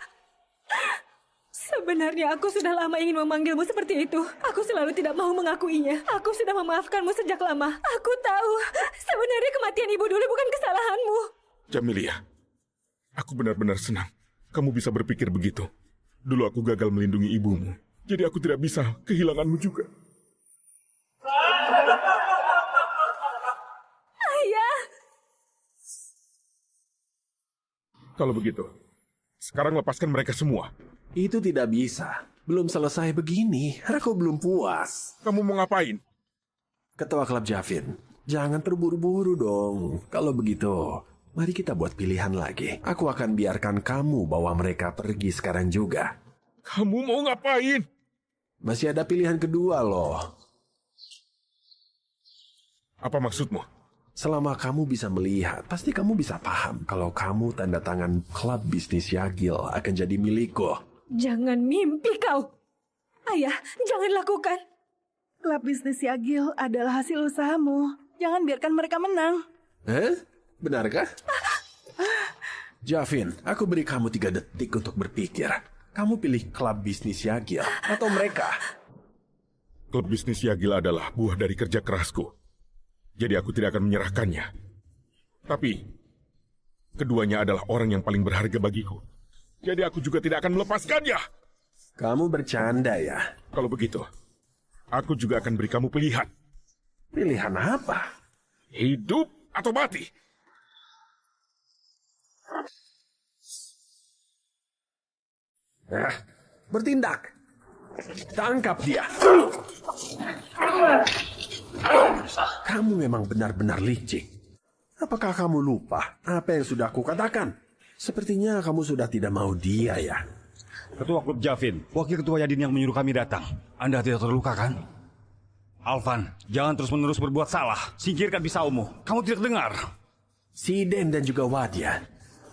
sebenarnya aku sudah lama ingin memanggilmu seperti itu. Aku selalu tidak mau mengakuinya. Aku sudah memaafkanmu sejak lama. Aku tahu, sebenarnya kematian ibu dulu bukan kesalahanmu. Jamilia, aku benar-benar senang kamu bisa berpikir begitu. Dulu aku gagal melindungi ibumu, jadi aku tidak bisa kehilanganmu juga. Ayah! Kalau begitu, sekarang lepaskan mereka semua. Itu tidak bisa. Belum selesai begini. Aku belum puas. Kamu mau ngapain? Ketua klub Javin, jangan terburu-buru dong. Kalau begitu, mari kita buat pilihan lagi. Aku akan biarkan kamu bawa mereka pergi sekarang juga. Kamu mau ngapain? Masih ada pilihan kedua loh. Apa maksudmu? Selama kamu bisa melihat, pasti kamu bisa paham kalau kamu tanda tangan klub bisnis Yagil akan jadi milikku. Jangan mimpi kau. Ayah, jangan lakukan. Klub bisnis Yagil adalah hasil usahamu. Jangan biarkan mereka menang. Benarkah? Javin, aku beri kamu 3 detik untuk berpikir. Kamu pilih klub bisnis Yagil atau mereka? Klub bisnis Yagil adalah buah dari kerja kerasku. Jadi aku tidak akan menyerahkannya. Tapi, keduanya adalah orang yang paling berharga bagiku. Jadi aku juga tidak akan melepaskannya. Kamu bercanda ya? Kalau begitu, aku juga akan beri kamu pilihan. Pilihan apa? Hidup atau mati? Bertindak. Tangkap dia. Kamu memang benar-benar licik. Apakah kamu lupa apa yang sudah aku katakan? Sepertinya kamu sudah tidak mau dia ya. Ketua Klub Javin, Wakil Ketua Yadin yang menyuruh kami datang. Anda tidak terluka kan? Alvan, jangan terus-menerus berbuat salah. Singkirkan pisaumu. Kamu tidak dengar. Siden dan juga Wadia.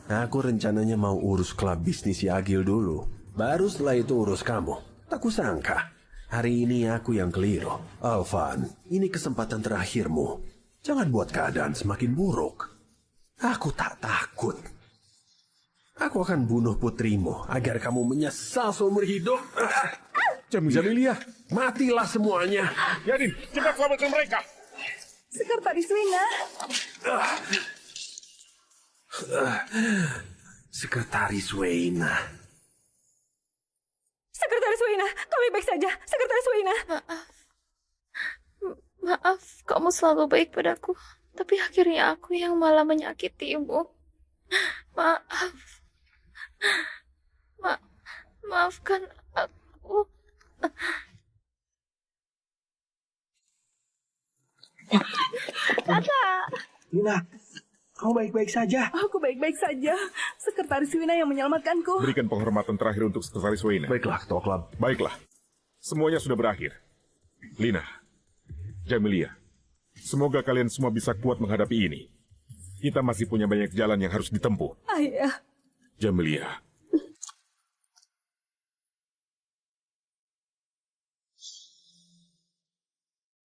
Aku rencananya mau urus klub bisnis Yagil dulu. Baru setelah itu urus kamu. Tak kusangka. Hari ini aku yang keliru. Alvan, ini kesempatan terakhirmu. Jangan buat keadaan semakin buruk. Aku tak takut. Aku akan bunuh putrimu agar kamu menyesal seumur hidup. Jamilia, matilah semuanya. Yadin, cepat selamatkan mereka. Sekretaris Wina. Sekretaris Wina. Sekretaris Wina, kami baik saja. Sekretaris Wina. Maaf, kamu selalu baik padaku. Tapi akhirnya aku yang malah menyakitimu. Maaf. Maafkan aku. Kakak. Wina, kamu baik-baik saja. Aku baik-baik saja. Sekretaris Wina yang menyelamatkanku. Berikan penghormatan terakhir untuk Sekretaris Wina. Baiklah, Ketua Klub. Baiklah. Semuanya sudah berakhir. Lina, Jamilia, semoga kalian semua bisa kuat menghadapi ini. Kita masih punya banyak jalan yang harus ditempuh. Ayah. Jamilia,